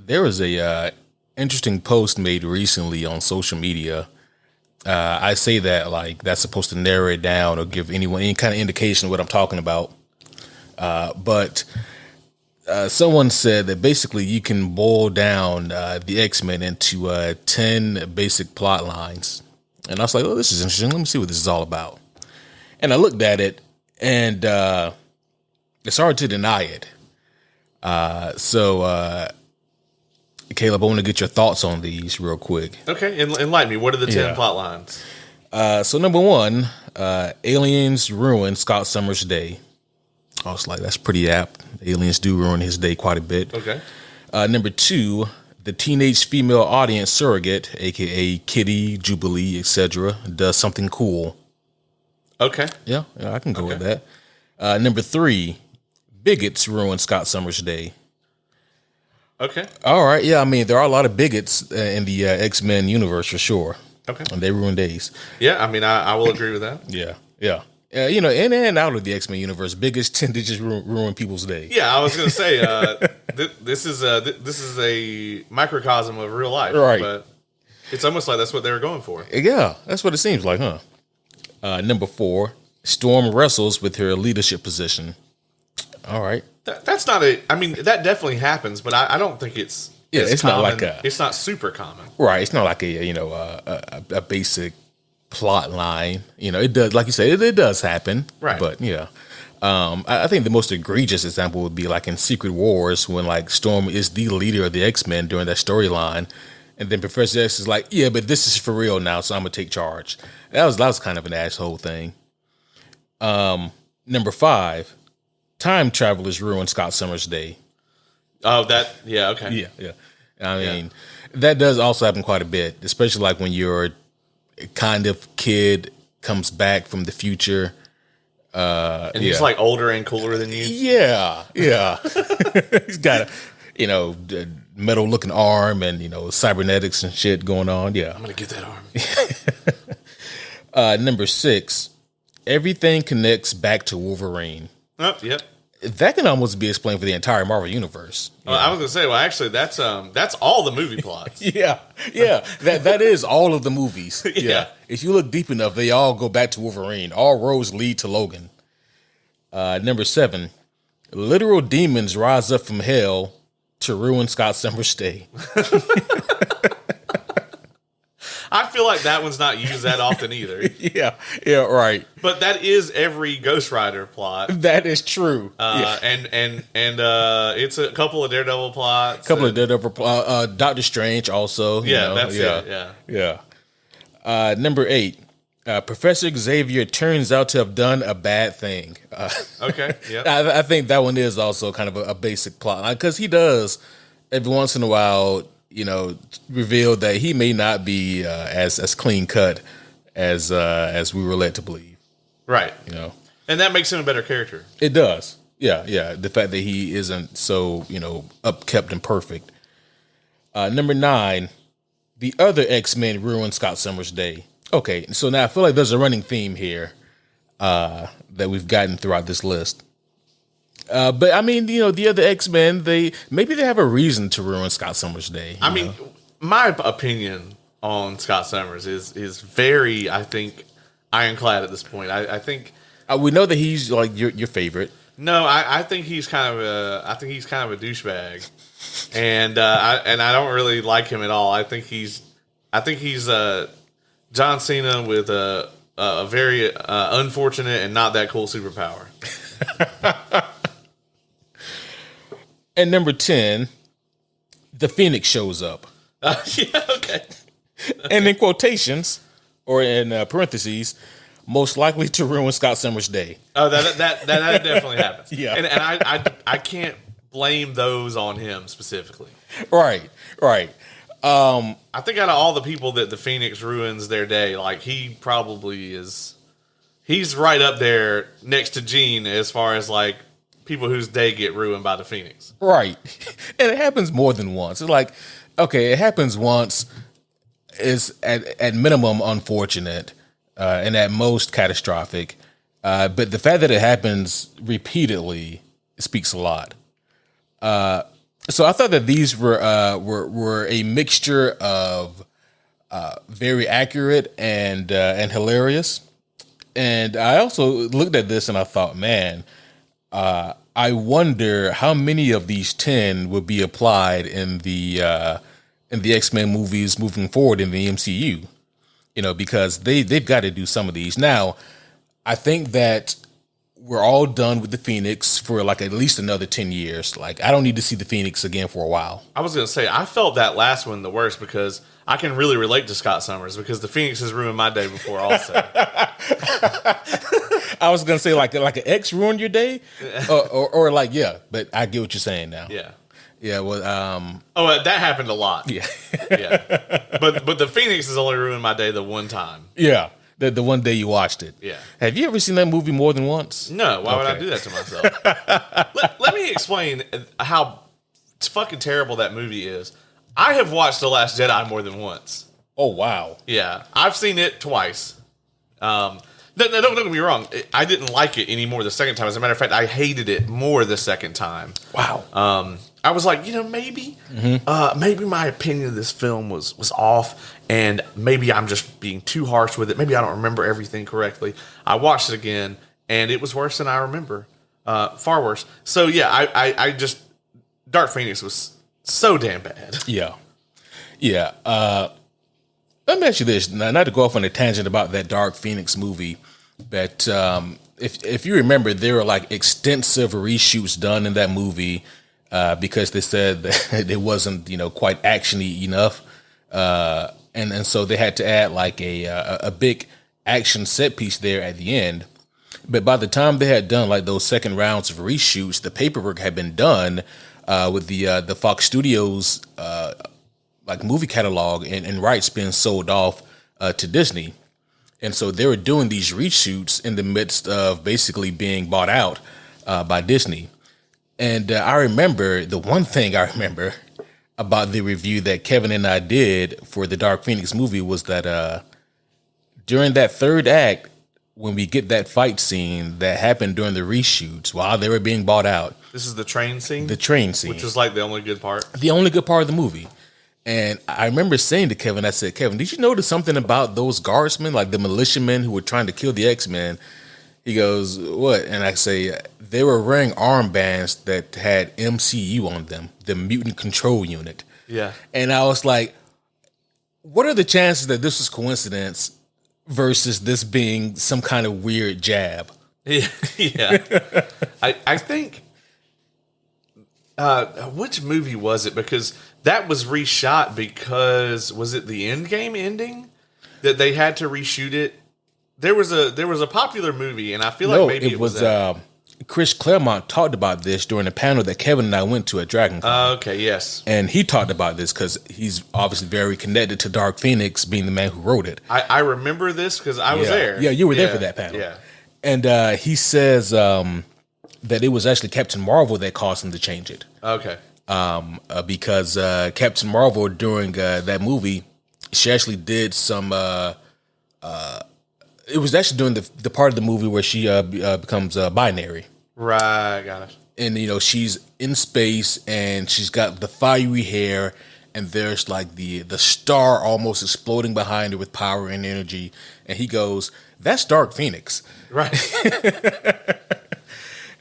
There was a interesting post made recently on social media. I say that like that's supposed to narrow it down or give anyone any kind of indication of what I'm talking about. But someone said that basically you can boil down the X-Men into 10 basic plot lines. And I was like, oh, this is interesting. Let me see what this is all about. And I looked at it, and it's hard to deny it. So, Caleb, I want to get your thoughts on these real quick. Okay, enlighten me. What are the 10 plot lines? So, number one, aliens ruin Scott Summers' day. I was like, that's pretty apt. Aliens do ruin his day quite a bit. Okay. Number two, the teenage female audience surrogate, a.k.a. Kitty, Jubilee, etc., does something cool. Okay. Yeah, I can go with that. Number three, bigots ruin Scott Summers' day. Okay. All right. Yeah, I mean, there are a lot of bigots in the X-Men universe for sure. Okay. And they ruin days. Yeah, I mean, I will agree with that. Yeah. You know, in and out of the X-Men universe, bigots tend to just ruin people's day. Yeah, I was going to say, this is a microcosm of real life. Right. But it's almost like that's what they were going for. Yeah, that's what it seems like, huh? Number four, Storm wrestles with her leadership position. All right. That's not I mean, that definitely happens, but I don't think it's it's common. not like it's not super common. Right. It's not like a basic plot line. You know, it does, like you said, it does happen. Right. But yeah. I think the most egregious example would be like in Secret Wars when like Storm is the leader of the X-Men during that storyline. And then Professor X is like, yeah, but this is for real now, so I'm going to take charge. That was kind of an asshole thing. Number five, time travelers ruin Scott Summers' day. Oh, yeah, okay. Yeah. I mean, that does also happen quite a bit, especially like when your kind of kid comes back from the future. And he's like older and cooler than you. Yeah. He's got a, metal looking arm and, cybernetics and shit going on. Yeah. I'm going to get that arm. Number six, everything connects back to Wolverine. Oh, yep. That can almost be explained for the entire Marvel universe. I was going to say, well, actually, that's all the movie plots. Yeah. That is all of the movies. Yeah. If you look deep enough, they all go back to Wolverine. All roads lead to Logan. Number seven, literal demons rise up from hell to ruin Scott Summers' day. I feel like that one's not used that often either. Yeah, right. But that is every Ghost Rider plot. That is true. And it's a couple of Daredevil plots. Doctor Strange also. It. Yeah. Number eight, Professor Xavier turns out to have done a bad thing. Okay. Yeah. I think that one is also kind of a basic plot because he does every once in a while, reveal that he may not be as clean cut as we were led to believe. Right. And that makes him a better character. It does. Yeah. The fact that he isn't so, upkept and perfect. Number nine, the other X-Men ruined Scott Summers' day. Okay, so now I feel like there's a running theme here that we've gotten throughout this list. But I mean, the other X-Men, they have a reason to ruin Scott Summers' day. I mean, my opinion on Scott Summers is very, I think, ironclad at this point. I think we know that he's like your favorite. No, I think he's kind of a douchebag, and I don't really like him at all. I think he's John Cena with a very unfortunate and not that cool superpower. And number 10, the Phoenix shows up. Yeah, okay. And in quotations, or in parentheses, most likely to ruin Scott Summers' day. Oh, that definitely happens. Yeah. And I can't blame those on him specifically. Right. I think out of all the people that the Phoenix ruins their day, like he probably is, he's right up there next to Jean as far as like people whose day get ruined by the Phoenix. Right. And it happens more than once. It's like, okay, it happens once, is at minimum unfortunate, and at most catastrophic. But the fact that it happens repeatedly speaks a lot. So I thought that these were a mixture of very accurate and hilarious. And I also looked at this and I thought, man, I wonder how many of these 10 would be applied in the X-Men movies moving forward in the MCU. Because they've got to do some of these. Now, I think that we're all done with the Phoenix for like at least another 10 years. Like, I don't need to see the Phoenix again for a while. I was going to say, I felt that last one the worst because I can really relate to Scott Summers because the Phoenix has ruined my day before also. I was going to say like an X ruined your day or like, yeah, but I get what you're saying now. Yeah. Yeah, well, that happened a lot. yeah. Yeah. But the Phoenix has only ruined my day the one time. Yeah. The one day you watched it. Yeah. Have you ever seen that movie more than once? No. Why would I do that to myself? let me explain how fucking terrible that movie is. I have watched The Last Jedi more than once. Oh, wow. Yeah. I've seen it twice. Don't get me wrong. I didn't like it anymore the second time. As a matter of fact, I hated it more the second time. Wow. I was like, maybe my opinion of this film was off, and maybe I'm just being too harsh with it. Maybe I don't remember everything correctly. I watched it again, and it was worse than I remember. Far worse. So, yeah, I just... Dark Phoenix was so damn bad. Yeah. Yeah. Let me ask you this, not to go off on a tangent about that Dark Phoenix movie, but if you remember, there were like extensive reshoots done in that movie because they said that it wasn't, quite actiony enough, and so they had to add like a big action set piece there at the end. But by the time they had done like those second rounds of reshoots, the paperwork had been done with the Fox Studios like movie catalog and rights being sold off to Disney. And so they were doing these reshoots in the midst of basically being bought out by Disney. And I remember, the one thing I remember about the review that Kevin and I did for the Dark Phoenix movie was that during that third act, when we get that fight scene that happened during the reshoots while they were being bought out. This is the train scene? The train scene. Which is like the only good part. The only good part of the movie. And I remember saying to Kevin, I said, Kevin, did you notice something about those guardsmen, like the militiamen who were trying to kill the X-Men? He goes, what? And I say, they were wearing armbands that had MCU on them, the Mutant Control Unit. Yeah. And I was like, what are the chances that this was coincidence versus this being some kind of weird jab? Yeah. I think, which movie was it? Because that was reshot because, was it the Endgame ending that they had to reshoot it? There was a popular movie, and I feel like maybe it was Chris Claremont talked about this during a panel that Kevin and I went to at DragonCon. Okay, yes. And he talked about this because he's obviously very connected to Dark Phoenix, being the man who wrote it. I remember this because I was there. Yeah, you were there for that panel. Yeah. And he says that it was actually Captain Marvel that caused him to change it. Okay. Because Captain Marvel, during that movie, she actually did some... it was actually during the part of the movie where she becomes binary. Right, got it. And, she's in space, and she's got the fiery hair, and there's like the star almost exploding behind her with power and energy. And he goes, that's Dark Phoenix. Right.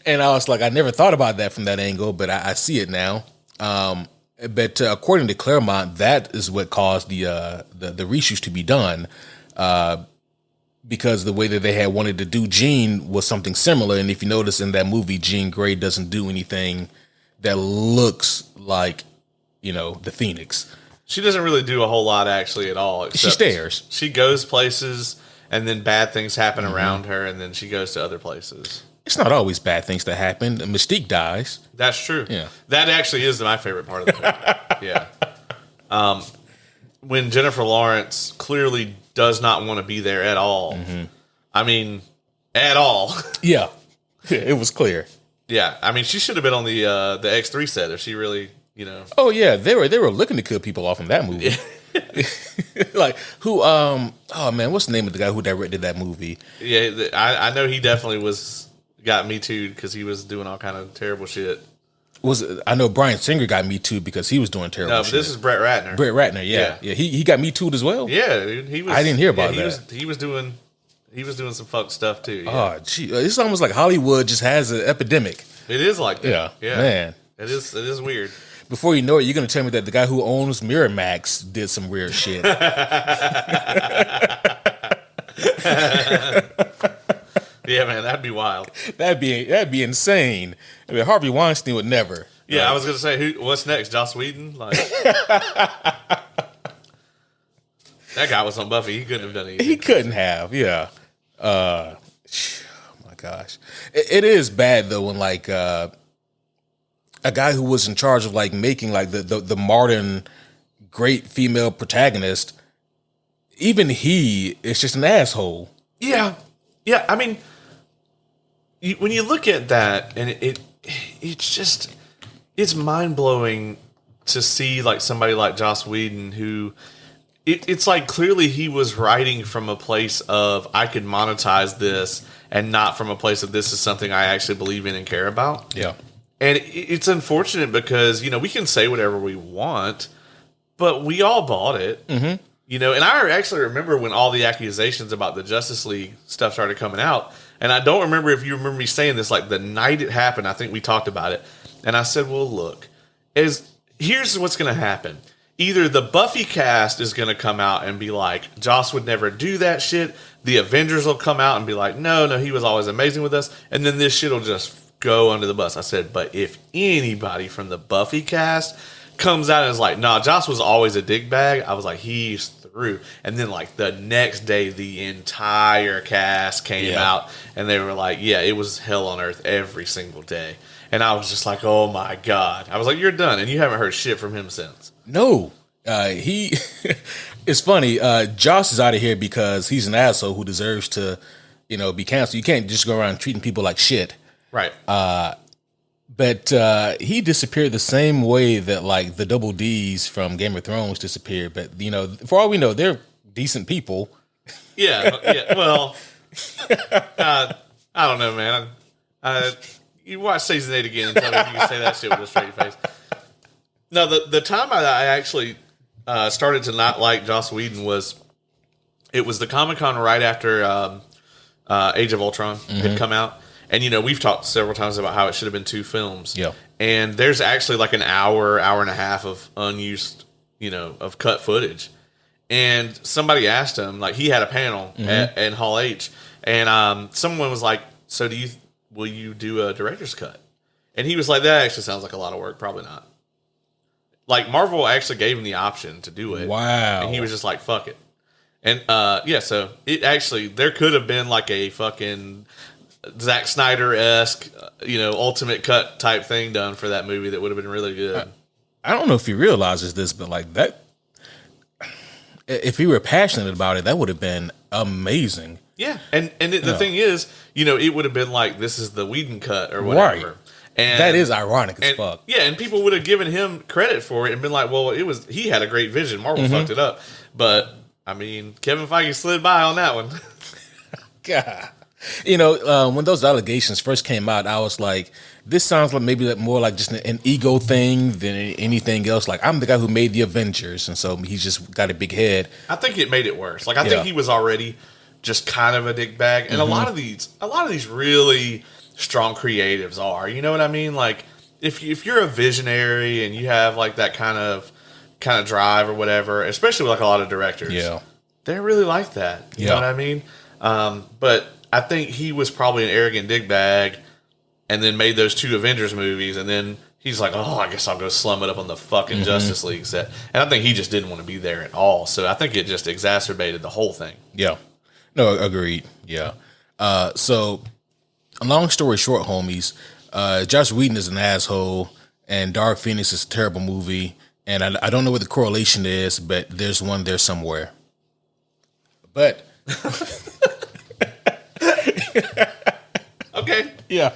And I was like, I never thought about that from that angle, but I see it now. But according to Claremont, that is what caused the reshoots to be done. Because the way that they had wanted to do Jean was something similar. And if you notice in that movie, Jean Grey doesn't do anything that looks like, the Phoenix. She doesn't really do a whole lot actually at all. She stares. She goes places and then bad things happen around her and then she goes to other places. It's not always bad things that happen. Mystique dies. That's true. Yeah. That actually is my favorite part of the movie. Yeah. When Jennifer Lawrence clearly does not want to be there at all. Mm-hmm. I mean, at all. Yeah. It was clear. Yeah. I mean, she should have been on the X3 set if she really, Oh yeah, they were looking to kill people off in that movie. Like who? Oh man, what's the name of the guy who directed that movie? Yeah, I know he definitely got me too because he was doing all kind of terrible shit. I know Bryan Singer got Me Too because he was doing terrible No, but shit. this is Brett Ratner. Brett Ratner, yeah. He got Me Too'd as well? Yeah, dude, he was. I didn't hear about that. He was doing some fucked stuff too. Yeah. Oh, gee. It's almost like Hollywood just has an epidemic. It is like that. Yeah, man. It is weird. Before you know it, you're going to tell me that the guy who owns Miramax did some weird shit. Yeah, man, that'd be wild. That'd be insane. I mean, Harvey Weinstein would never. Yeah, I was gonna say, what's next? Joss Whedon? Like that guy was on Buffy. He couldn't have done anything. He couldn't have. Yeah. Oh my gosh, it is bad though when like a guy who was in charge of like making like the modern great female protagonist, even he is just an asshole. Yeah. I mean, when you look at that, and it's mind blowing to see like somebody like Joss Whedon who it's like clearly he was writing from a place of I could monetize this and not from a place of this is something I actually believe in and care about. Yeah. And it's unfortunate because, we can say whatever we want, but we all bought it. Mm-hmm. And I actually remember when all the accusations about the Justice League stuff started coming out. And I don't remember if you remember me saying this, like the night it happened, I think we talked about it. And I said, well, look, here's what's going to happen. Either the Buffy cast is going to come out and be like, Joss would never do that shit. The Avengers will come out and be like, no, he was always amazing with us. And then this shit will just go under the bus. I said, but if anybody from the Buffy cast comes out and is like, nah, Joss was always a dick bag, I was like, he's through. And then like the next day, the entire cast came out and they were like, yeah, it was hell on earth every single day. And I was just like, oh my God. I was like, you're done. And you haven't heard shit from him since. No. It's funny. Joss is out of here because he's an asshole who deserves to, be canceled. You can't just go around treating people like shit. Right. But he disappeared the same way that like the Double D's from Game of Thrones disappeared. But for all we know, they're decent people. Yeah. Well, I don't know, man. You watch season 8 again and tell me if you can say that shit with a straight face. No, the time I actually started to not like Joss Whedon was the Comic-Con right after Age of Ultron had come out. And, we've talked several times about how it should have been 2 films. Yeah. And there's actually like an hour and a half of unused, of cut footage. And somebody asked him, like, he had a panel at Hall H. And someone was like, so will you do a director's cut? And he was like, that actually sounds like a lot of work. Probably not. Like, Marvel actually gave him the option to do it. Wow. And he was just like, fuck it. And, so it actually, there could have been like a fucking Zack Snyder-esque, ultimate cut type thing done for that movie that would have been really good. I don't know if he realizes this, but like that, if he were passionate about it, that would have been amazing. Yeah. And the thing is, it would have been like, this is the Whedon cut or whatever. Right. And that is ironic as fuck. Yeah, and people would have given him credit for it and been like, well, he had a great vision. Marvel fucked it up. But, I mean, Kevin Feige slid by on that one. God. When those allegations first came out, I was like, this sounds like maybe more like just an ego thing than anything else. Like, I'm the guy who made the Avengers, and so he's just got a big head. I think it made it worse. Like, I think he was already just kind of a dick bag. And a lot of these really strong creatives are. You know what I mean? Like, if you're a visionary and you have like that kind of drive or whatever, especially with like a lot of directors, they're really like that. You know what I mean? But I think he was probably an arrogant dickbag and then made those 2 Avengers movies, and then he's like, oh, I guess I'll go slum it up on the fucking Justice League set. And I think he just didn't want to be there at all. So I think it just exacerbated the whole thing. Yeah. No, agreed. Yeah. So, long story short, homies, Joss Whedon is an asshole, and Dark Phoenix is a terrible movie, and I don't know what the correlation is, but there's one there somewhere. But... Okay. Yeah.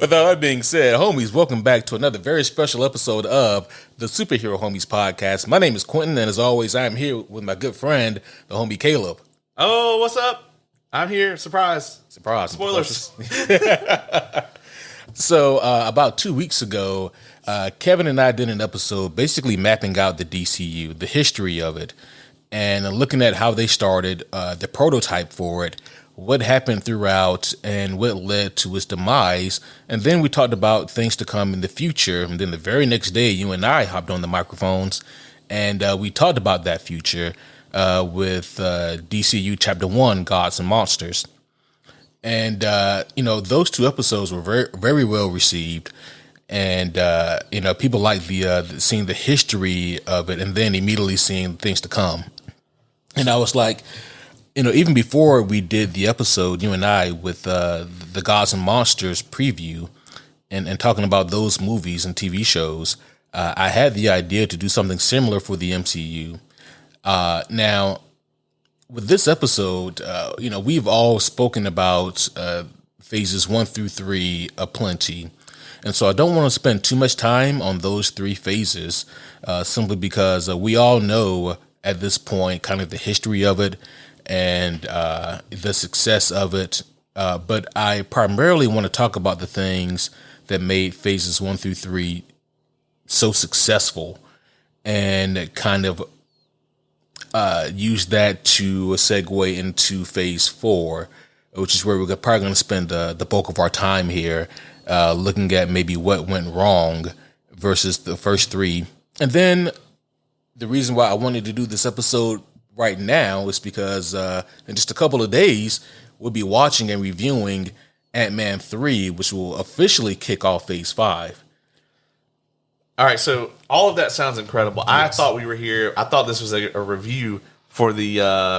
With all that being said, homies, welcome back to another very special episode of the Superhero Homies podcast. My name is Quentin, and as always, I am here with my good friend, the homie Caleb. Oh, what's up? I'm here. Surprise. Spoilers. So about 2 weeks ago, Kevin and I did an episode basically mapping out the DCU, the history of it, and looking at how they started, the prototype for it, what happened throughout, and what led to its demise. And then we talked about things to come in the future. And then the very next day, you and I hopped on the microphones, and we talked about that future with DCU Chapter 1, Gods and Monsters. And, those two episodes were very, very well received. And, people like seeing the history of it and then immediately seeing things to come. And I was like, even before we did the episode, you and I, with the Gods and Monsters preview and talking about those movies and TV shows, I had the idea to do something similar for the MCU. Now, with this episode, we've all spoken about phases 1 through 3 aplenty. And so I don't want to spend too much time on those 3 phases, simply because we all know at this point kind of the history of it and the success of it. But I primarily want to talk about the things that made phases 1 through 3 so successful and kind of use that to segue into phase 4, which is where we're probably going to spend the bulk of our time here, looking at maybe what went wrong versus the first 3. And then the reason why I wanted to do this episode right now is because in just a couple of days, we'll be watching and reviewing Ant-Man 3, which will officially kick off phase 5. All right, so all of that sounds incredible. Yes. I thought we were here. I thought this was a review for the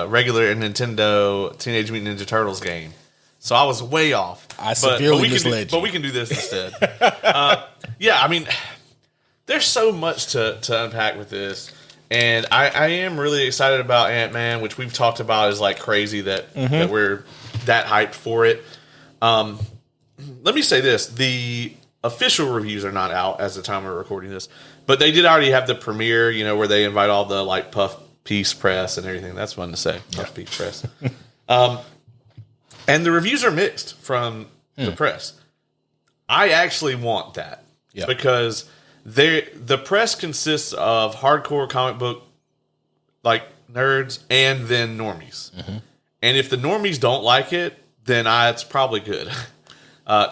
regular Nintendo Teenage Mutant Ninja Turtles game. So I was way off. I severely misled you. But we can do this instead. I mean, there's so much to unpack with this. And I am really excited about Ant-Man, which we've talked about is like crazy that we're that hyped for it. Let me say this. The official reviews are not out as the time we're recording this, but they did already have the premiere, where they invite all the like puff piece press and everything. That's fun to say, puff piece press. And the reviews are mixed from the press. I actually want that because the press consists of hardcore comic book like nerds and then normies. And if the normies don't like it, then it's probably good.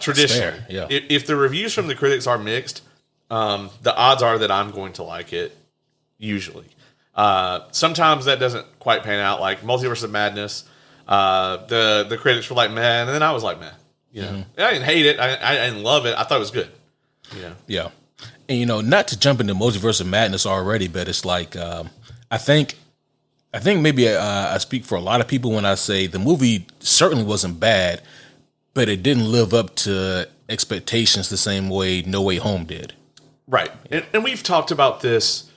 Traditionally, if the reviews from the critics are mixed, the odds are that I'm going to like it. Usually, sometimes that doesn't quite pan out. Like Multiverse of Madness, the critics were like, "Man," and then I was like, "Man," I didn't hate it. I didn't love it. I thought it was good. Yeah, and not to jump into Multiverse of Madness already, but it's like I think maybe I speak for a lot of people when I say the movie certainly wasn't bad, but it didn't live up to expectations the same way No Way Home did. Right. And we've talked about this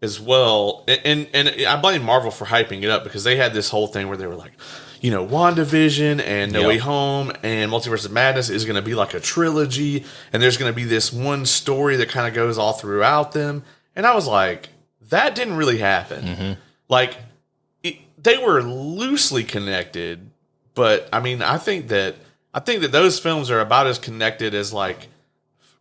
as well. And I blame Marvel for hyping it up because they had this whole thing where they were like, WandaVision and No Way Home and Multiverse of Madness is going to be like a trilogy. And there's going to be this one story that kind of goes all throughout them. And I was like, that didn't really happen. Like, they were loosely connected. But, I mean, I think that those films are about as connected as like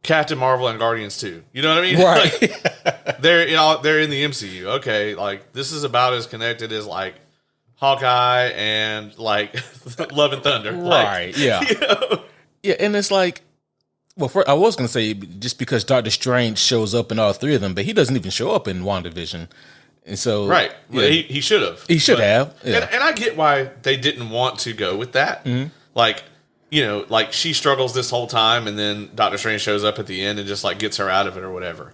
Captain Marvel and Guardians 2. You know what I mean? Right. Like, they're in the MCU. Okay, like this is about as connected as like Hawkeye and like Love and Thunder. Right. Like, Yeah. Yeah, and it's like, well, I was going to say just because Doctor Strange shows up in all 3 of them, but he doesn't even show up in WandaVision. And so, right. Well, he should have. He should have. Yeah. And I get why they didn't want to go with that. Like, like she struggles this whole time and then Doctor Strange shows up at the end and just like gets her out of it or whatever.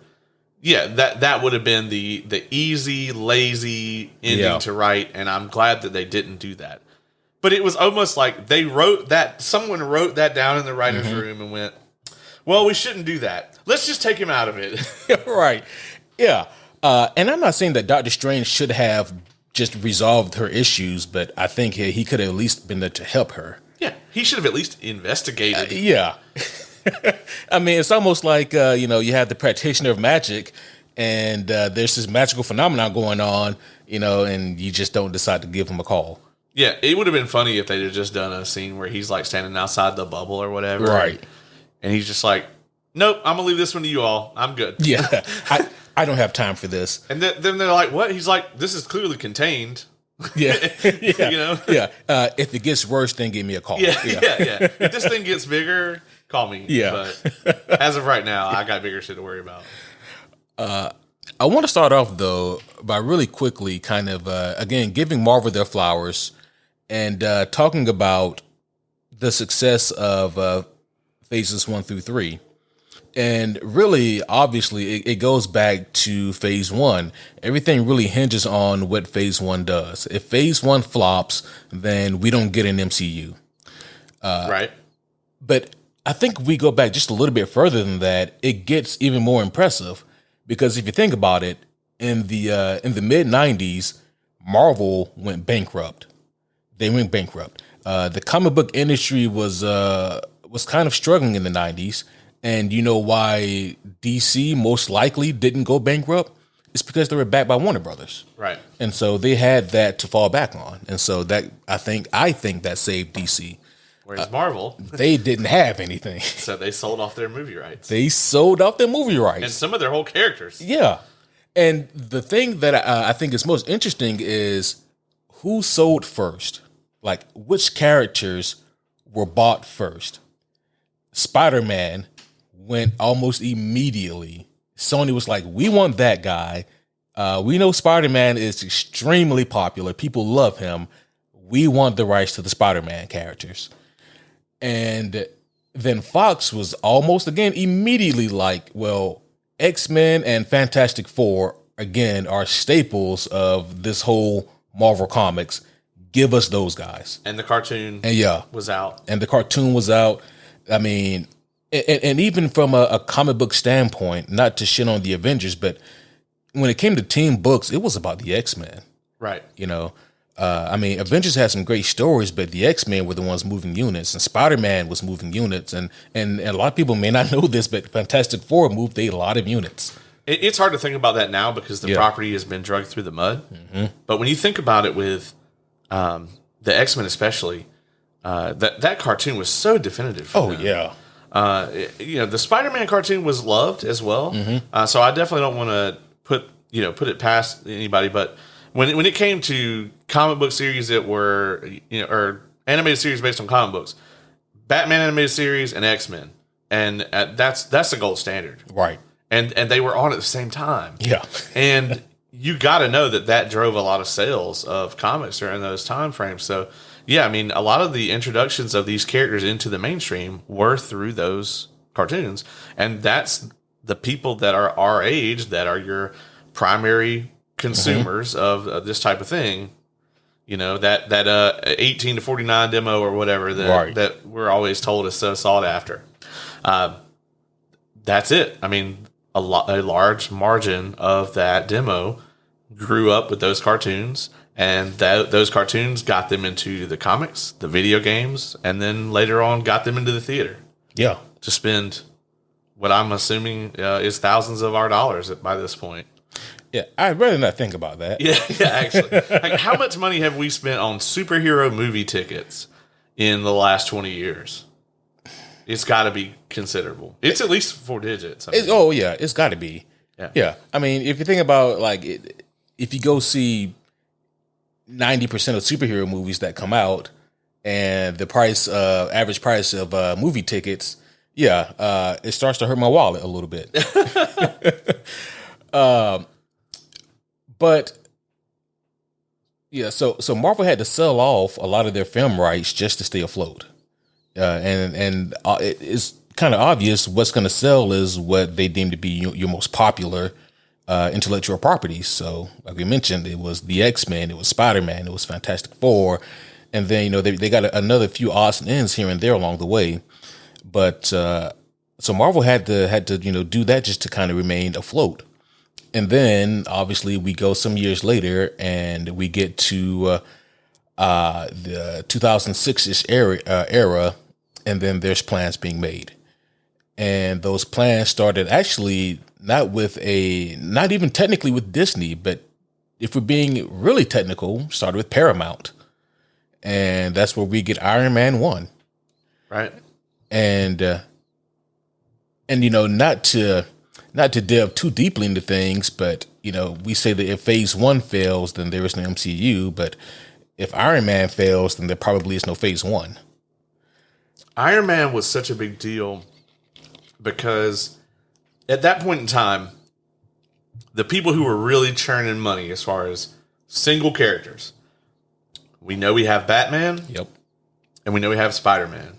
Yeah, that would have been the easy, lazy ending to write, and I'm glad that they didn't do that. But it was almost like someone wrote that down in the writer's room and went, well, we shouldn't do that. Let's just take him out of it. Right. Yeah. And I'm not saying that Doctor Strange should have just resolved her issues, but I think he could have at least been there to help her. Yeah, he should have at least investigated. Yeah. I mean, it's almost like, you have the practitioner of magic and there's this magical phenomenon going on, and you just don't decide to give him a call. Yeah, it would have been funny if they had just done a scene where he's like standing outside the bubble or whatever. Right. and he's just like, nope, I'm gonna leave this one to you all. I'm good. Yeah, I don't have time for this. And then they're like, what? He's like, this is clearly contained. Yeah, yeah, You know? yeah. If it gets worse, then give me a call. Yeah. If this thing gets bigger, call me. Yeah. But as of right now, I got bigger shit to worry about. I want to start off though by really quickly, kind of again giving Marvel their flowers and talking about the success of phases 1 through 3. And really, obviously, it goes back to phase 1. Everything really hinges on what phase 1 does. If phase 1 flops, then we don't get an MCU. Right. But I think we go back just a little bit further than that, it gets even more impressive. Because if you think about it, in the mid 90s, Marvel went bankrupt. They went bankrupt. The comic book industry was kind of struggling in the 90s. And you know why DC most likely didn't go bankrupt? It's because they were backed by Warner Brothers. Right. And so they had that to fall back on. And so that I think that saved DC. Whereas Marvel, they didn't have anything. So they sold off their movie rights. They sold off their movie rights. And some of their whole characters. Yeah. And the thing that I think is most interesting is who sold first? Like, which characters were bought first? Spider-Man went almost immediately. Sony was like, we want that guy. We know Spider-Man is extremely popular. People love him. We want the rights to the Spider-Man characters. And then Fox was almost again immediately like, well, X-Men and Fantastic Four, again, are staples of this whole Marvel Comics. Give us those guys. And the cartoon was out. And the cartoon was out. I mean, and even from a comic book standpoint, not to shit on the Avengers, but when it came to team books, it was about the X-Men. Right. You know, I mean, Avengers had some great stories, but the X-Men were the ones moving units, and Spider-Man was moving units. And a lot of people may not know this, but Fantastic Four moved a lot of units. It's hard to think about that now because the property has been dragged through the mud. Mm-hmm. But when you think about it with the X-Men especially, that cartoon was so definitive for them. Yeah. The Spider-Man cartoon was loved as well. Mm-hmm. So I definitely don't want to put it past anybody. But when it came to comic book series that were, or animated series based on comic books, Batman animated series and X-Men, and that's the gold standard, right? And they were on at the same time, yeah. And you got to know that drove a lot of sales of comics during those time frames. So. Yeah, I mean, a lot of the introductions of these characters into the mainstream were through those cartoons. And that's the people that are our age that are your primary consumers of this type of thing. You know, that 18 to 49 demo or whatever that we're always told is so sought after. That's it. I mean, a large margin of that demo grew up with those cartoons. And those cartoons got them into the comics, the video games, and then later on got them into the theater. Yeah. To spend what I'm assuming is thousands of our dollars by this point. Yeah, I'd rather not think about that. Yeah, actually. Like, how much money have we spent on superhero movie tickets in the last 20 years? It's got to be considerable. It's at least 4 digits. It's got to be. Yeah. I mean, if you think about, like, if you go see 90% of superhero movies that come out, and the average price of movie tickets, it starts to hurt my wallet a little bit. But yeah, so Marvel had to sell off a lot of their film rights just to stay afloat, and it's kind of obvious what's going to sell is what they deem to be your most popular intellectual properties. So, like we mentioned, it was the X-Men, it was Spider-Man, it was Fantastic Four, and then they got another few odds and ends here and there along the way. But so Marvel had to do that just to kind of remain afloat. And then obviously we go some years later and we get to the 2006-ish era, and then there's plans being made, and those plans started actually not even technically with Disney, but if we're being really technical, started with Paramount. And that's where we get Iron Man 1. Right. And And not to delve too deeply into things, but we say that if Phase 1 fails, then there is no MCU. But if Iron Man fails, then there probably is no Phase 1. Iron Man was such a big deal because at that point in time, the people who were really churning money as far as single characters, we know we have Batman. Yep. And we know we have Spider-Man.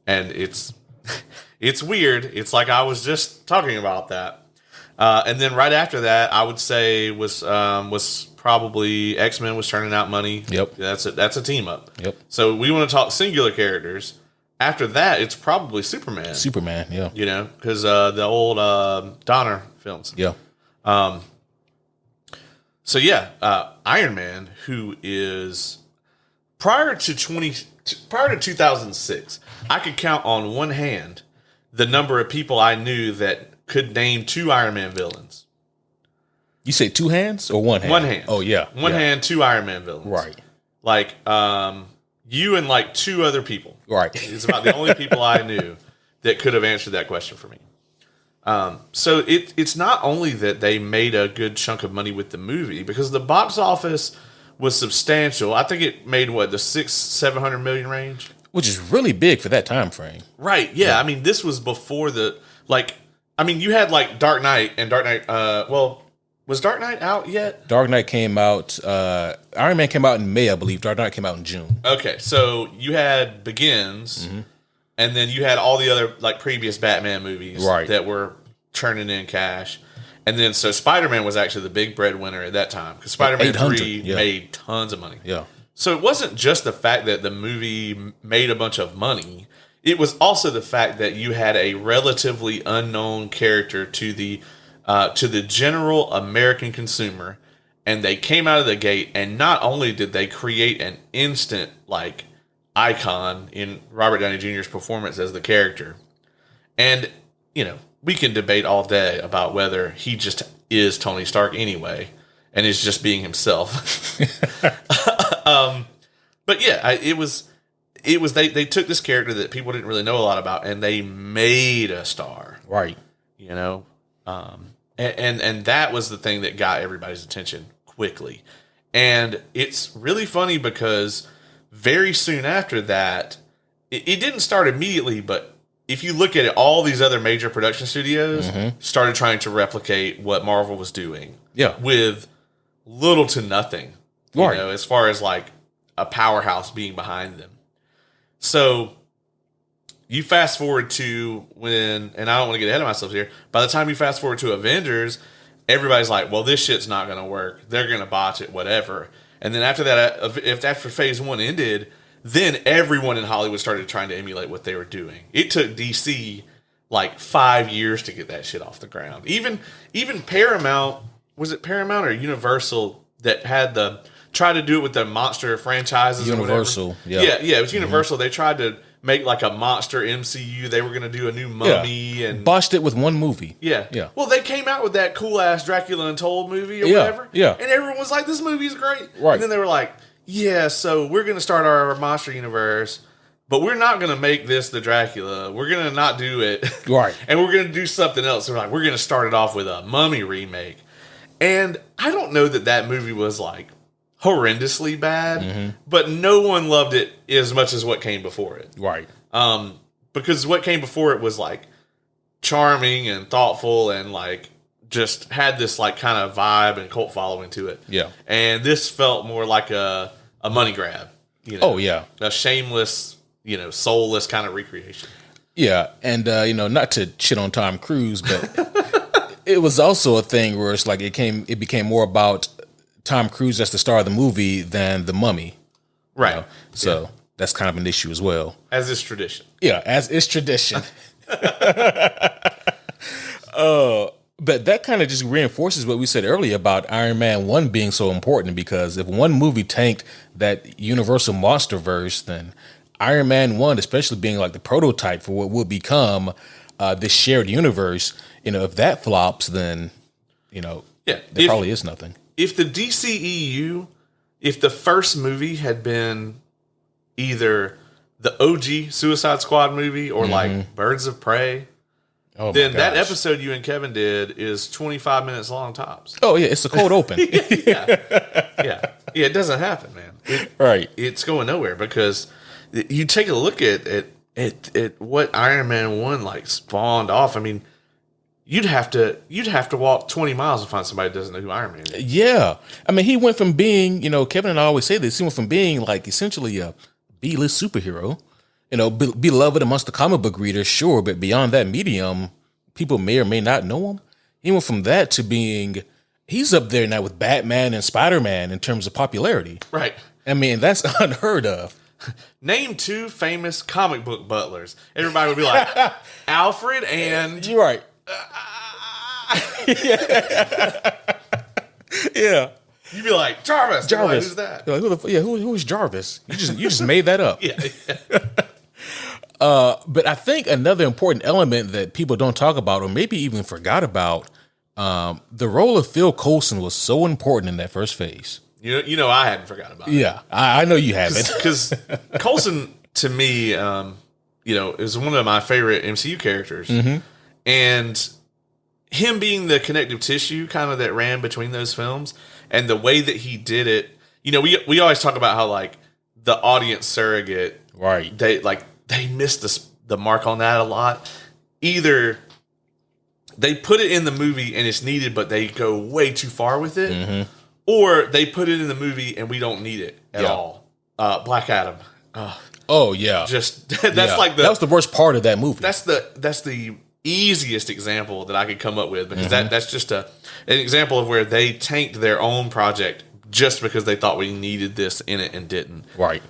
And it's weird. It's like I was just talking about that. And then right after that, I would say was probably X-Men was turning out money. Yep. That's a team up. Yep. So we want to talk singular characters. After that, it's probably Superman. Superman, yeah. Because the old Donner films. Yeah. So Iron Man, who is prior to 2006, I could count on one hand the number of people I knew that could name 2 Iron Man villains. You say 2 hands or 1 hand? 1 hand. Oh yeah. One hand, 2 Iron Man villains. Right. Like you and like 2 other people. Right. It's about the only people I knew that could have answered that question for me. So it's not only that they made a good chunk of money with the movie, because the box office was substantial. I think it made the 600-700 million range, which is really big for that time frame. Right? Yeah. I mean, this was before you had like Dark Knight and Dark Knight. Was Dark Knight out yet? Dark Knight came out. Iron Man came out in May, I believe. Dark Knight came out in June. Okay, so you had Begins. Mm-hmm. And then you had all the other like previous Batman movies that were churning in cash. And then so Spider-Man was actually the big breadwinner at that time because Spider-Man 3 made tons of money. Yeah. So it wasn't just the fact that the movie made a bunch of money. It was also the fact that you had a relatively unknown character to the general American consumer, and they came out of the gate, and not only did they create an instant like icon in Robert Downey Jr.'s performance as the character. And, we can debate all day about whether he just is Tony Stark anyway and is just being himself. But yeah, it was they took this character that people didn't really know a lot about and they made a star. Right. And that was the thing that got everybody's attention quickly. And it's really funny because very soon after that, it didn't start immediately, but if you look at it, all these other major production studios started trying to replicate what Marvel was doing. Yeah. With little to nothing. Right. As far as like a powerhouse being behind them. So you fast forward to and I don't want to get ahead of myself here, by the time you fast forward to Avengers, everybody's like, well, this shit's not going to work. They're going to botch it, whatever. And then after that, after Phase 1 ended, then everyone in Hollywood started trying to emulate what they were doing. It took DC like 5 years to get that shit off the ground. Even Paramount, was it Paramount or Universal that had tried to do it with the monster franchises? Universal, yeah, it was Universal. They tried to make like a monster MCU. They were going to do a new Mummy and botched it with one movie. Yeah. Well, they came out with that cool ass Dracula Untold movie or whatever. Yeah. And everyone was like, "This movie's great." Right. And then they were like, "Yeah, so we're going to start our monster universe, but we're not going to make this the Dracula. We're going to not do it." Right. And we're going to do something else. So we're going to start it off with a Mummy remake. And I don't know that movie was like horrendously bad, but no one loved it as much as what came before it. Right. Because what came before it was like charming and thoughtful and like just had this like kind of vibe and cult following to it. Yeah. And this felt more like a money grab. Oh yeah. A shameless, soulless kind of recreation. Yeah, and not to shit on Tom Cruise, but it was also a thing where it's like it became more about Tom Cruise as the star of the movie than the Mummy. Right. So that's kind of an issue as well. As is tradition. Yeah, as is tradition. But that kind of just reinforces what we said earlier about Iron Man 1 being so important, because if one movie tanked that Universal Monsterverse, then Iron Man 1, especially being like the prototype for what would become this shared universe, if that flops, then, there probably is nothing. If the DCEU, if the first movie had been either the OG Suicide Squad movie or like Birds of Prey, Oh my then that gosh. episode you and Kevin did is 25 minutes long tops. Oh yeah, it's a cold open. Yeah. It doesn't happen, man. Right. It's going nowhere because you take a look at what Iron Man 1 like spawned off. I mean, you'd have to walk 20 miles to find somebody that doesn't know who Iron Man is. Yeah. I mean, he went from being, Kevin and I always say this, he went from being like essentially a B-list superhero, beloved amongst the comic book readers, sure, but beyond that medium, people may or may not know him. He went from that to being, he's up there now with Batman and Spider-Man in terms of popularity. Right. I mean, that's unheard of. Name 2 famous comic book butlers. Everybody would be like, Alfred and... You're right. Yeah. You'd be like, Jarvis. Like, who's that? You're like, who is Jarvis? You just made that up. Yeah. But I think another important element that people don't talk about, or maybe even forgot about, the role of Phil Coulson was so important in that first phase. I hadn't forgotten about it. Yeah, I know you haven't. Because Coulson, to me, is one of my favorite MCU characters. Mm-hmm. And him being the connective tissue kind of that ran between those films and the way that he did it, we always talk about how like the audience surrogate, right? They missed the mark on that a lot. Either they put it in the movie and it's needed, but they go way too far with it, mm-hmm. or they put it in the movie and we don't need it at all. Black Adam. Oh yeah, just that's like that was the worst part of that movie. That's the easiest example that I could come up with because that's just an example of where they tanked their own project just because they thought we needed this in it and didn't. Right.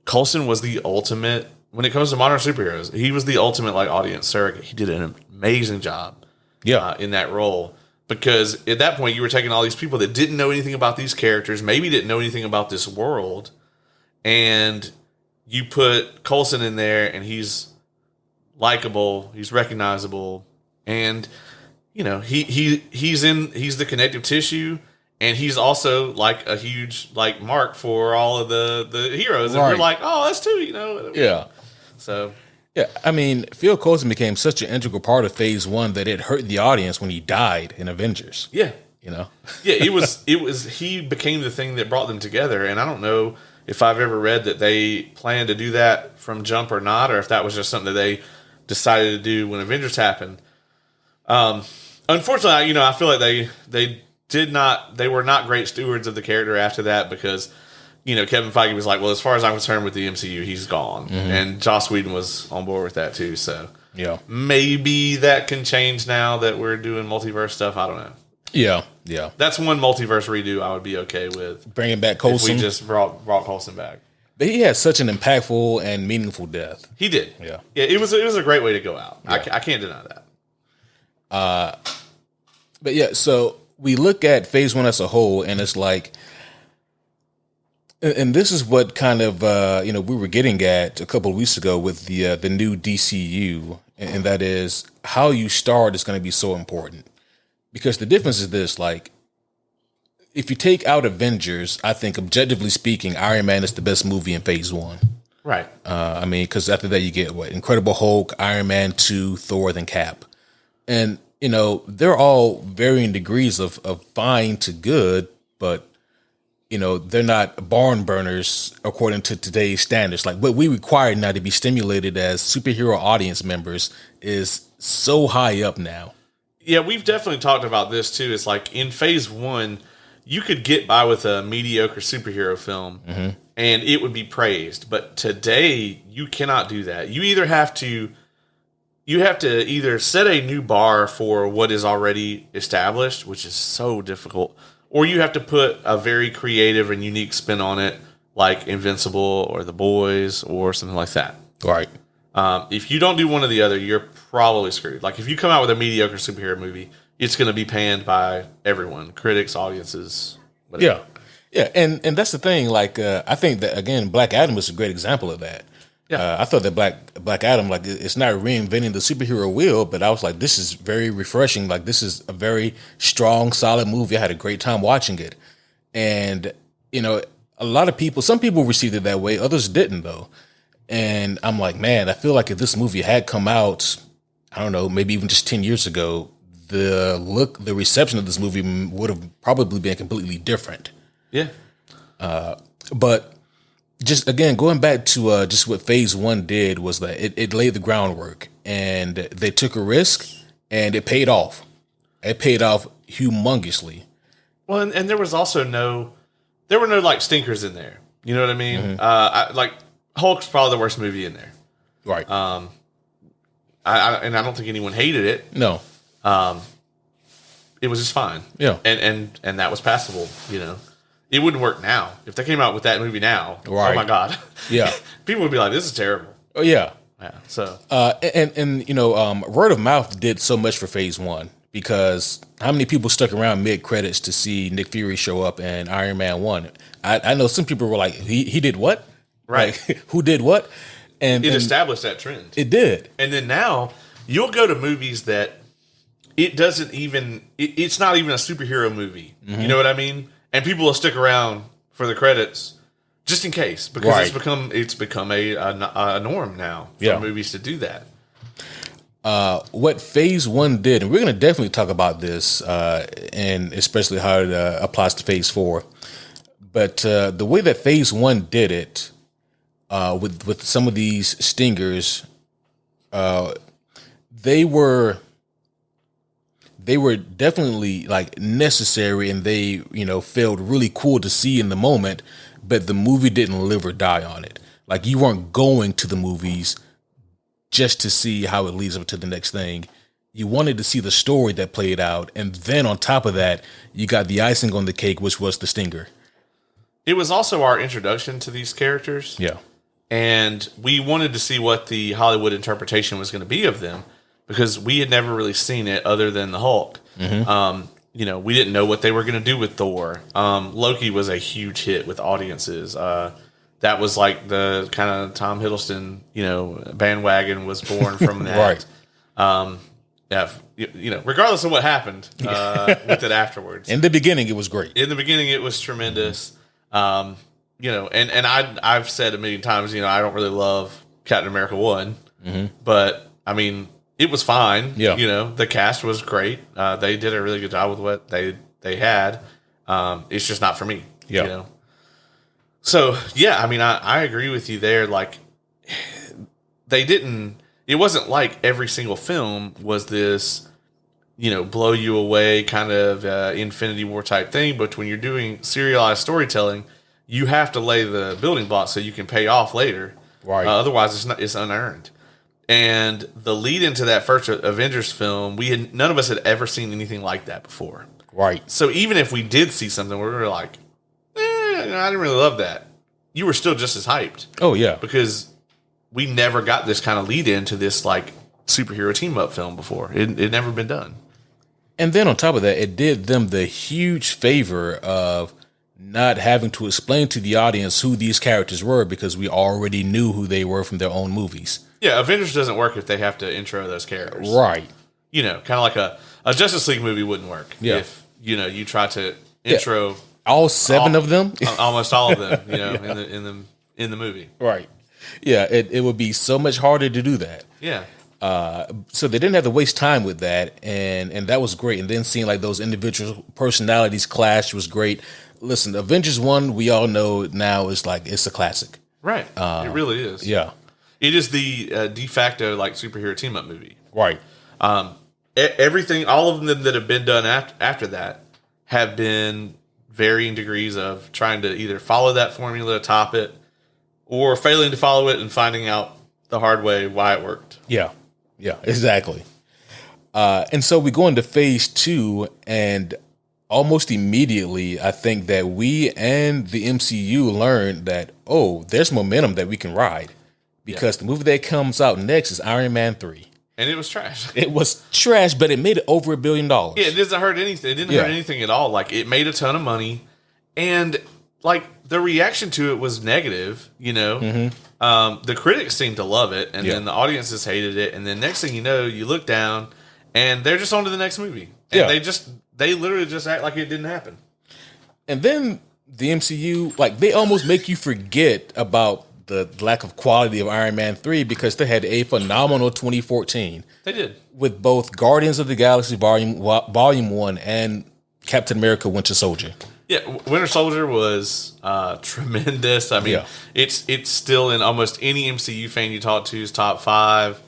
Coulson was the ultimate when it comes to modern superheroes. He was the ultimate like audience surrogate. He did an amazing job. In that role because at that point you were taking all these people that didn't know anything about these characters, maybe didn't know anything about this world, and you put Coulson in there and he's likable, he's recognizable, and he's the connective tissue, and he's also like a huge like mark for all of the heroes, and we're like, oh, that's too, Yeah. So yeah, I mean, Phil Coulson became such an integral part of Phase 1 that it hurt the audience when he died in Avengers. Yeah. Yeah, it was he became the thing that brought them together, and I don't know if I've ever read that they planned to do that from jump or not, or if that was just something that they decided to do when Avengers happened. Unfortunately, I feel like they were not great stewards of the character after that because, Kevin Feige was like, well, as far as I'm concerned with the MCU, he's gone. Mm-hmm. And Joss Whedon was on board with that too. So yeah, maybe that can change now that we're doing multiverse stuff. I don't know. Yeah. That's one multiverse redo I would be okay with. Bringing back Coulson. If we just brought Coulson back. But he had such an impactful and meaningful death. He did. Yeah. It was a great way to go out. Yeah. I can't deny that. But yeah, so we look at Phase 1 as a whole, and it's like, and this is what kind of we were getting at a couple of weeks ago with the new DCU, and that is how you start is going to be so important. Because the difference is this, like, if you take out Avengers, I think objectively speaking, Iron Man is the best movie in Phase 1. Right. I mean, because after that you get what? Incredible Hulk, Iron Man 2, Thor, then Cap. And, they're all varying degrees of fine to good, but, they're not barn burners according to today's standards. Like what we require now to be stimulated as superhero audience members is so high up now. Yeah, we've definitely talked about this too. It's like in Phase 1, you could get by with a mediocre superhero film and it would be praised. But today, you cannot do that. You have to either set a new bar for what is already established, which is so difficult, or you have to put a very creative and unique spin on it, like Invincible or The Boys or something like that. Right. If you don't do one or the other, you're probably screwed. Like if you come out with a mediocre superhero movie, it's going to be panned by everyone, critics, audiences, whatever. Yeah. And that's the thing. Like, I think that again, Black Adam is a great example of that. Yeah. I thought that Black Adam, like, it's not reinventing the superhero wheel, but I was like, this is very refreshing. Like, this is a very strong, solid movie. I had a great time watching it. And, a lot of people, some people received it that way. Others didn't, though. And I'm like, man, I feel like if this movie had come out I don't know, maybe even just 10 years ago, the reception of this movie would have probably been completely different. Yeah. But just again, going back to just what Phase One did was that it laid the groundwork, and they took a risk, and it paid off. It paid off humongously. Well, and there was also there were no like stinkers in there. You know what I mean? Like Hulk's probably the worst movie in there. Right. I don't think anyone hated it. No. It was just fine. Yeah. And that was passable. You know, it wouldn't work now if they came out with that movie now. Right. Oh my god. Yeah. People would be like, "This is terrible." Oh yeah. Yeah. So. And you know, word of mouth did so much for Phase One, because how many people stuck around mid credits to see Nick Fury show up in Iron Man 1? I know some people were like, he did what? Right. Like, who did what? And it established that trend. It did. And then now you'll go to movies that it doesn't even, it's not even a superhero movie. Mm-hmm. You know what I mean? And people will stick around for the credits just in case, because right. it's become a norm now for movies to do that. What Phase One did, and we're going to definitely talk about this, and especially how it applies to Phase 4. But the way that Phase One did it, with some of these stingers, they were definitely like necessary, and they, you know, felt really cool to see in the moment. But the movie didn't live or die on it. Like, you weren't going to the movies just to see how it leads up to the next thing. You wanted to see the story that played out, and then on top of that, you got the icing on the cake, which was the stinger. It was also our introduction to these characters. Yeah. And we wanted to see what the Hollywood interpretation was going to be of them, because we had never really seen it other than the Hulk. Mm-hmm. You know, we didn't know what they were going to do with Thor. Loki was a huge hit with audiences. That was like the kind of Tom Hiddleston, you know, bandwagon was born from that. Right. Yeah, you know, regardless of what happened with it afterwards. In the beginning, it was great. In the beginning, it was tremendous. You know, and I've said a million times, you know, I don't really love Captain America 1, but I mean, it was fine. Yeah. You know, the cast was great. They did a really good job with what they had. It's just not for me. Yeah. You know? So, yeah, I mean, I agree with you there. Like, it wasn't like every single film was this, you know, blow you away kind of Infinity War type thing. But when you're doing serialized storytelling, you have to lay the building blocks so you can pay off later. Right. Otherwise, it's unearned. And the lead into that first Avengers film, none of us had ever seen anything like that before. Right. So even if we did see something where we were like, I didn't really love that, you were still just as hyped. Oh, yeah. Because we never got this kind of lead into this like superhero team up film before. It had never been done. And then on top of that, it did them the huge favor of not having to explain to the audience who these characters were, because we already knew who they were from their own movies. Yeah, Avengers doesn't work if they have to intro those characters. Right. You know, kind of like a Justice League movie wouldn't work if, you know, you try to intro all seven of them. Almost all of them, you know, in the movie. Right. Yeah, it would be so much harder to do that. Yeah. So they didn't have to waste time with that, and that was great. And then seeing like those individual personalities clash was great. Listen, Avengers 1, we all know now is like, it's a classic. Right. It really is. Yeah. It is the de facto like superhero team up movie. Right. Everything, all of them that have been done after that have been varying degrees of trying to either follow that formula, top it, or failing to follow it and finding out the hard way why it worked. Yeah. Yeah, exactly. And so we go into Phase 2, and almost immediately, I think that we and the MCU learned that, there's momentum that we can ride, because the movie that comes out next is Iron Man 3. And it was trash. It was trash, but it made it over $1 billion. Yeah, it doesn't hurt anything. It didn't hurt anything at all. Like, it made a ton of money, and like the reaction to it was negative. You know, the critics seemed to love it, and then the audiences hated it. And then next thing you know, you look down, and they're just on to the next movie. And they literally just act like it didn't happen. And then the MCU, like, they almost make you forget about the lack of quality of Iron Man 3 because they had a phenomenal 2014 They did. with both Guardians of the Galaxy Volume 1 and Captain America Winter Soldier. Yeah, Winter Soldier was tremendous. I mean, Yeah. it's still in almost any MCU fan you talk to's top 5.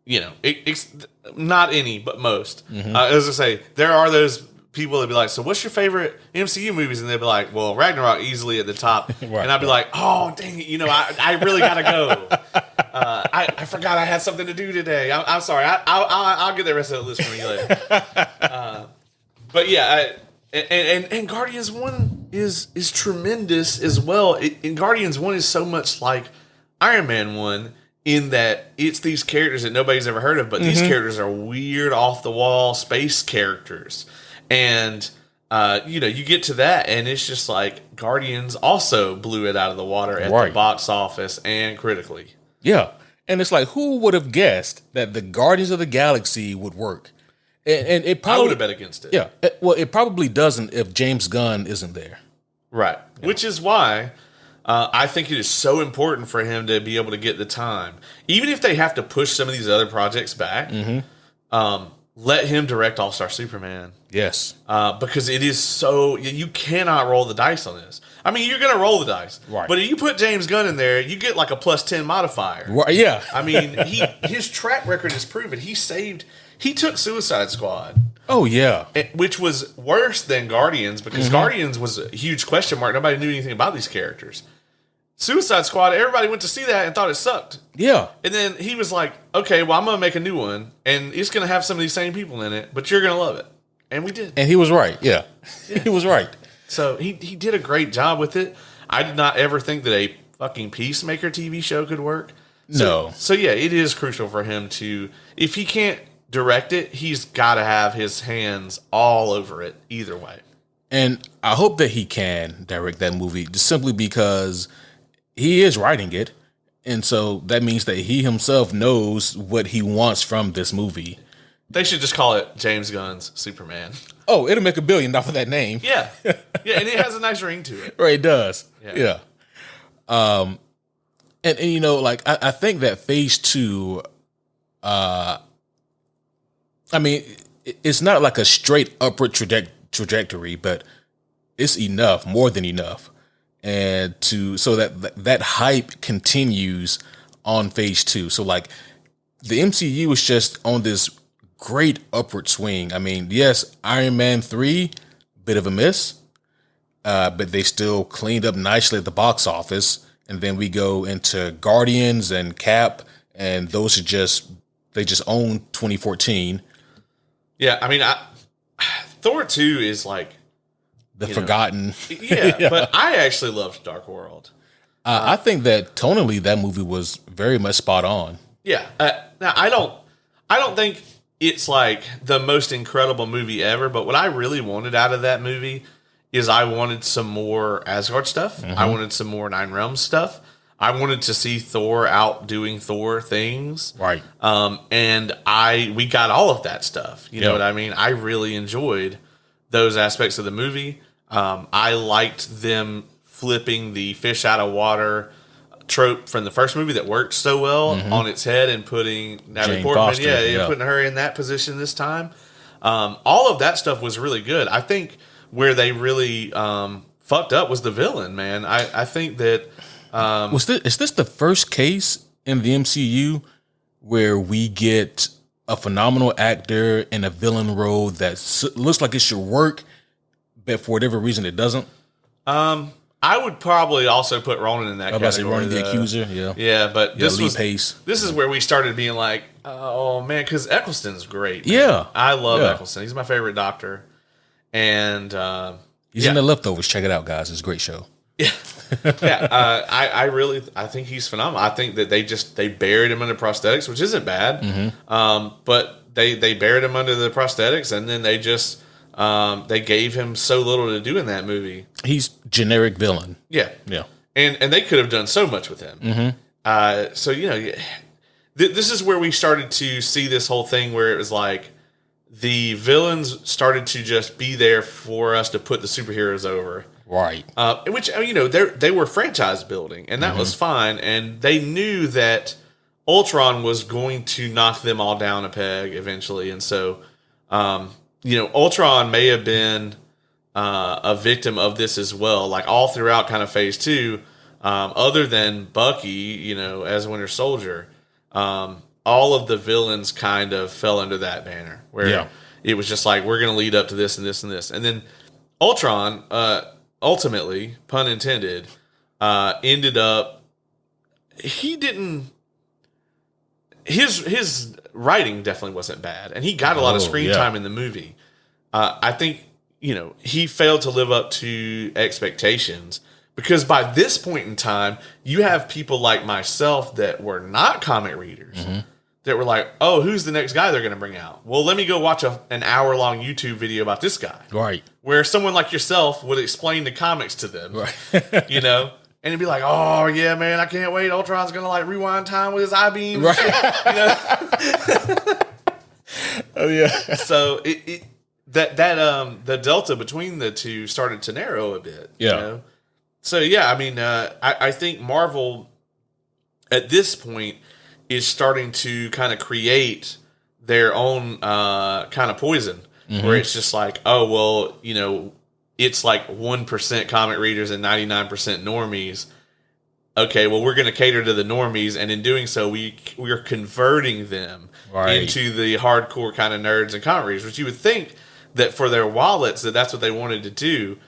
It's not any, but most. As I say, there are those people that be like, so what's your favorite MCU movies? And they'd be like, well, Ragnarok easily at the top. Right, and I'd be like, oh, dang it, I really got to go. I forgot I had something to do today. I'm sorry. I'll get the rest of the list from you later. But yeah, and Guardians 1 is tremendous as well. And Guardians 1 is so much like Iron Man 1 in that it's these characters that nobody's ever heard of, but these characters are weird, off-the-wall space characters. And, you get to that, and it's just like Guardians also blew it out of the water at the box office and critically. Yeah. And it's like, who would have guessed that the Guardians of the Galaxy would work? And it probably I would have bet against it. Yeah. It probably doesn't if James Gunn isn't there. Right. Yeah. Which is why I think it is so important for him to be able to get the time. Even if they have to push some of these other projects back, let him direct All-Star Superman. Yes. Because it is so... You cannot roll the dice on this. I mean, you're going to roll the dice. Right. But if you put James Gunn in there, you get like a plus 10 modifier. Right, yeah. I mean, his track record is proven. He took Suicide Squad. Oh, yeah. Which was worse than Guardians because Guardians was a huge question mark. Nobody knew anything about these characters. Suicide Squad, everybody went to see that and thought it sucked. Yeah. And then he was like, okay, well, I'm going to make a new one, and it's going to have some of these same people in it, but you're going to love it. And we did. And he was right. Yeah. He was right. So he did a great job with it. I did not ever think that a fucking Peacemaker TV show could work. No. So yeah, it is crucial for him to, if he can't direct it, he's got to have his hands all over it either way. And I hope that he can direct that movie just simply because he is writing it. And so that means that he himself knows what he wants from this movie. They should just call it James Gunn's Superman. Oh, it'll make $1 billion off of that name. Yeah. Yeah, and it has a nice ring to it. Right, it does. Yeah. And I think that phase 2, I mean, it's not like a straight upward trajectory, but it's enough, more than enough. And so that hype continues on phase 2. So like the MCU is just on this great upward swing. I mean, yes, Iron Man 3, bit of a miss, but they still cleaned up nicely at the box office. And then we go into Guardians and Cap, and those are they just own 2014. Yeah, I mean, Thor 2 is like the forgotten. Yeah, but I actually loved Dark World. I think that tonally that movie was very much spot on. Yeah. Now I don't think it's like the most incredible movie ever, but what I really wanted out of that movie is I wanted some more Asgard stuff. I wanted some more Nine Realms stuff. I wanted to see Thor out doing Thor things. Right. And we got all of that stuff. You know what I mean? I really enjoyed those aspects of the movie. I liked them flipping the fish out of water trope from the first movie that worked so well on its head and putting Natalie Portman, putting her in that position this time. All of that stuff was really good. I think where they really fucked up was the villain, man. I think that is this the first case in the MCU where we get a phenomenal actor in a villain role that looks like it should work, but for whatever reason it doesn't? I would probably also put Ronan in that category. Say Ronan the Accuser, yeah, but this Pace. This is where we started being like, oh man, because Eccleston's great. Man. Yeah, I love Eccleston. He's my favorite Doctor, and he's in The Leftovers. Check it out, guys. It's a great show. Yeah, I think he's phenomenal. I think that they buried him under prosthetics, which isn't bad. But they buried him under the prosthetics, and then they just they gave him so little to do in that movie. He's generic villain. Yeah. And they could have done so much with him. So this is where we started to see this whole thing where it was like the villains started to just be there for us to put the superheroes over. Right. Which, they were franchise building, and that was fine. And they knew that Ultron was going to knock them all down a peg eventually. And so, Ultron may have been a victim of this as well, like all throughout kind of phase 2, other than Bucky, as Winter Soldier. All of the villains kind of fell under that banner where it was just like, we're going to lead up to this and this and this. And then Ultron, ultimately, pun intended, ended up, his writing definitely wasn't bad. And he got a lot of screen time in the movie. I think, he failed to live up to expectations. Because by this point in time, you have people like myself that were not comic readers that were like, oh, who's the next guy they're going to bring out? Well, let me go watch an hour-long YouTube video about this guy. Right. Where someone like yourself would explain the comics to them. Right. And it'd be like, oh, yeah, man, I can't wait. Ultron's going to, rewind time with his I-beam. Right. Oh, yeah. So, the delta between the two started to narrow a bit. Yeah. So, yeah, I think Marvel, at this point, is starting to kind of create their own kind of poison, where it's just like, oh, well, it's like 1% comic readers and 99% normies. Okay, well, we're going to cater to the normies, and in doing so, we're converting them into the hardcore kind of nerds and comic readers, which you would think that for their wallets, that's what they wanted to do.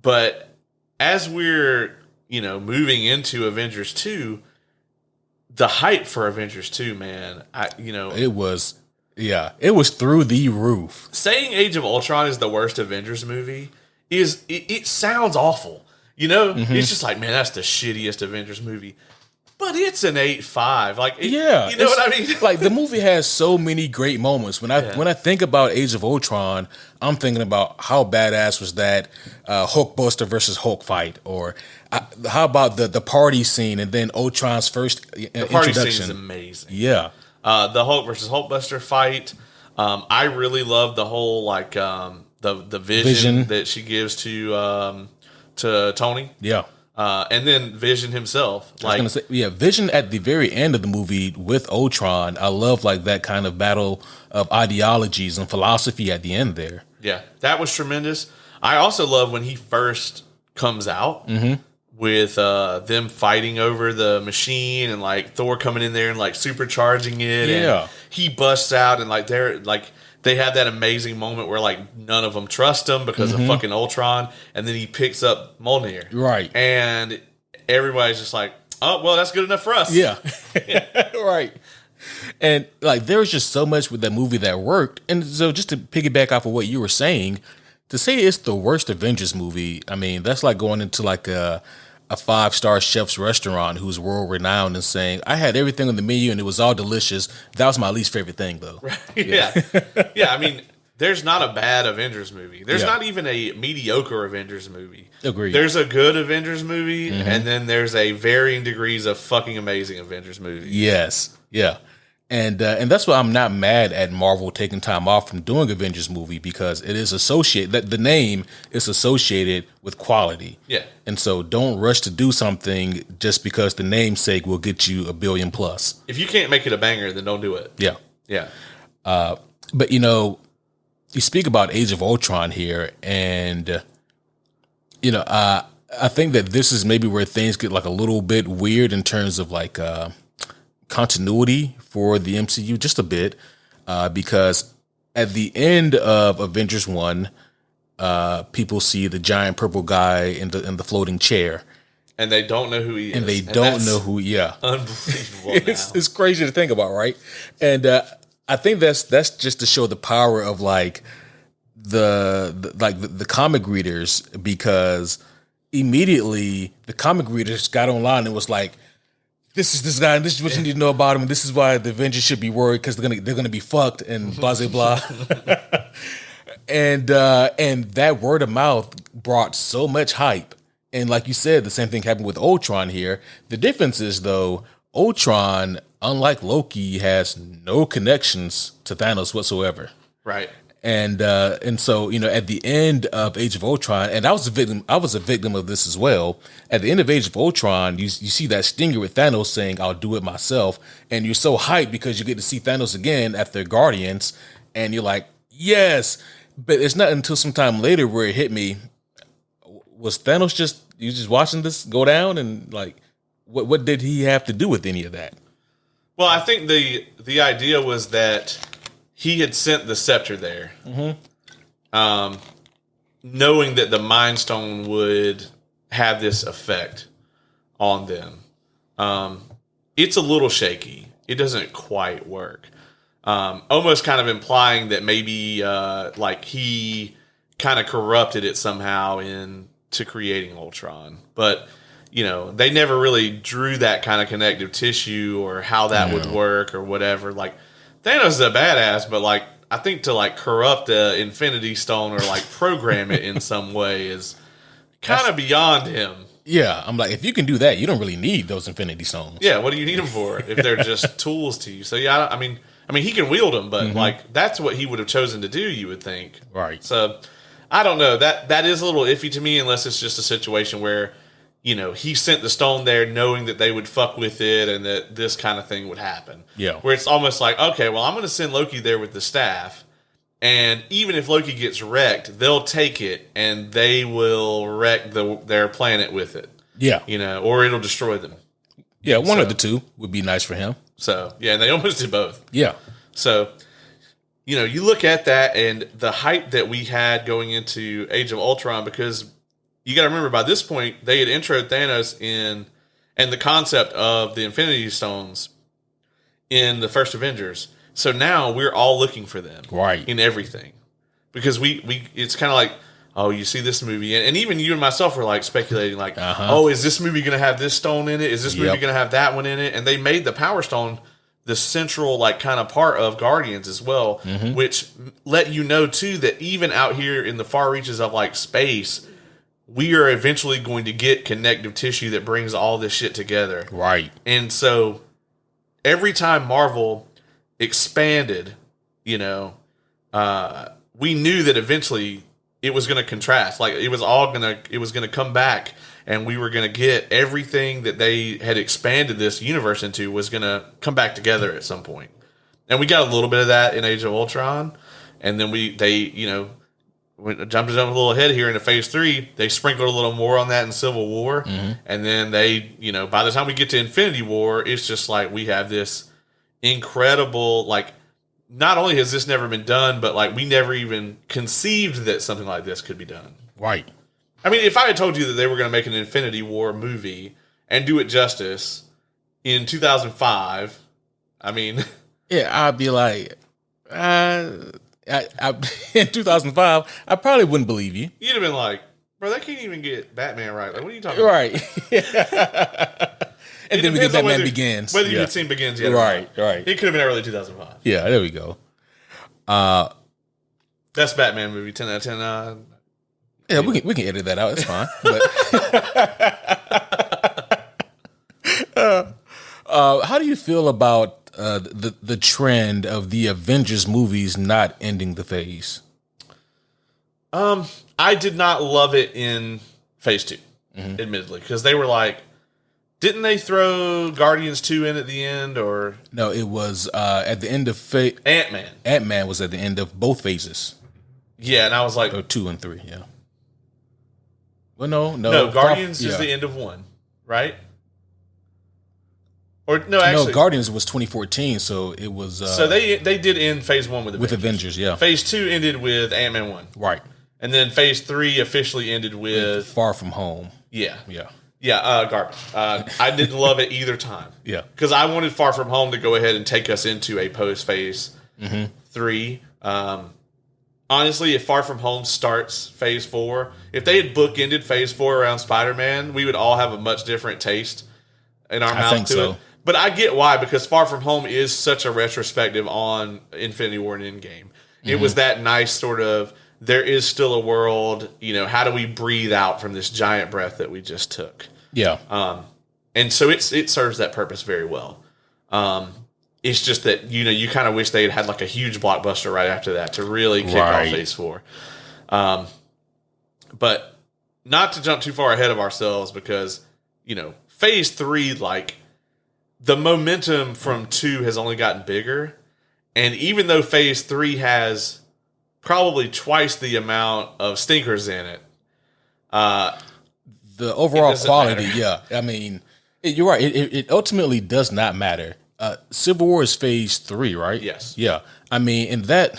But as we're, moving into Avengers 2, the hype for Avengers 2, man, it was through the roof. Saying Age of Ultron is the worst Avengers movie it sounds awful. It's just like, man, that's the shittiest Avengers movie. But it's an 8.5. You know what I mean? Like, the movie has so many great moments. When I think about Age of Ultron, I'm thinking about how badass was that Hulkbuster versus Hulk fight, or how about the party scene and then Ultron's first introduction. The party scene is amazing. Yeah. The Hulk versus Hulkbuster fight. I really love the whole the vision that she gives to Tony. Yeah. And then Vision himself. I was gonna say, Vision at the very end of the movie with Ultron. I love that kind of battle of ideologies and philosophy at the end there. Yeah, that was tremendous. I also love when he first comes out with them fighting over the machine and Thor coming in there and supercharging it. Yeah, and he busts out and they have that amazing moment where none of them trust him because of fucking Ultron, and then he picks up Mjolnir. Right. And everybody's just like, oh, well, that's good enough for us. Yeah. Right. And there was just so much with that movie that worked. And so just to piggyback off of what you were saying, to say it's the worst Avengers movie, that's like going into a 5-star chef's restaurant who's world renowned and saying, I had everything on the menu and it was all delicious. That was my least favorite thing, though. Right. Yeah. There's not a bad Avengers movie. There's not even a mediocre Avengers movie. Agreed. There's a good Avengers movie, and then there's a varying degrees of fucking amazing Avengers movie. Yes. Yeah. And that's why I'm not mad at Marvel taking time off from doing Avengers movie, because it is associated, that the name is associated with quality. Yeah. And so don't rush to do something just because the namesake will get you $1 billion plus. If you can't make it a banger, then don't do it. Yeah. Yeah. But you speak about Age of Ultron here, and I think that this is maybe where things get a little bit weird in terms of continuity for the MCU, just a bit, because at the end of Avengers 1, people see the giant purple guy in the floating chair. And they don't know who he is. And they don't know who, Unbelievable. It's crazy to think about, right? And I think that's just to show the power of the comic readers, because immediately the comic readers got online and was like, this is this guy, and this is what you need to know about him, and this is why the Avengers should be worried because they're gonna be fucked and blah blah. And that word of mouth brought so much hype. And like you said, the same thing happened with Ultron here. The difference is, though, Ultron, unlike Loki, has no connections to Thanos whatsoever. Right. And so, at the end of Age of Ultron, and I was a victim of this as well. At the end of Age of Ultron, you see that stinger with Thanos saying, "I'll do it myself," and you're so hyped because you get to see Thanos again after Guardians, and you're like, "Yes!" But it's not until some time later where it hit me: was Thanos just watching this go down, and like, what did he have to do with any of that? Well, I think the idea was that he had sent the scepter there, knowing that the Mind Stone would have this effect on them. It's a little shaky. It doesn't quite work. Almost kind of implying that maybe like he kind of corrupted it somehow into creating Ultron. But they never really drew that kind of connective tissue or how that would work or whatever. Like, Thanos is a badass, but like, I think to like corrupt the Infinity Stone or like program it in some way is kind of beyond him. Yeah, I'm like, if you can do that, you don't really need those Infinity Stones. Yeah, what do you need them for if they're just tools to you? So yeah, I mean, he can wield them, but like that's what he would have chosen to do. You would think, right? So I don't know. That is a little iffy to me, unless it's just a situation where he sent the stone there knowing that they would fuck with it and that this kind of thing would happen. Yeah. Where it's almost like, okay, well, I'm going to send Loki there with the staff. And even if Loki gets wrecked, they'll take it and they will wreck their planet with it. Yeah. Or it'll destroy them. Yeah, one of the two would be nice for him. So, yeah, and they almost did both. Yeah. So, you look at that and the hype that we had going into Age of Ultron, because you got to remember, by this point, they had introed Thanos and the concept of the Infinity Stones in the first Avengers. So now we're all looking for them, right, in everything, because we it's kind of like, oh, you see this movie, and even you and myself were like speculating, like, oh, is this movie going to have this stone in it? Is this movie going to have that one in it? And they made the Power Stone the central like kind of part of Guardians as well, which let you know too that even out here in the far reaches of like space, we are eventually going to get connective tissue that brings all this shit together. Right. And so every time Marvel expanded, we knew that eventually it was going to contrast. Like, it was going to come back, and we were going to get everything that they had expanded this universe into was going to come back together at some point. And we got a little bit of that in Age of Ultron. And then jumped a little ahead here into Phase 3. They sprinkled a little more on that in Civil War. And then they, by the time we get to Infinity War, it's just like we have this incredible, like, not only has this never been done, but like we never even conceived that something like this could be done. Right. I mean, if I had told you that they were going to make an Infinity War movie and do it justice in 2005, I mean... Yeah, I'd be like... in 2005, I probably wouldn't believe you. You'd have been like, bro, they can't even get Batman right. Like, what are you talking about? Right. And then we get Batman Begins. Whether you had seen Begins yet. Right. It could have been early 2005. Yeah, there we go. That's Batman movie, 10 out of 10. Yeah, we can edit that out. It's fine. But how do you feel about the trend of the Avengers movies not ending the phase? I did not love it in Phase 2, admittedly, because they were like, didn't they throw Guardians 2 in at the end, or no? It was at the end of Ant-Man. Ant-Man was at the end of both phases. Yeah, and I was like, 2 and 3. Yeah. Well, no. Guardians is the end of 1, right? Or no, actually, no. Guardians was 2014, so it was. So they did end Phase 1 with Avengers. Yeah. Phase 2 ended with Ant-Man 1, right? And then Phase 3 officially ended with Far From Home. Yeah. Garbage. I didn't love it either time. Yeah, because I wanted Far From Home to go ahead and take us into a post Phase 3. Honestly, if Far From Home starts Phase 4, if they had bookended Phase 4 around Spider-Man, we would all have a much different taste in our mouth to it. But I get why, because Far From Home is such a retrospective on Infinity War and Endgame. It was that nice sort of, there is still a world, how do we breathe out from this giant breath that we just took? Yeah. And so it serves that purpose very well. It's just that, you kind of wish they had like a huge blockbuster right after that to really kick off Phase 4. But not to jump too far ahead of ourselves because, Phase 3, like, the momentum from 2 has only gotten bigger. And even though Phase 3 has probably twice the amount of stinkers in it, the overall quality, matter. yeah. I mean, you're right. It ultimately does not matter. Civil War is Phase 3, right? Yes. Yeah. I mean, and that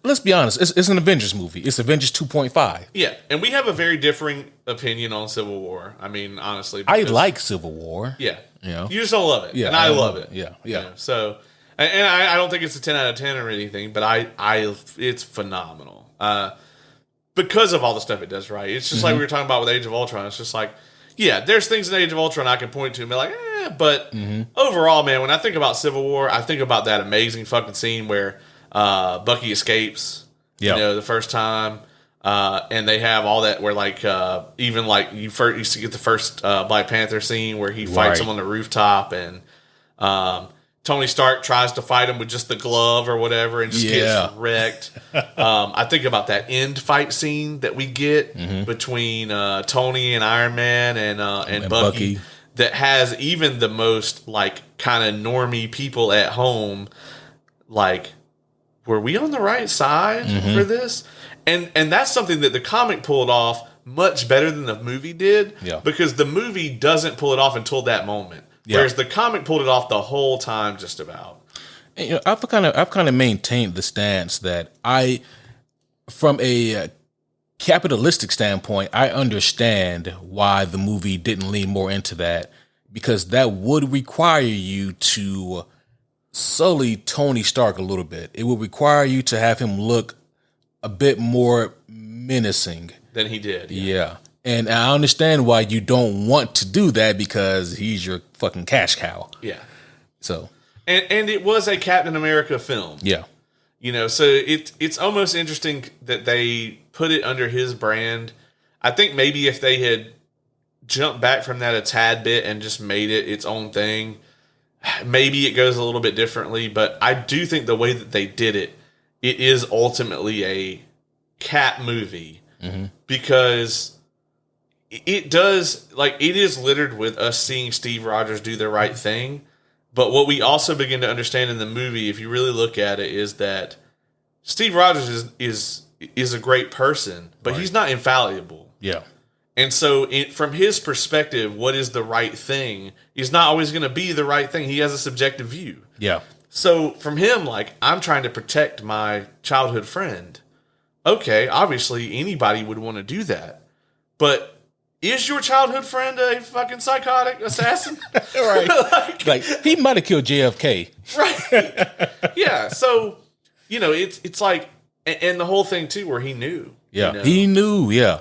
let's be honest, it's an Avengers movie. It's Avengers 2.5. Yeah, and we have a very differing opinion on Civil War. I mean, honestly, I like Civil War. Yeah, you just don't love it. Yeah, and I love it. Yeah. So, and I don't think it's a 10 out of 10 or anything, but it's phenomenal because of all the stuff it does. Right? It's just like we were talking about with Age of Ultron. It's just like, yeah, there's things in Age of Ultron I can point to and be like, but overall, man, when I think about Civil War, I think about that amazing fucking scene where Bucky escapes, the first time, and they have all that where like even like you get the first Black Panther scene where he fights him on the rooftop, and Tony Stark tries to fight him with just the glove or whatever and just gets wrecked. I think about that end fight scene that we get between Tony and Iron Man and Bucky that has even the most like kind of normie people at home like, were we on the right side for this? And that's something that the comic pulled off much better than the movie did. Yeah. Because the movie doesn't pull it off until that moment. Yeah. Whereas the comic pulled it off the whole time just about. And, I've kind of maintained the stance that from a capitalistic standpoint, I understand why the movie didn't lean more into that, because that would require you to sully Tony Stark a little bit. It would require you to have him look a bit more menacing than he did. Yeah. And I understand why you don't want to do that, because he's your fucking cash cow. Yeah. So. And it was a Captain America film. Yeah. So it's almost interesting that they put it under his brand. I think maybe if they had jumped back from that a tad bit and just made it its own thing, maybe it goes a little bit differently. But I do think the way that they did it, it is ultimately a Cap movie, because it does, like, it is littered with us seeing Steve Rogers do the right thing. But what we also begin to understand in the movie, if you really look at it, is that Steve Rogers is a great person, but he's not infallible. Yeah. And so from his perspective, what is the right thing is not always going to be the right thing. He has a subjective view. Yeah. So from him, like, I'm trying to protect my childhood friend. Okay, obviously anybody would want to do that. But is your childhood friend a fucking psychotic assassin? Right. like he might have killed JFK. Right. Yeah. So, it's like, and the whole thing too, where he knew. Yeah. He knew. Yeah.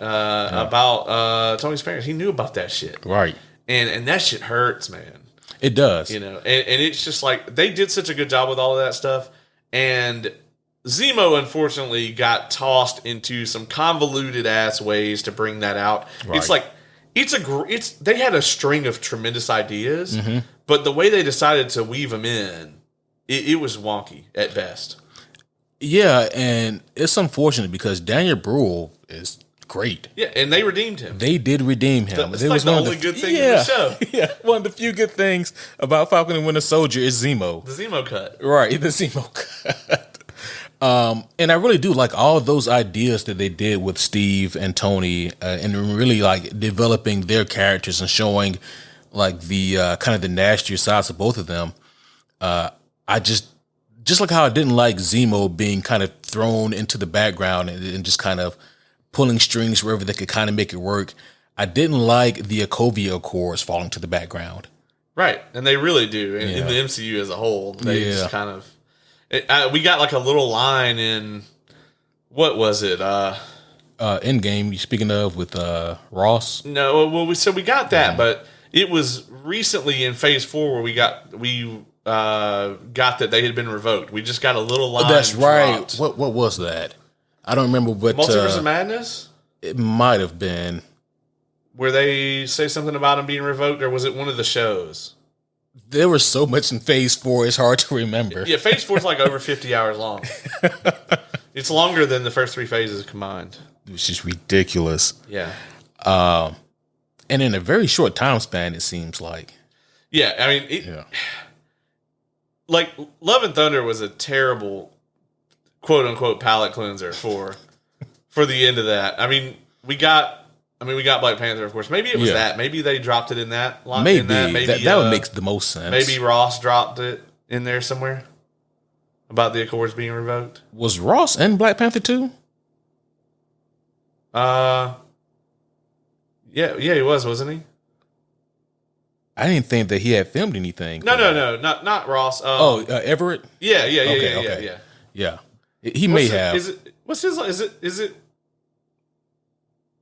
About Tony's parents. He knew about that shit. Right. And that shit hurts, man. It does. And it's just like, they did such a good job with all of that stuff. And Zemo, unfortunately, got tossed into some convoluted ass ways to bring that out. Right. It's like, they had a string of tremendous ideas, but the way they decided to weave them in, it was wonky at best. Yeah, and it's unfortunate because Daniel Bruhl is great. Yeah, and they redeemed him. They did redeem him. It's like the only good thing in the show. Yeah, one of the few good things about Falcon and Winter Soldier is Zemo. The Zemo cut. Right, the Zemo cut. And I really do like all those ideas that they did with Steve and Tony, and really like developing their characters and showing like the kind of the nastier sides of both of them. I just like how I didn't like Zemo being kind of thrown into the background and just kind of pulling strings wherever they could kind of make it work. I didn't like the Sokovia Accords falling to the background. Right, and they really do. In the MCU as a whole, they just kind of... we got like a little line in, what was it? Endgame, you speaking of, with Ross? No, well, we got that, but it was recently in Phase 4 where we got that they had been revoked. We just got a little line. That's right. dropped. What was that? I don't remember what. Multiverse of Madness? It might have been. Where they say something about him being revoked, or was it one of the shows? There was so much in Phase 4, it's hard to remember. Yeah, Phase 4 is like over 50 hours long. It's longer than the first 3 phases combined. Which is ridiculous. Yeah. And in a very short time span, it seems like. Yeah, I mean, like, Love and Thunder was a terrible, quote-unquote, palate cleanser for the end of that. I mean, we got Black Panther, of course. Maybe it was that. Maybe they dropped it in that. Maybe that would make the most sense. Maybe Ross dropped it in there somewhere about the Accords being revoked. Was Ross in Black Panther 2? Yeah, he was, wasn't he? I didn't think that he had filmed anything. No, not Ross. Everett. Yeah. Yeah, he may have. Is it? What's his?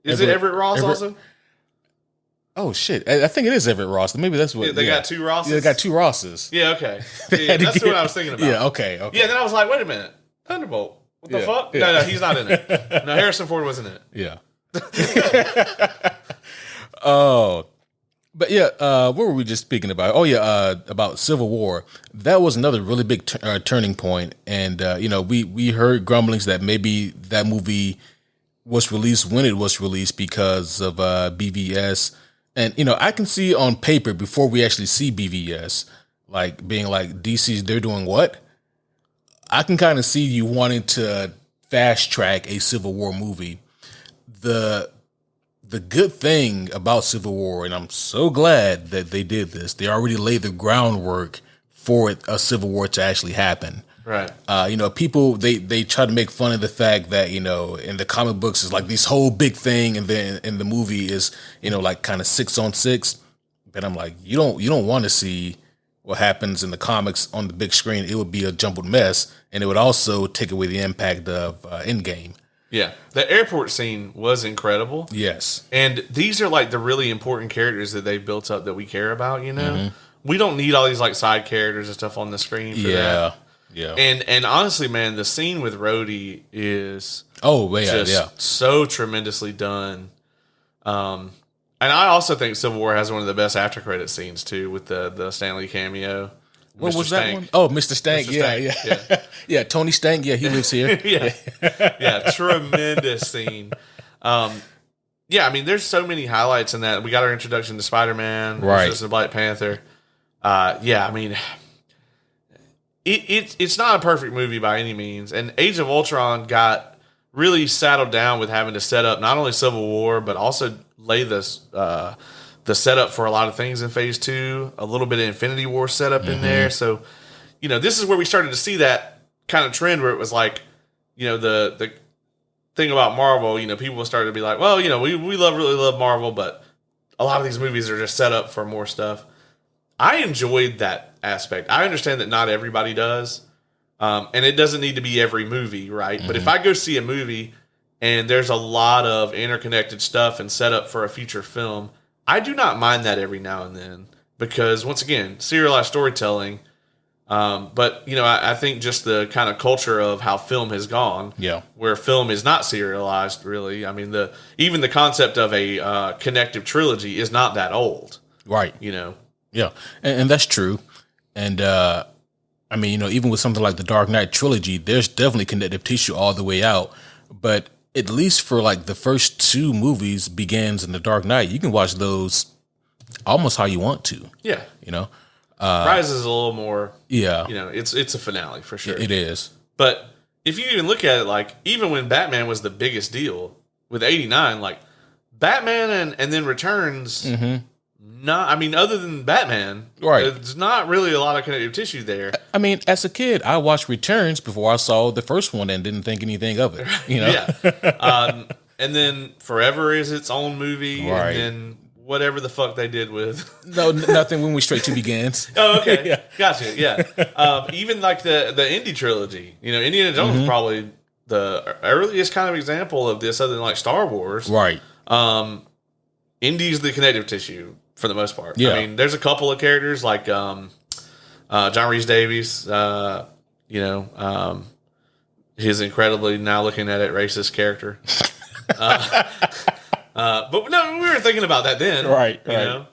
Is it Everett Ross also? Oh shit! I think it is Everett Ross. Maybe that's what they got 2 Rosses. Yeah, they got 2 Rosses. Yeah, okay. Yeah, that's what I was thinking about. Yeah, okay. Yeah, then I was like, wait a minute, Thunderbolt. What the fuck? Yeah. No, he's not in it. No, Harrison Ford wasn't in it. Yeah. Oh, but yeah. What were we just speaking about? Oh yeah, about Civil War. That was another really big turning point, and we heard grumblings that maybe that movie was released when it was released because of BVS. And, I can see on paper before we actually see BVS, like being like, DC's, they're doing what? I can kind of see you wanting to fast track a Civil War movie. The good thing about Civil War, and I'm so glad that they did this, they already laid the groundwork for a Civil War to actually happen. Right. People, they try to make fun of the fact that, in the comic books is like this whole big thing. And then in the movie is, like kind of 6 on 6. But I'm like, you don't want to see what happens in the comics on the big screen. It would be a jumbled mess. And it would also take away the impact of Endgame. Yeah. The airport scene was incredible. Yes. And these are like the really important characters that they've built up that we care about, Mm-hmm. We don't need all these like side characters and stuff on the screen for that. Yeah. And honestly, man, the scene with Rhodey is so tremendously done. And I also think Civil War has one of the best after credit scenes too, with the Stanley cameo. What was that one? Oh, Mr. Stank. Yeah. Yeah, Tony Stank. Yeah, he lives here. yeah, tremendous scene. I mean, there's so many highlights in that. We got our introduction to Spider-Man, right? To Black Panther. I mean. It's not a perfect movie by any means, and Age of Ultron got really saddled down with having to set up not only Civil War but also lay the setup for a lot of things in Phase 2. A little bit of Infinity War setup in there, so this is where we started to see that kind of trend where it was like, the thing about Marvel, people started to be like, well, we really love Marvel, but a lot of these movies are just set up for more stuff. I enjoyed that aspect. I understand that not everybody does, and it doesn't need to be every movie, right? Mm-hmm. But if I go see a movie and there's a lot of interconnected stuff and setup for a future film, I do not mind that every now and then because, once again, serialized storytelling. But I think just the kind of culture of how film has gone, where film is not serialized, really. I mean, even the concept of a connective trilogy is not that old, right? Yeah, and that's true. And I mean, even with something like the Dark Knight trilogy, there's definitely connective tissue all the way out. But at least for like the first 2 movies, Begins and the Dark Knight, you can watch those almost how you want to. Yeah, Rise is a little more. Yeah, it's a finale for sure. It is. But if you even look at it, like even when Batman was the biggest deal with '89, like Batman and then Returns. Mm-hmm. Other than Batman, right? There's not really a lot of connective tissue there. I mean, as a kid, I watched Returns before I saw the first one and didn't think anything of it. Yeah. And then Forever is its own movie, right? And then whatever the fuck they did with nothing. When we straight to Begins. Oh, okay, yeah. Gotcha. Yeah. Even like the Indy trilogy. Indiana Jones is probably the earliest kind of example of this, other than like Star Wars, right? Indy's the connective tissue. For the most part. Yeah. I mean, there's a couple of characters like John Rhys Davies, his incredibly, now looking at it, racist character. But no, we were thinking about that then. Right. You know?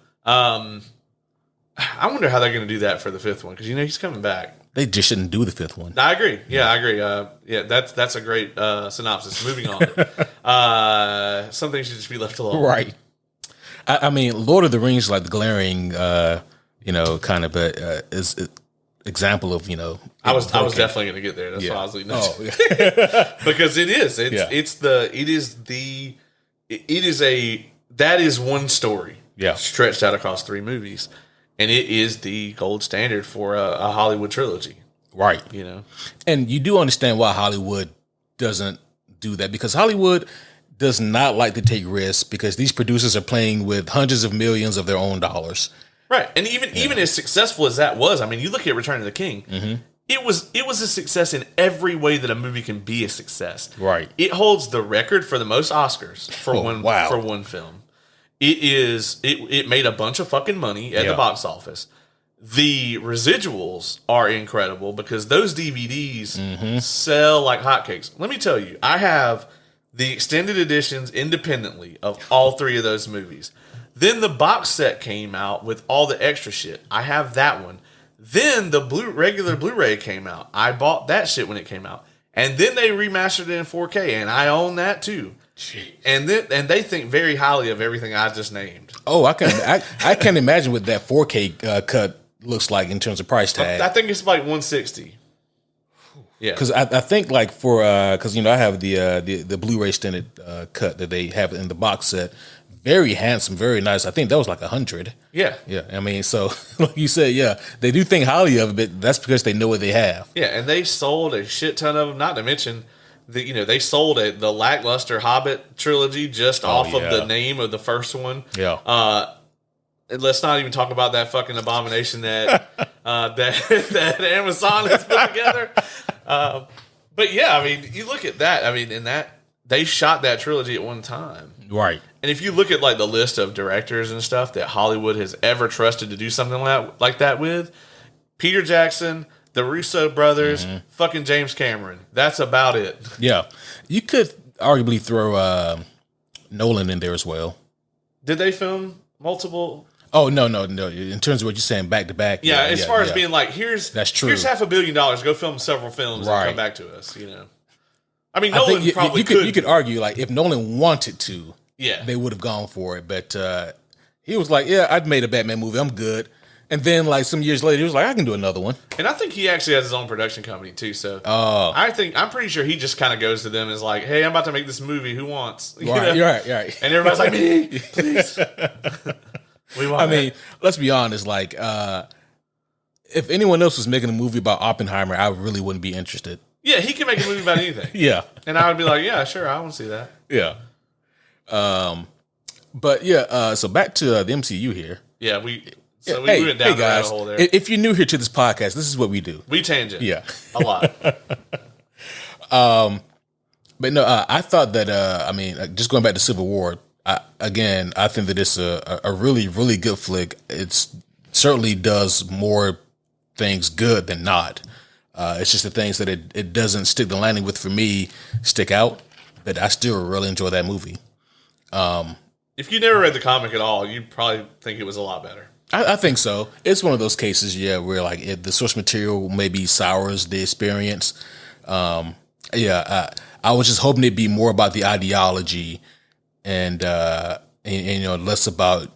I wonder how they're going to do that for the fifth one because he's coming back. They just shouldn't do the fifth one. I agree. Yeah, I agree. Yeah, that's a great synopsis. Moving on. Some things should just be left alone. Right. I mean, Lord of the Rings, like the glaring, kind of is example of I was definitely going to get there. That's why I was leading. Because it is one story. Yeah. Stretched out across 3 movies. And it is the gold standard for a Hollywood trilogy. Right. And you do understand why Hollywood doesn't do that, because Hollywood does not like to take risks because these producers are playing with hundreds of millions of their own dollars. Right. And even as successful as that was, I mean, you look at Return of the King, it was a success in every way that a movie can be a success. Right. It holds the record for the most Oscars for one film. It made a bunch of fucking money at the box office. The residuals are incredible because those DVDs sell like hotcakes. Let me tell you, I have the extended editions independently of all 3 of those movies. Then the box set came out with all the extra shit. I have that one. Then the regular Blu-ray came out. I bought that shit when it came out. And then they remastered it in 4K, and I own that too. Jeez. And they think very highly of everything I just named. Oh, I can imagine what that 4K cut looks like in terms of price tag. I think it's like $160. Yeah, because I think like for because I have the Blu-ray extended cut that they have in the box set. Very handsome, very nice. I think that was like $100. Yeah. I mean, so like you said, they do think highly of it, but that's because they know what they have. Yeah, and they sold a shit ton of them. Not to mention, they sold the lackluster Hobbit trilogy just off of the name of the first one. Yeah. And let's not even talk about that fucking abomination that that Amazon has put together. But yeah, I mean, you look at that. I mean, in that they shot that trilogy at one time, right? And if you look at like the list of directors and stuff that Hollywood has ever trusted to do something like that with, Peter Jackson, the Russo brothers, fucking James Cameron. That's about it. Yeah, you could arguably throw Nolan in there as well. Did they film multiple? Oh no! In terms of what you're saying, back to back. Yeah, as far as being like, that's true. Here's $500 million. Go film several films and come back to us. I mean, Nolan probably could. You could argue like if Nolan wanted to, yeah, they would have gone for it. But he was like, "Yeah, I'd made a Batman movie. I'm good." And then like some years later, he was like, "I can do another one." And I think he actually has his own production company too. So I'm pretty sure he just kind of goes to them and is like, "Hey, I'm about to make this movie. Who wants?" You're right. And everybody's like, "Me, please." I mean, let's be honest. Like, if anyone else was making a movie about Oppenheimer, I really wouldn't be interested. Yeah, he can make a movie about anything. Yeah, and I would be like, yeah, sure, I want to see that. Yeah. But yeah. So back to the MCU here. Yeah, we went down the rabbit hole there. If you're new here to this podcast, this is what we do. We tangent. Yeah, a lot. But no, I thought that. I mean, just going back to Civil War. I think that it's a really, really good flick. It certainly does more things good than not. It's just the things that it doesn't stick the landing with for me stick out. But I still really enjoy that movie. If you never read the comic at all, you'd probably think it was a lot better. I think so. It's one of those cases, where like the source material maybe sours the experience. I was just hoping it'd be more about the ideology. And less about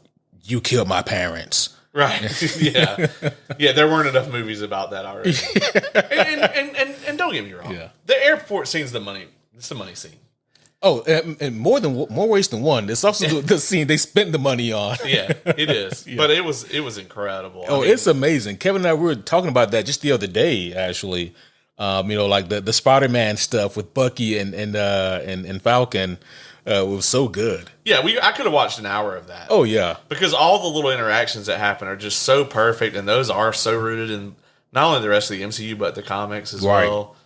you killed my parents. Right. Yeah. There weren't enough movies about that already. and don't get me wrong. Yeah. The airport scene's the money. It's the money scene. Oh, and more ways than one. It's also the scene they spent the money on. Yeah, it is. Yeah. But it was incredible. Oh, it's amazing. Kevin and I were talking about that just the other day, actually. Like the Spider-Man stuff with Bucky and Falcon. It was so good. Yeah, I could have watched an hour of that. Oh, yeah. Because all the little interactions that happen are just so perfect, and those are so rooted in not only the rest of the MCU, but the comics as well.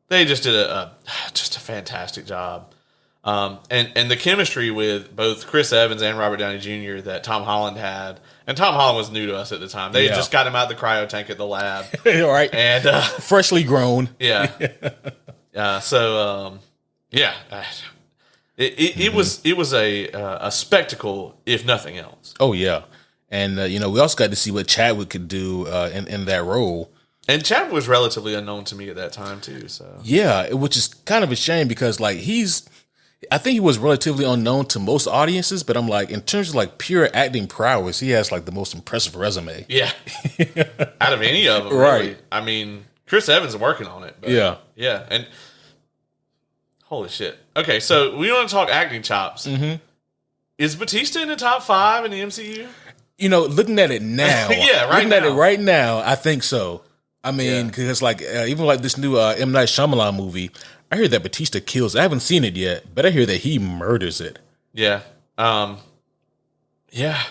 They just did a fantastic job. And the chemistry with both Chris Evans and Robert Downey Jr. that Tom Holland had, and Tom Holland was new to us at the time. They had just got him out of the cryo tank at the lab. All right. And freshly grown. Yeah. It was a spectacle, if nothing else. Oh yeah, And we also got to see what Chadwick could do in that role. And Chadwick was relatively unknown to me at that time too. So yeah, which is kind of a shame because like I think he was relatively unknown to most audiences, but I'm like, in terms of like pure acting prowess, he has like the most impressive resume. Yeah, out of any of them, right? Really. I mean, Chris Evans is working on it. But yeah, and holy shit. Okay, so we want to talk acting chops. Mm-hmm. Is Batista in the top 5 in the MCU? Looking at it now, it right now, I think so. I mean, because like even like this new M. Night Shyamalan movie, I hear that Batista kills. I haven't seen it yet, but I hear that he murders it. Yeah. Yeah.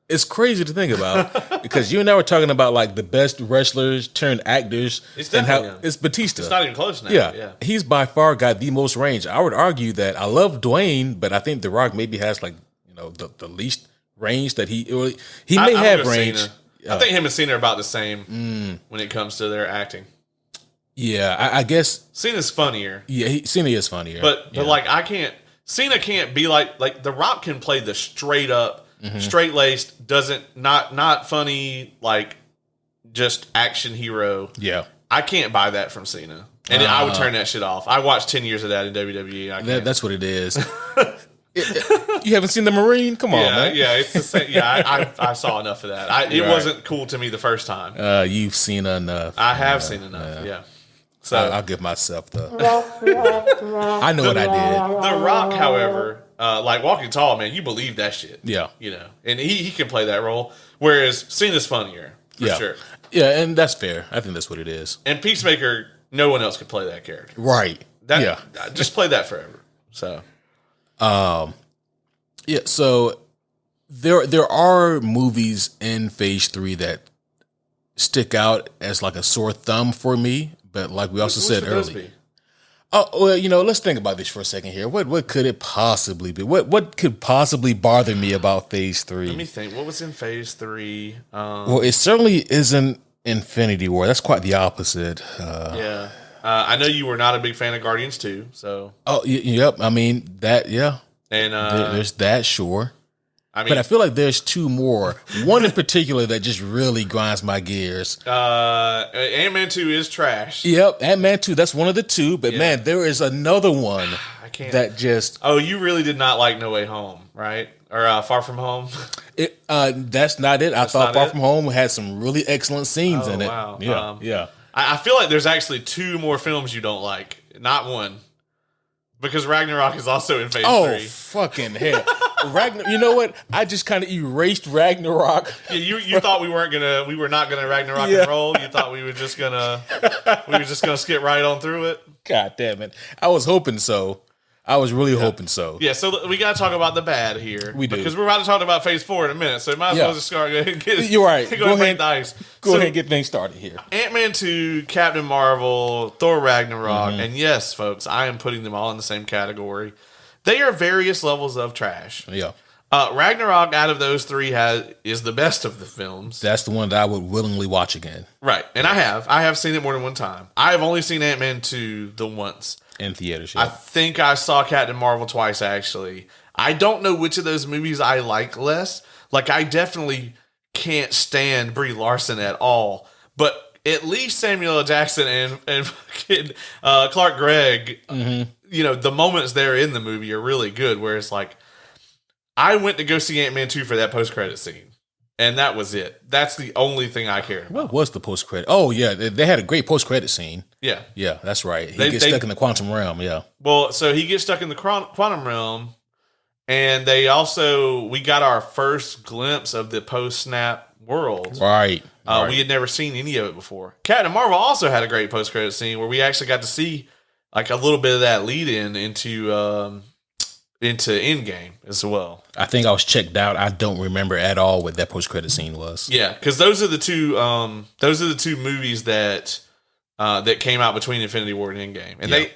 It's crazy to think about because you and I were talking about like the best wrestlers turned actors. It's definitely it's Batista. It's not even close now. Yeah. He's by far got the most range. I would argue that I love Dwayne, but I think The Rock maybe has like, the least range that he may have range. I think him and Cena are about the same when it comes to their acting. Yeah, I guess Cena's funnier. Yeah, Cena is funnier. But like Cena can't be like The Rock can play the straight up, straight laced, not funny, like just action hero. Yeah. I can't buy that from Cena. And I would turn that shit off. I watched 10 years of that in WWE. That's what it is. You haven't seen The Marine? Come on, man. Yeah, it's the same. Yeah, I saw enough of that. It wasn't cool to me the first time. You've seen enough. I have seen enough, yeah. So I'll give myself the... I know what I did. The Rock, however, like Walking Tall, man, you believe that shit. Yeah. And he can play that role, whereas Cena's funnier, for sure. Yeah, and that's fair. I think that's what it is. And Peacemaker, no one else could play that character. Right. Just play that forever. So... so there are movies in Phase 3 that stick out as like a sore thumb for me, but like we also said earlier. Oh, well, let's think about this for a second here. What could it possibly be? What could possibly bother me about Phase 3? Let me think. What was in Phase 3? Well, it certainly isn't Infinity War. That's quite the opposite. I know you were not a big fan of Guardians 2, so. Oh, yep. I mean, that, yeah. And there's that, sure. I mean, but I feel like there's two more. One in particular that just really grinds my gears. Ant-Man 2 is trash. Yep, Ant-Man 2, that's one of the two. But man, there is another one that just... Oh, you really did not like No Way Home, right? Or Far From Home? That's not it. I thought Far From Home had some really excellent scenes in it. Wow. Yeah. I feel like there's actually 2 more films you don't like, not one. Because Ragnarok is also in Phase 3. Oh, fucking hell. You know what? I just kind of erased Ragnarok. Yeah, you thought we were not gonna Ragnarok and roll. You thought we were just gonna skip right on through it. God damn it. I was hoping so. I was really hoping so. Yeah, so we got to talk about the bad here. We do. Because we're about to talk about Phase 4 in a minute, so we might as well just start. You're right. Go ahead and get things started here. Ant-Man 2, Captain Marvel, Thor Ragnarok, and yes, folks, I am putting them all in the same category. They are various levels of trash. Yeah. Ragnarok, out of those 3, is the best of the films. That's the one that I would willingly watch again. Right, and I have seen it more than one time. I have only seen Ant-Man 2 the once. In theaters, I think I saw Captain Marvel twice, actually. I don't know which of those movies I like less. Like, I definitely can't stand Brie Larson at all. But at least Samuel L. Jackson and fucking Clark Gregg, the moments they're in the movie are really good. Whereas, like, I went to go see Ant-Man 2 for that post-credit scene. And that was it. That's the only thing I care about. What was the post-credit? Oh, yeah. They had a great post-credit scene. Yeah. Yeah, that's right. He gets stuck in the quantum realm, yeah. Well, so he gets stuck in the quantum realm, and we got our first glimpse of the post-snap world. Right. We had never seen any of it before. Captain Marvel also had a great post-credit scene where we actually got to see like a little bit of that lead-in into Endgame as well. I think I was checked out. I don't remember at all what that post-credit scene was. Yeah, because those are the two movies that came out between Infinity War and Endgame. And they,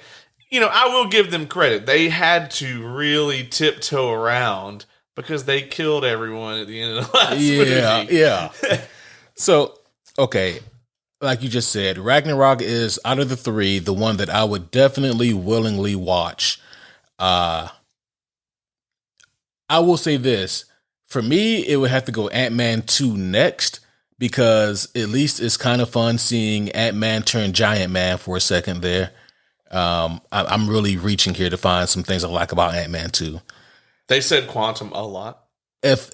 I will give them credit. They had to really tiptoe around because they killed everyone at the end of the last movie. Yeah. So, okay, like you just said, Ragnarok is, out of the 3, the one that I would definitely willingly watch. I will say this. For me, it would have to go Ant-Man 2 next because at least it's kind of fun seeing Ant-Man turn Giant Man for a second there. I'm really reaching here to find some things I like about Ant-Man 2. They said Quantum a lot. If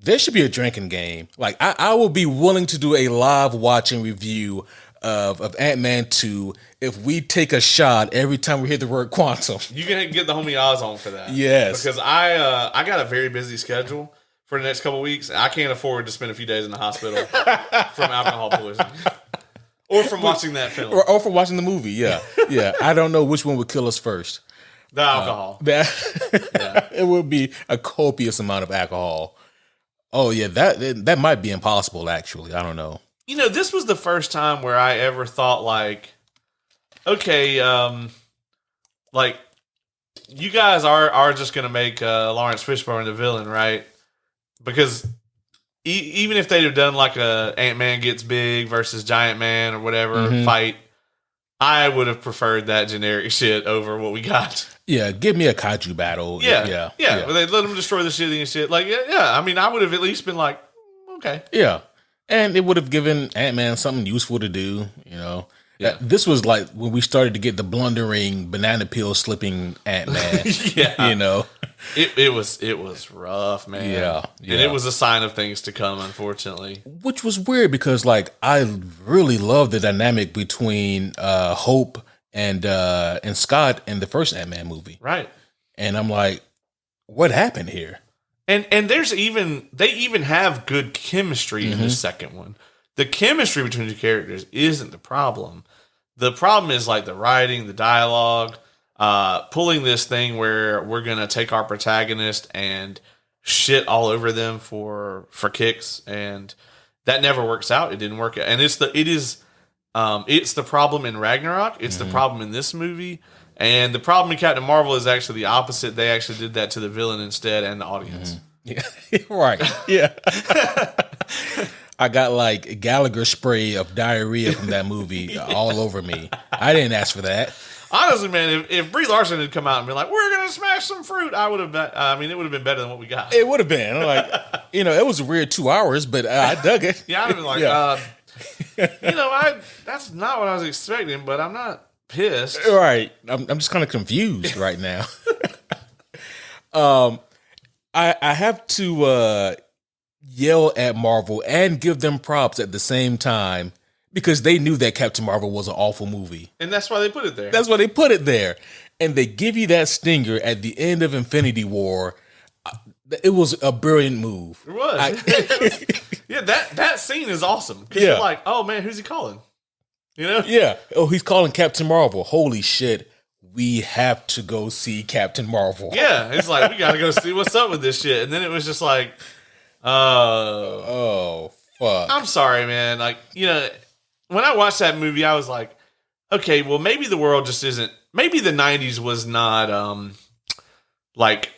there should be a drinking game, like I will be willing to do a live watching review of Ant-Man 2 if we take a shot every time we hear the word quantum. You can get the homie Oz on for that. Yes. Because I got a very busy schedule for the next couple of weeks. I can't afford to spend a few days in the hospital from alcohol poisoning. Or from watching that film. Or from watching the movie, yeah. Yeah. I don't know which one would kill us first. The alcohol. It would be a copious amount of alcohol. Oh, yeah, that might be impossible, actually. I don't know. You know, this was the first time where I ever thought, like, okay, like, you guys are just going to make Lawrence Fishburne the villain, right? Because even if they'd have done, like, a Ant-Man gets big versus Giant Man or whatever fight, I would have preferred that generic shit over what we got. Yeah, give me a kaiju battle. Yeah. But they let them destroy the city and shit. Like, yeah. I mean, I would have at least been like, okay. Yeah. And it would have given Ant-Man something useful to do, you know. Yeah. This was like when we started to get the blundering, banana peel slipping Ant-Man. Yeah. You know. It was rough, man. Yeah. And it was a sign of things to come, unfortunately. Which was weird because, like, I really love the dynamic between Hope and Scott in the first Ant-Man movie. Right. And I'm like, what happened here? And they even have good chemistry in the second one. The chemistry between the characters isn't the problem. The problem is like the writing, the dialogue, pulling this thing where we're gonna take our protagonist and shit all over them for kicks, and that never works out. It didn't work out, and it's the problem in Ragnarok. It's the problem in this movie. And the problem in Captain Marvel is actually the opposite. They actually did that to the villain instead and the audience. Yeah. Right. Yeah. I got like Gallagher spray of diarrhea from that movie all over me. I didn't ask for that. Honestly, man, if Brie Larson had come out and been like, "We're gonna smash some fruit," I would have. I mean, it would have been better than what we got. It would have been like, you know, it was a weird 2 hours, but I dug it. Yeah, I'd have been like, you know, that's not what I was expecting, but I'm not pissed. Right. I'm just kind of confused right now. I have to yell at Marvel and give them props at the same time because they knew that Captain Marvel was an awful movie. And that's why they put it there. That's why they put it there. And they give you that stinger at the end of Infinity War. It was a brilliant move. It was. Yeah, that scene is awesome. Because you're like, oh man, who's he calling? You know? Yeah. Oh, he's calling Captain Marvel. Holy shit. We have to go see Captain Marvel. Yeah. It's like, we got to go see what's up with this shit. And then it was just like, oh, fuck. I'm sorry, man. Like, you know, when I watched that movie, I was like, okay, well, maybe the world just isn't, maybe the 90s was not, like,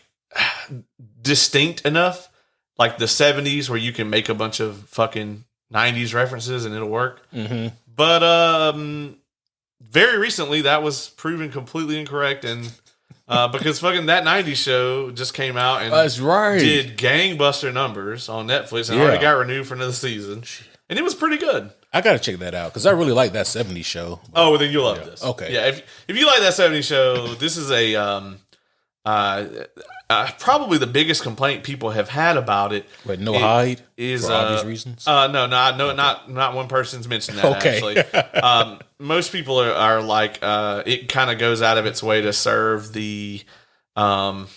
distinct enough. Like the 70s where you can make a bunch of fucking 90s references and it'll work. Mm-hmm. But very recently, that was proven completely incorrect. And because fucking that 90s show just came out and that's right. did gangbuster numbers on Netflix and already got renewed for another season. And it was pretty good. I got to check that out because I really like that 70s show. Oh, well, then you'll love this. Okay. Yeah, if you like that 70s show, this is a probably the biggest complaint people have had about it. But no hide is for obvious reasons. Not one person's mentioned that. Okay. Actually, most people are like it kind of goes out of its way to serve the other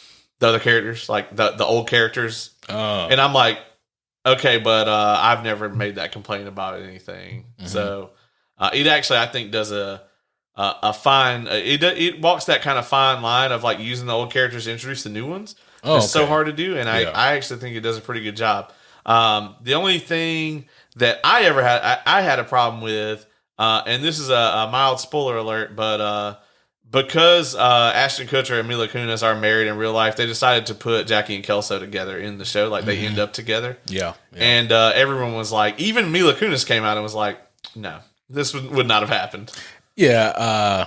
characters, like the old characters, and I'm like, okay, but I've never made that complaint about anything. Mm-hmm. So it actually, I think, does a fine. It walks that kind of fine line of like using the old characters to introduce the new ones. It's so hard to do, and I actually think it does a pretty good job. The only thing that I ever had, I had a problem with, and this is a mild spoiler alert, but because Ashton Kutcher and Mila Kunis are married in real life, they decided to put Jackie and Kelso together in the show. Like they end up together. Yeah. And everyone was like, even Mila Kunis came out and was like, no, this would not have happened. Yeah,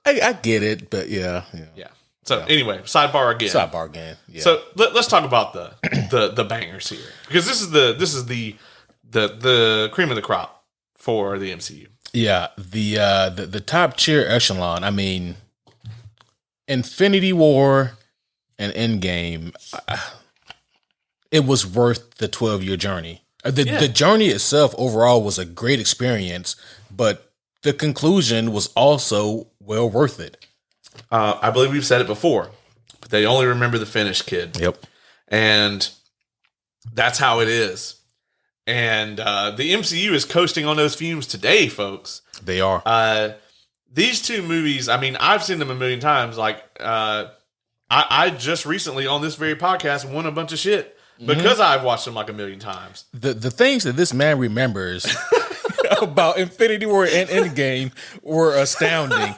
I get it, but yeah. So anyway, sidebar again. Sidebar again. Yeah. So let's talk about the bangers here, because this is the cream of the crop for the MCU. Yeah, the top tier echelon. I mean, Infinity War and Endgame. It was worth the 12-year journey. The journey itself overall was a great experience, but the conclusion was also well worth it. I believe we've said it before, but they only remember the finish, kid. Yep. And that's how it is. And the MCU is coasting on those fumes today, folks. They are. These two movies, I mean, I've seen them a million times. Like, I just recently on this very podcast won a bunch of shit because I've watched them like a million times. The things that this man remembers about Infinity War and Endgame were astounding.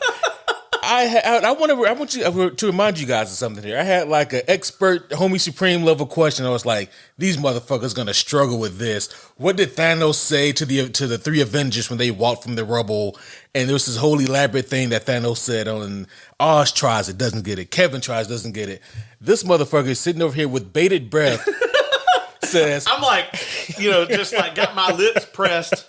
I want you to remind you guys of something here. I had like an expert homie supreme level question. I was like, these motherfuckers gonna struggle with this. What did Thanos say to the three Avengers when they walked from the rubble? And there was this whole elaborate thing that Thanos said on Oz tries it, doesn't get it. Kevin tries, doesn't get it. This motherfucker is sitting over here with bated breath. Says, I'm like, just like got my lips pressed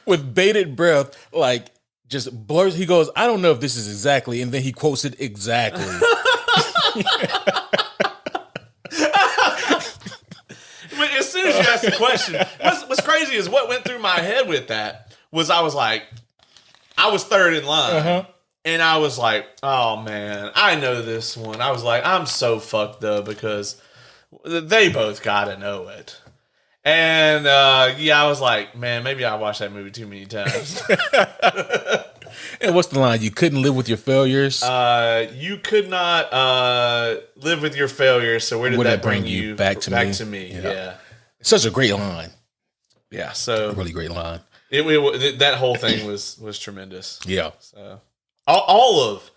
with bated breath, like. Just blurs. He goes, I don't know if this is exactly, and then he quotes it exactly. As soon as you asked the question, what's crazy is what went through my head with that was I was like, I was third in line, and I was like, oh man, I know this one. I was like, I'm so fucked up because they both gotta know it. And I was like, man, maybe I watched that movie too many times. And what's the line? You couldn't live with your failures? You could not live with your failures, so where did that bring you back to me? Yeah. Such a great line. Yeah, so... A really great line. That whole thing was tremendous. Yeah. So all of...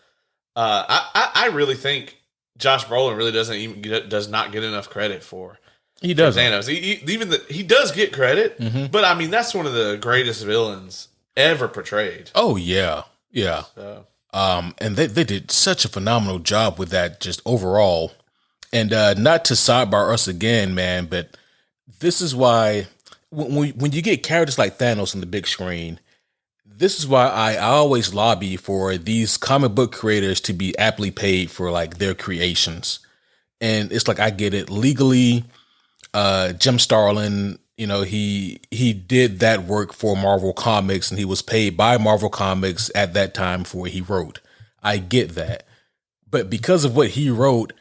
I really think Josh Brolin really does not get enough credit for... He does. Thanos. He does get credit, but I mean that's one of the greatest villains ever portrayed. Oh yeah, yeah. So. And they did such a phenomenal job with that, just overall. And not to sidebar us again, man, but this is why when you get characters like Thanos on the big screen, this is why I always lobby for these comic book creators to be aptly paid for like their creations. And it's like I get it legally. Jim Starlin, he did that work for Marvel Comics and he was paid by Marvel Comics at that time for what he wrote. I get that. But because of what he wrote,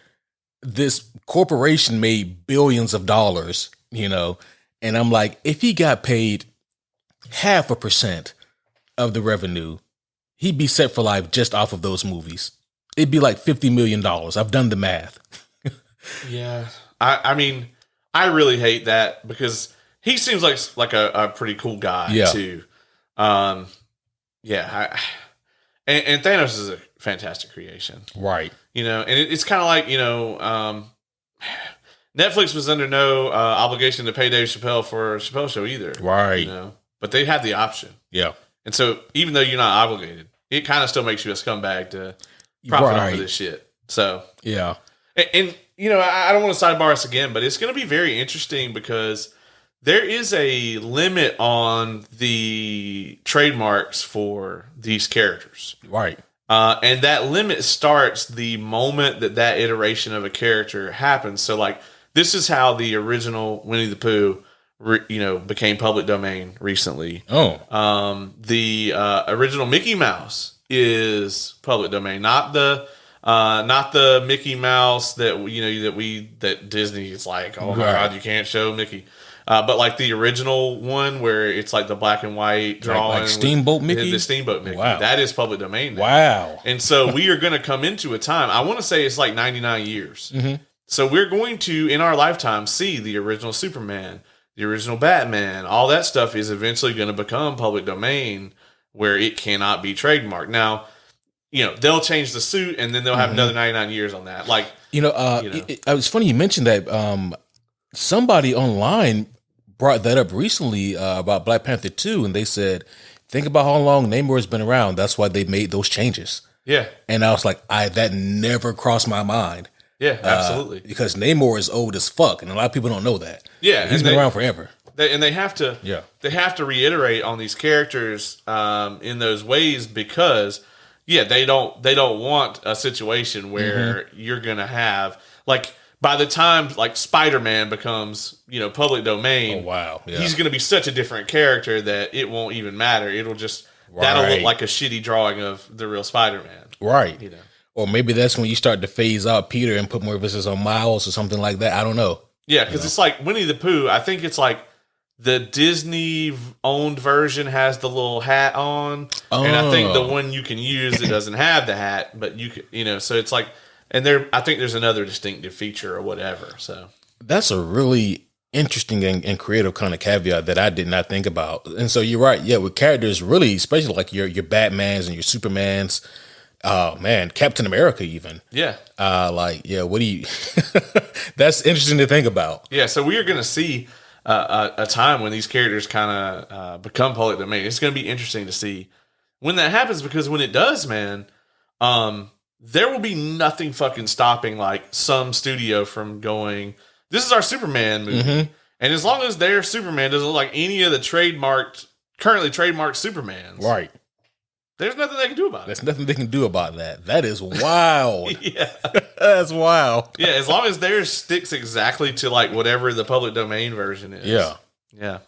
this corporation made billions of dollars, and I'm like, if he got paid 0.5% of the revenue, he'd be set for life just off of those movies. It'd be like $50 million. I've done the math. Yeah. I mean, I really hate that because he seems like a pretty cool guy too. And Thanos is a fantastic creation, right? And it's kind of like Netflix was under no obligation to pay Dave Chappelle for a Chappelle show either, right? But they had the option, And so even though you're not obligated, it kind of still makes you a scumbag to profit off of this shit. So and I don't want to sidebar us again, but it's going to be very interesting because there is a limit on the trademarks for these characters. Right. And that limit starts the moment that iteration of a character happens. So, like, this is how the original Winnie the Pooh, became public domain recently. Oh. The original Mickey Mouse is public domain, not the Mickey Mouse that Disney is like, oh my God, you can't show Mickey. But like the original one where it's like the black and white drawing, like Steamboat Mickey, the Steamboat Mickey. Wow. That is public domain now. Wow. And so we are going to come into a time. I want to say it's like 99 years. Mm-hmm. So we're going to, in our lifetime, see the original Superman, the original Batman. All that stuff is eventually going to become public domain where it cannot be trademarked. Now, they'll change the suit and then they'll have another 99 years on that. Like, it's funny you mentioned that. Somebody online brought that up recently about Black Panther 2, and they said, think about how long Namor has been around. That's why they made those changes. Yeah. And I was like, that never crossed my mind. Yeah, absolutely. Because Namor is old as fuck, and a lot of people don't know that. Yeah, he's been around forever. They have to. Yeah. They have to reiterate on these characters in those ways because, they don't want a situation where you're gonna have like by the time like Spider-Man becomes public domain. Oh wow, yeah. He's gonna be such a different character that it won't even matter. It'll just that'll look like a shitty drawing of the real Spider-Man. Right. Or maybe that's when you start to phase out Peter and put more emphasis on Miles or something like that. I don't know. Yeah, because it's like Winnie the Pooh. I think it's like the Disney-owned version has the little hat on, and I think the one you can use it doesn't have the hat, but you can, so it's like, and I think there's another distinctive feature or whatever. So that's a really interesting and creative kind of caveat that I did not think about. And so you're right. Yeah, with characters, really, especially like your Batmans and your Supermans. Oh man, Captain America even. Yeah. What do you that's interesting to think about. Yeah, so we are going to see a time when these characters kind of become public domain. It's going to be interesting to see when that happens because when it does, man, there will be nothing fucking stopping like some studio from going, this is our Superman movie. Mm-hmm. And as long as their Superman doesn't look like any of the currently trademarked Supermans. Right. There's nothing they can do about it. There's nothing they can do about that. That is wild. Yeah. That's wild. Yeah, as long as theirs sticks exactly to like whatever the public domain version is. Yeah. Yeah.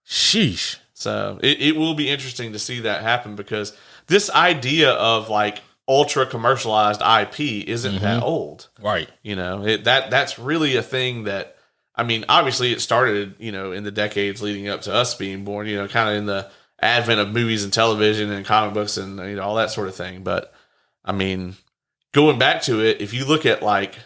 Sheesh. So it will be interesting to see that happen because this idea of like ultra commercialized IP isn't that old. Right. That's really a thing that, I mean, obviously it started, in the decades leading up to us being born, kind of in the advent of movies and television and comic books and all that sort of thing. But I mean, going back to it, if you look at like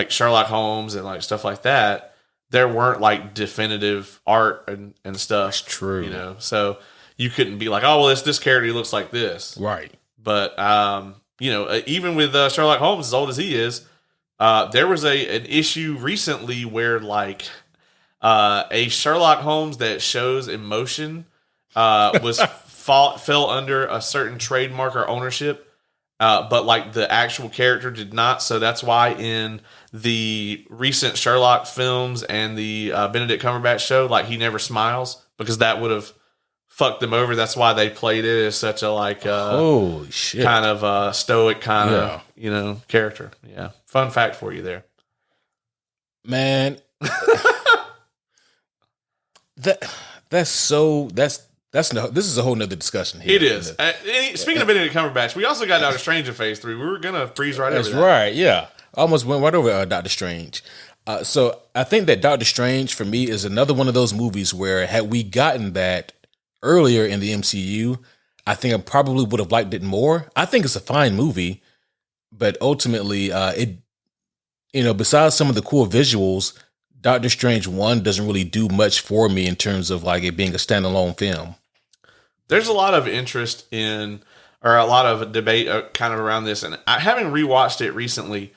Sherlock Holmes and like stuff like that, there weren't like definitive art and stuff. That's true. So you couldn't be like, oh, well, this character looks like this. Right. But, even with Sherlock Holmes, as old as he is, there was an issue recently where like a Sherlock Holmes that shows emotion fell under a certain trademark or ownership, but like the actual character did not. So that's why in the recent Sherlock films and the Benedict Cumberbatch show, like he never smiles because that would have fucked them over. That's why they played it as such a like holy shit kind of stoic kind of character. Yeah, fun fact for you there, man. This is a whole nother discussion here. It is. Speaking of Benedict Cumberbatch, we also got Doctor Strange in Phase 3. We were going to freeze right over that. That's right, yeah. I almost went right over Doctor Strange. So I think that Doctor Strange, for me, is another one of those movies where had we gotten that earlier in the MCU, I think I probably would have liked it more. I think it's a fine movie, but ultimately, besides some of the cool visuals, Doctor Strange 1 doesn't really do much for me in terms of like it being a standalone film. There's a lot of interest in, or a lot of debate kind of around this. And having rewatched it recently,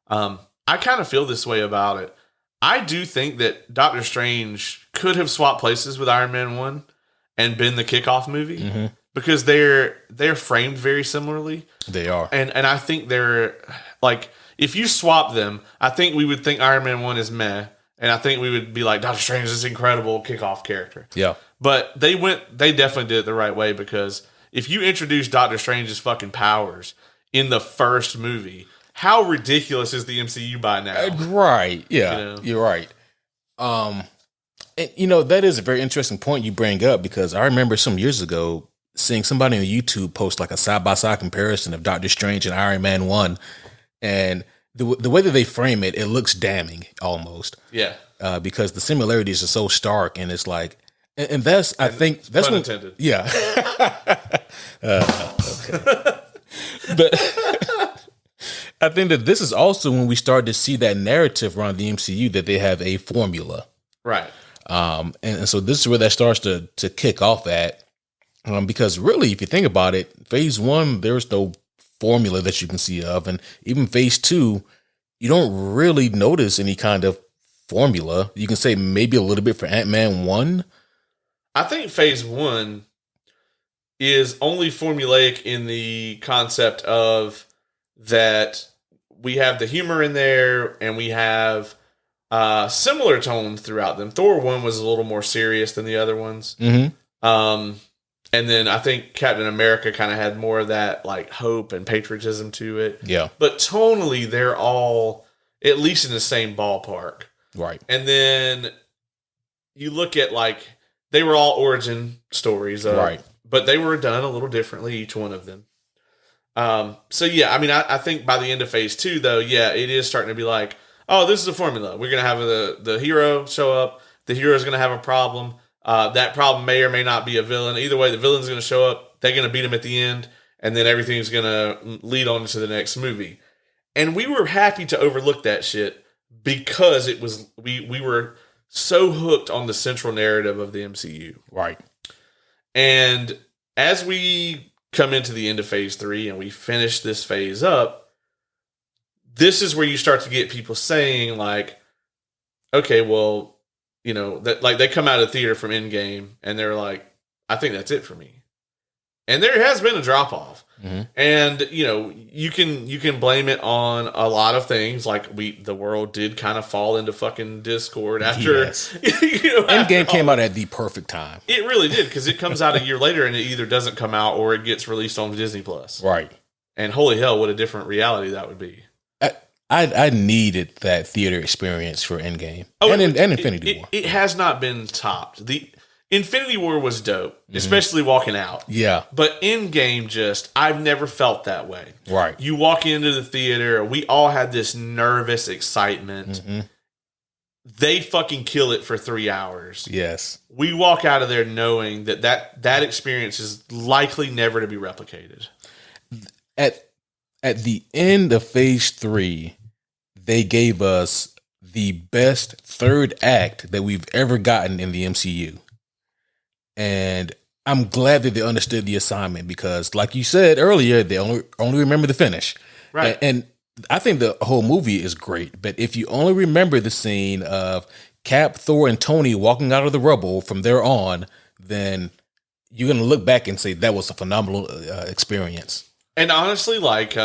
I kind of feel this way about it. I do think that Doctor Strange could have swapped places with Iron Man 1 and been the kickoff movie because they're framed very similarly. They are. And I think they're like, if you swap them, I think we would think Iron Man 1 is meh. And I think we would be like, Doctor Strange is this incredible kickoff character. Yeah. But they definitely did it the right way because if you introduce Doctor Strange's fucking powers in the first movie, how ridiculous is the MCU by now? Right. Yeah. You're right. And, that is a very interesting point you bring up because I remember some years ago seeing somebody on YouTube post like a side-by-side comparison of Doctor Strange and Iron Man 1. And the way that they frame it, it looks damning almost. Yeah. Because the similarities are so stark and it's like, and that's, I think that's pun when, intended. Yeah. Okay. But I think that this is also when we start to see that narrative around the MCU that they have a formula. Right. And so this is where that starts to kick off at, because really, if you think about it, Phase 1, there's no formula that you can see of, and even Phase 2, you don't really notice any kind of formula. You can say maybe a little bit for Ant-Man 1. I think Phase 1, is only formulaic in the concept of that we have the humor in there and we have similar tones throughout them. Thor 1 was a little more serious than the other ones. And then I think Captain America kind of had more of that like hope and patriotism to it. Yeah. But tonally, they're all at least in the same ballpark. Right. And then you look at like, they were all origin stories. Right. But they were done a little differently, each one of them. So yeah, I mean, I think by the end of phase 2 though, yeah, it is starting to be like, oh, this is a formula. We're going to have the hero show up. The hero is going to have a problem. That problem may or may not be a villain. Either way, the villain's going to show up. They're going to beat him at the end. And then everything's going to lead on to the next movie. And we were happy to overlook that shit because it was we were so hooked on the central narrative of the MCU. Right. And as we come into the end of phase 3 and we finish this phase up, this is where you start to get people saying like, okay, well, you know, that like they come out of theater from Endgame and they're like, I think that's it for me. And there has been a drop off. And you know, you can blame it on a lot of things. Like the world did kind of fall into fucking discord after. Yes. You know, Endgame came out at the perfect time. It really did, because it comes out a year later and it either doesn't come out or it gets released on Disney Plus. Right. And holy hell, what a different reality that would be. I needed that theater experience for Endgame and Infinity War. It has not been topped. The Infinity War was dope, especially walking out. Yeah. But Endgame I've never felt that way. Right. You walk into the theater, we all had this nervous excitement. They fucking kill it for 3 hours. Yes. We walk out of there knowing that experience is likely never to be replicated. At the end of phase 3, they gave us the best third act that we've ever gotten in the MCU. And I'm glad that they understood the assignment because, like you said earlier, they only remember the finish. Right. And I think the whole movie is great. But if you only remember the scene of Cap, Thor, and Tony walking out of the rubble from there on, then you're going to look back and say that was a phenomenal experience. And honestly, like,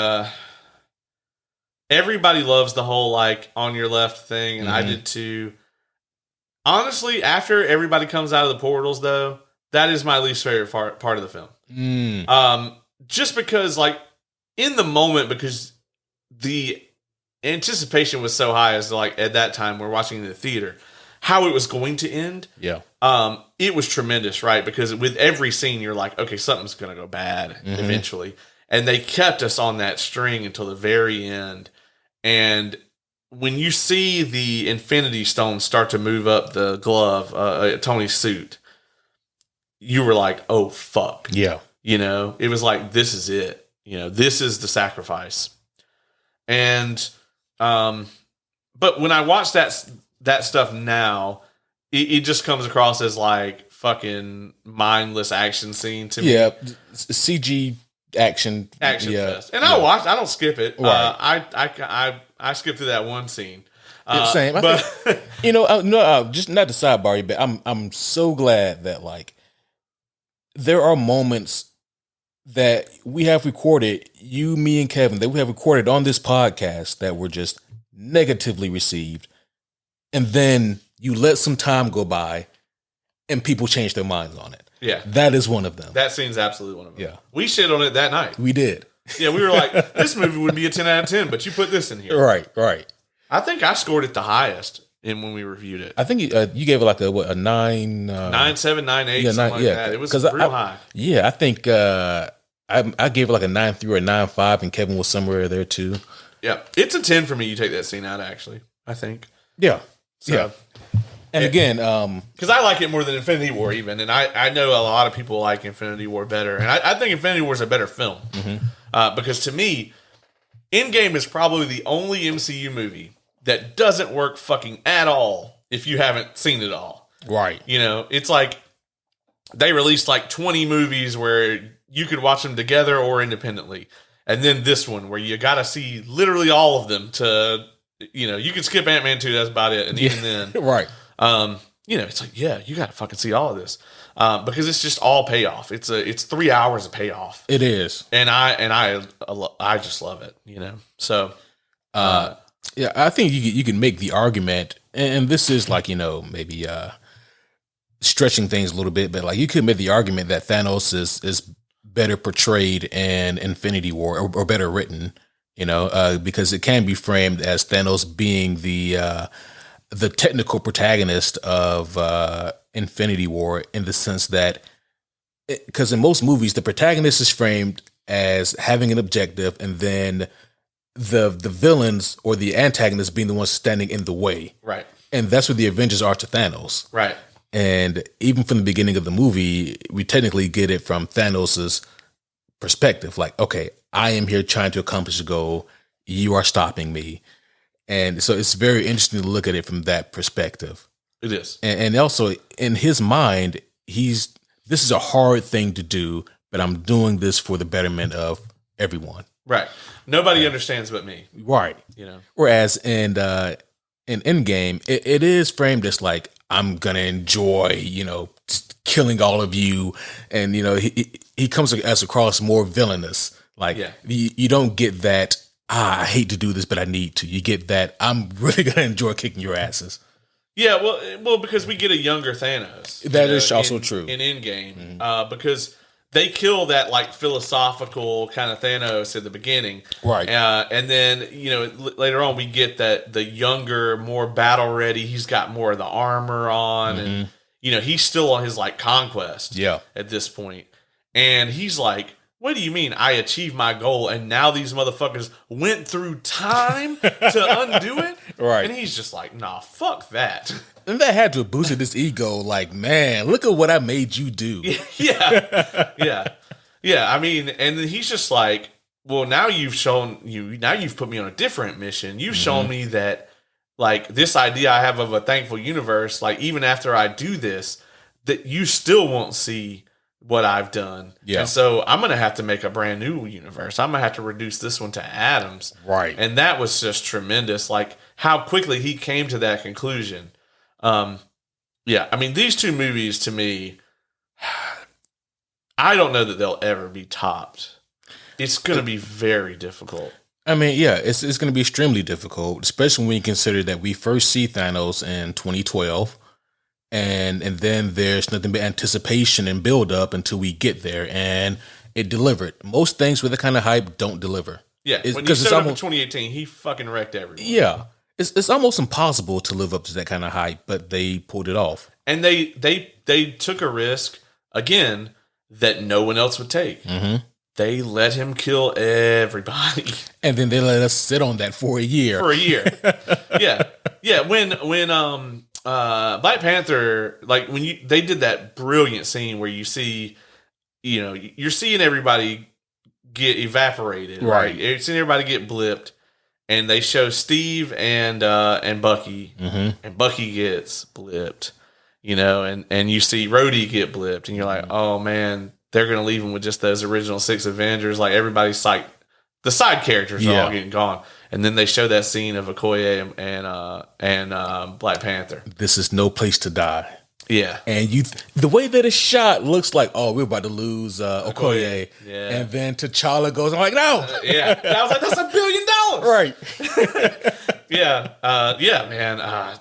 everybody loves the whole, like, on your left thing, and I did too. Honestly, after everybody comes out of the portals, though, that is my least favorite part of the film. Just because, like, in the moment, because the anticipation was so high as, like, at that time, we're watching in the theater, how it was going to end. Yeah. It was tremendous, right? Because with every scene, you're like, okay, something's going to go bad eventually. And they kept us on that string until the very end. And when you see the Infinity Stones start to move up the glove, Tony's suit, you were like, oh, fuck. Yeah. You know, it was like, this is it. You know, this is the sacrifice. And, but when I watch that stuff now, it just comes across as like fucking mindless action scene to me. Yeah. CG action fest. And I don't skip it. Right. I skip through that one scene. Same. But think, just not to sidebar you, but I'm so glad that like there are moments that we have recorded, you, me, and Kevin, that we have recorded on this podcast that were just negatively received, and then you let some time go by, and people change their minds on it. Yeah, that is one of them. That scene's absolutely one of them. Yeah, we shit on it that night. We did. Yeah, we were like, this movie would be a 10 out of 10, but you put this in here. Right. I think I scored it the highest when we reviewed it. I think you gave it like a 9... 9.7, 9.8, something like that. It was real high. Yeah, I think I gave it like a 9.3 or a 9.5, and Kevin was somewhere there too. Yeah, it's a 10 for me. You take that scene out, actually, I think. Yeah. So, yeah. And again, because I like it more than Infinity War, even, and I know a lot of people like Infinity War better, and I think Infinity War is a better film because to me, Endgame is probably the only MCU movie that doesn't work fucking at all if you haven't seen it all. Right. You know, it's like they released like 20 movies where you could watch them together or independently, and then this one where you got to see literally all of them to, you know, you can skip Ant-Man 2, that's about it, and even then, right. You know, it's like, yeah, you got to fucking see all of this. because it's just all payoff. It's 3 hours of payoff. It is, and I just love it. So yeah, I think you can make the argument, and this is like maybe stretching things a little bit, but like you could make the argument that Thanos is better portrayed in Infinity War or better written, because it can be framed as Thanos being the technical protagonist of Infinity War, in the sense that, because in most movies the protagonist is framed as having an objective, and then the villains or the antagonists being the ones standing in the way. Right. And that's what the Avengers are to Thanos. Right. And even from the beginning of the movie, we technically get it from Thanos's perspective. Like, okay, I am here trying to accomplish a goal. You are stopping me. And so it's very interesting to look at it from that perspective. It is. And also in his mind, this is a hard thing to do, but I'm doing this for the betterment of everyone. Right. Nobody understands but me. Right. Whereas in Endgame, it is framed as like, I'm gonna enjoy, killing all of you, and he comes across more villainous. Like, you don't get that. I hate to do this, but I need to. You get that. I'm really gonna enjoy kicking your asses. Yeah, well, because we get a younger Thanos. That is also true in Endgame, because they kill that like philosophical kind of Thanos at the beginning, right? And then later on we get that the younger, more battle ready. He's got more of the armor on, and he's still on his like conquest. Yeah, at this point, and he's like, "What do you mean I achieved my goal, and now these motherfuckers went through time to undo it?" Right, and he's just like, "Nah, fuck that." And that had to have boosted his ego. Like, man, look at what I made you do. Yeah. I mean, and then he's just like, well, now you've put me on a different mission. You've shown me that, like, this idea I have of a thankful universe, like, even after I do this, that you still won't see what I've done. Yeah. And so I'm going to have to make a brand new universe. I'm going to have to reduce this one to atoms. Right. And that was just tremendous. Like, how quickly he came to that conclusion. Yeah, I mean, these two movies to me, I don't know that they'll ever be topped. It's going to be very difficult. I mean, yeah, it's going to be extremely difficult, especially when you consider that we first see Thanos in 2012, and then there's nothing but anticipation and build up until we get there, and it delivered. Most things with that kind of hype don't deliver. Yeah, when he showed up in 2018, he fucking wrecked everyone. Yeah. It's almost impossible to live up to that kind of hype, but they pulled it off. And they took a risk, again, that no one else would take. Mm-hmm. They let him kill everybody. And then they let us sit on that for a year. Yeah. When Black Panther, like when they did that brilliant scene where you see, you're seeing everybody get evaporated, right? You're seeing everybody get blipped. And they show Steve and Bucky, and Bucky gets blipped, and you see Rhodey get blipped, and you're like, oh man, they're gonna leave him with just those original 6 Avengers. Like everybody's like, the side characters are all getting gone, and then they show that scene of Okoye and Black Panther. This is no place to die. Yeah, and the way that it's shot looks like, oh, we're about to lose Okoye. Yeah, and then T'Challa goes, I'm like, no. Yeah, and I was like, that's $1 billion. Right. Yeah, man.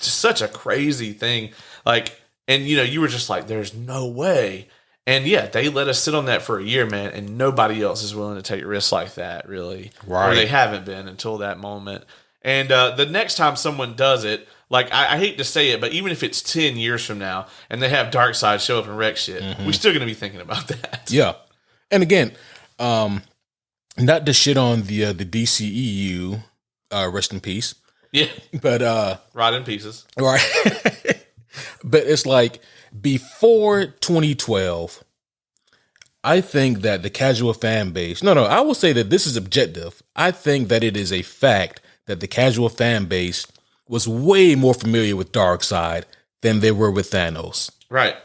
Just such a crazy thing. Like, and you were just like, there's no way. And yeah, they let us sit on that for a year, man, and nobody else is willing to take risks like that, really. Right. Or they haven't been until that moment. And the next time someone does it, like, I hate to say it, but even if it's 10 years from now and they have Darkseid show up and wreck shit, we're still going to be thinking about that. Yeah. And again, not to shit on the DCEU, rest in peace. Yeah. But rot in pieces. Right. But it's like, before 2012, I think that the casual fan base, I will say that this is objective. I think that it is a fact that the casual fan base was way more familiar with Darkseid than they were with Thanos. Right.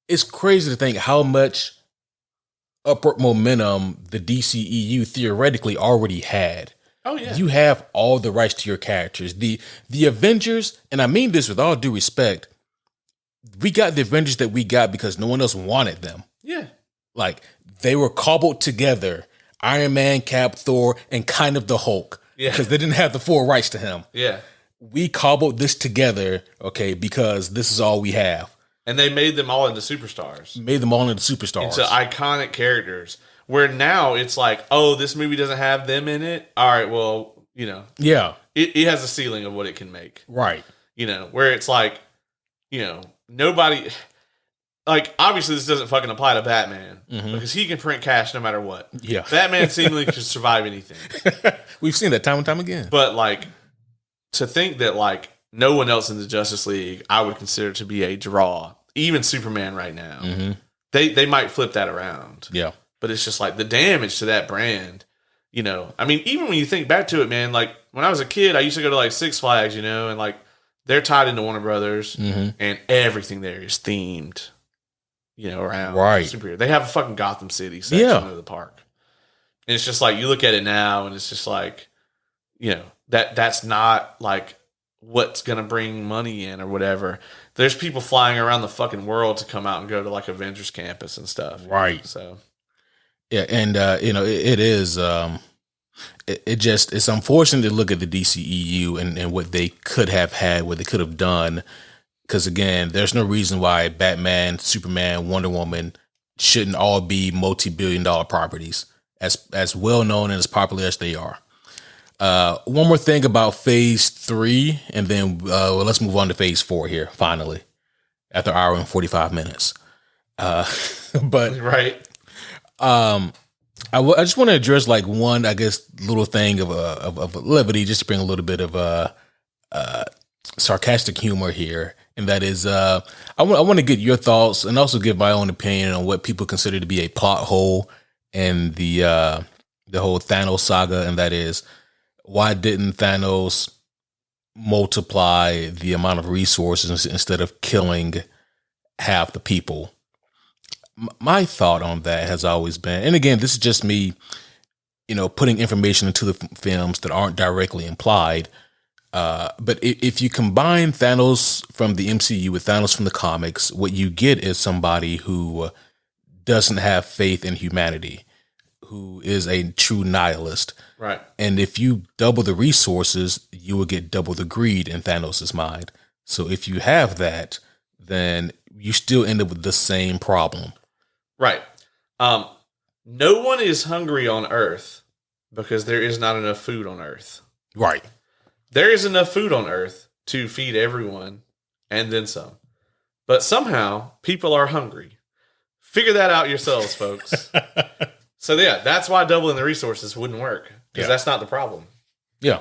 It's crazy to think how much upward momentum the DCEU theoretically already had. Oh, yeah. You have all the rights to your characters. The Avengers, and I mean this with all due respect, we got the Avengers that we got because no one else wanted them. Yeah. Like, they were cobbled together. Iron Man, Cap, Thor, and kind of the Hulk. Yeah. Because they didn't have the full rights to him. Yeah. We cobbled this together, okay, because this is all we have. And they made them all into superstars. Made them all into superstars. Into iconic characters. Where now it's like, oh, this movie doesn't have them in it. All right, well, you know. Yeah. It has a ceiling of what it can make. Right. You know, where it's like, you know, nobody... Like, obviously this doesn't fucking apply to Batman. Because he can print cash no matter what. Yeah. Batman seemingly can survive anything. We've seen that time and time again. But, like, to think that, like, no one else in the Justice League I would consider to be a draw. Even Superman right now. They might flip that around. Yeah. But it's just like the damage to that brand, you know. I mean, even when you think back to it, man, like when I was a kid, I used to go to like Six Flags, you know, and like they're tied into Warner Brothers and everything there is themed, you know, around superhero. They have a fucking Gotham City section of the park. And it's just like you look at it now and it's just like, you know, that's not like what's going to bring money in or whatever. There's people flying around the fucking world to come out and go to like Avengers Campus and stuff. Right. So, yeah. And, you know, it is, it's unfortunate to look at the DCEU and what they could have had, what they could have done. Because again, there's no reason why Batman, Superman, Wonder Woman shouldn't all be multi-billion-dollar properties, as well known and as popular as they are. One more thing about Phase 3, and then let's move on to Phase 4 here. Finally, after an hour and 45 minutes. But right. I just want to address like one, I guess, little thing of levity, just to bring a little bit of sarcastic humor here. And that is, I want to get your thoughts and also give my own opinion on what people consider to be a plot hole in the whole Thanos saga. And that is, why didn't Thanos multiply the amount of resources instead of killing half the people? My thought on that has always been, and again, this is just me, you know, putting information into the films that aren't directly implied. But if you combine Thanos from the MCU with Thanos from the comics, what you get is somebody who doesn't have faith in humanity, who is a true nihilist. Right. And if you double the resources, you will get double the greed in Thanos' mind. So if you have that, then you still end up with the same problem. Right. No one is hungry on Earth because there is not enough food on Earth. Right. There is enough food on Earth to feed everyone and then some. But somehow people are hungry. Figure that out yourselves, folks. So yeah, that's why doubling the resources wouldn't work, because that's not the problem. Yeah.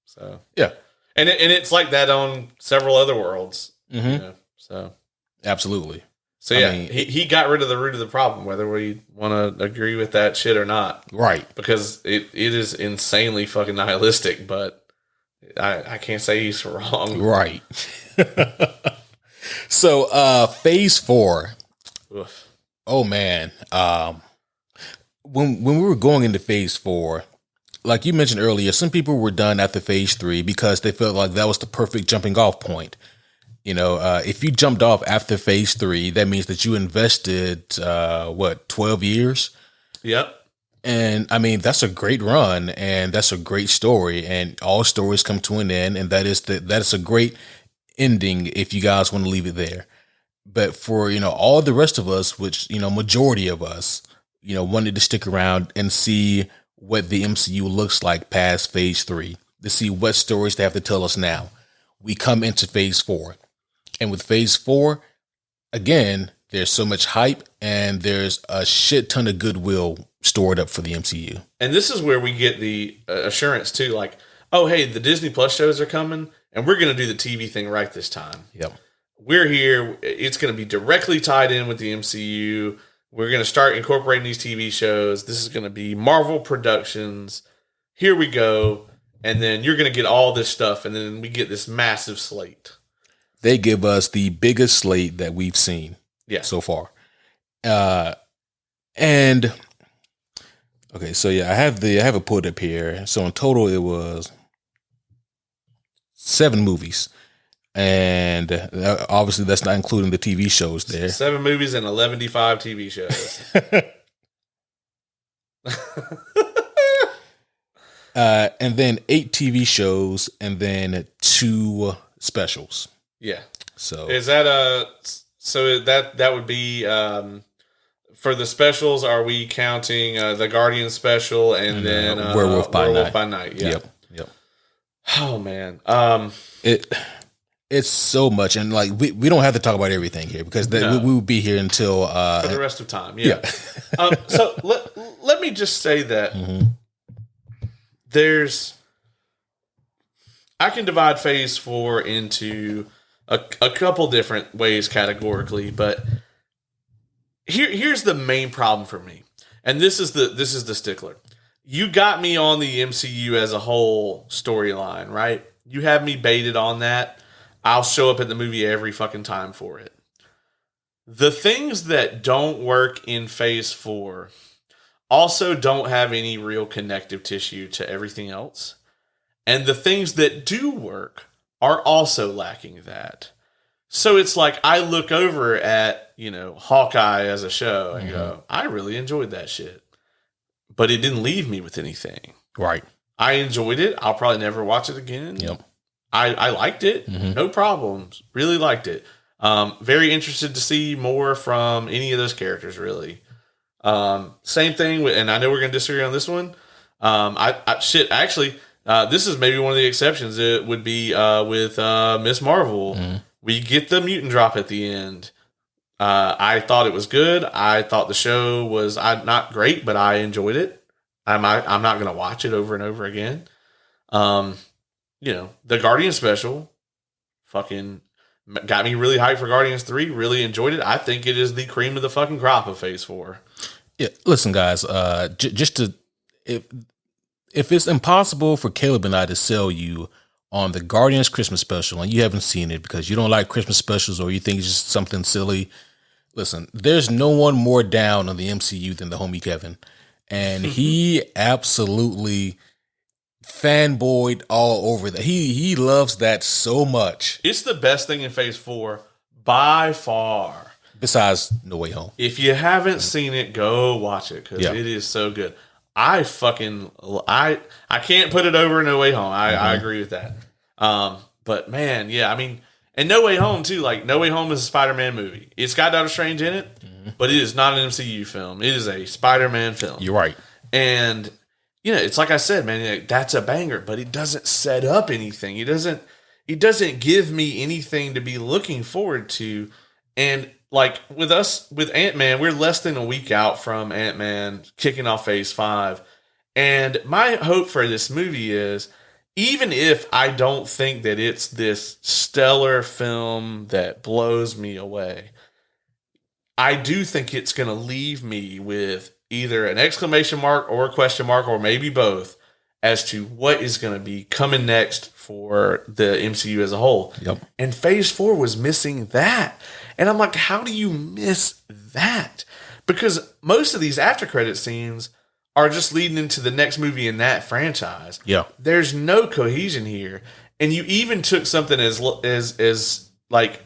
So yeah, and it's like that on several other worlds. You know, so absolutely. So yeah, I mean, he got rid of the root of the problem, whether we want to agree with that shit or not. Right. Because it is insanely fucking nihilistic, but I can't say he's wrong. Right. So Phase 4. Oof. Oh man. When we were going into Phase 4, like you mentioned earlier, some people were done after Phase 3 because they felt like that was the perfect jumping off point. You know, if you jumped off after Phase 3, that means that you invested 12 years. Yep. And I mean, that's a great run, and that's a great story, and all stories come to an end, and that is a great ending if you guys want to leave it there. But for, you know, all the rest of us, which, you know, majority of us, you know, wanted to stick around and see what the MCU looks like past Phase 3, to see what stories they have to tell us now. We come into Phase 4. And with Phase 4, again, there's so much hype and there's a shit ton of goodwill stored up for the MCU. And this is where we get the assurance too, like, oh, hey, the Disney Plus shows are coming and we're going to do the TV thing right this time. Yep. We're here. It's going to be directly tied in with the MCU. We're going to start incorporating these TV shows. This is going to be Marvel Productions. Here we go. And then you're going to get all this stuff. And then we get this massive slate. They give us the biggest slate that we've seen so far. And okay, so yeah, I have it pulled up here. So in total, it was 7 movies. And obviously, that's not including the TV shows there. 7 movies and 11 TV shows. And then 8 TV shows, and then 2 specials. Yeah. So is that that would be for the specials? Are we counting the Guardian special and then Werewolf by Night? Yeah. Yep. Oh man. It's so much, and like we don't have to talk about everything here because we will be here until for the rest of time. Yeah. So let me just say that I can divide Phase 4 into a couple different ways categorically, but here's the main problem for me, and this is the stickler. You got me on the MCU as a whole storyline, right? You have me baited on that. I'll show up at the movie every fucking time for it. The things that don't work in Phase 4 also don't have any real connective tissue to everything else. And the things that do work are also lacking that. So it's like I look over at, Hawkeye as a show and go, I really enjoyed that shit. But it didn't leave me with anything. Right. I enjoyed it. I'll probably never watch it again. Yep. I liked it. No problems. Really liked it. Very interested to see more from any of those characters, really. Same thing with, and I know we're going to disagree on this one. Actually, this is maybe one of the exceptions. It would be with Miss Marvel. We get the mutant drop at the end. I thought it was good. I thought the show was not great, but I enjoyed it. I'm not going to watch it over and over again. The Guardian special fucking got me really hyped for Guardians 3. Really enjoyed it. I think it is the cream of the fucking crop of Phase 4. Yeah, listen, guys. If it's impossible for Caleb and I to sell you on the Guardians Christmas special and you haven't seen it because you don't like Christmas specials or you think it's just something silly, listen, there's no one more down on the MCU than the homie Kevin. And he absolutely fanboyed all over that. He loves that so much. It's the best thing in Phase 4 by far. Besides No Way Home. If you haven't seen it, go watch it because it is so good. I can't put it over No Way Home. I agree with that. But man, yeah, I mean, and No Way Home too. Like No Way Home is a Spider-Man movie. It's got Doctor Strange in it, but it is not an MCU film. It is a Spider-Man film. You're right. And it's like I said, man, that's a banger, but it doesn't set up anything. It doesn't give me anything to be looking forward to. And like with Ant-Man, we're less than a week out from Ant-Man kicking off Phase 5. And my hope for this movie is, even if I don't think that it's this stellar film that blows me away, I do think it's going to leave me with either an exclamation mark or a question mark or maybe both as to what is going to be coming next for the MCU as a whole. Yep. And Phase 4 was missing that. And I'm like, how do you miss that? Because most of these after credit scenes are just leading into the next movie in that franchise. Yeah. There's no cohesion here. And you even took something as like,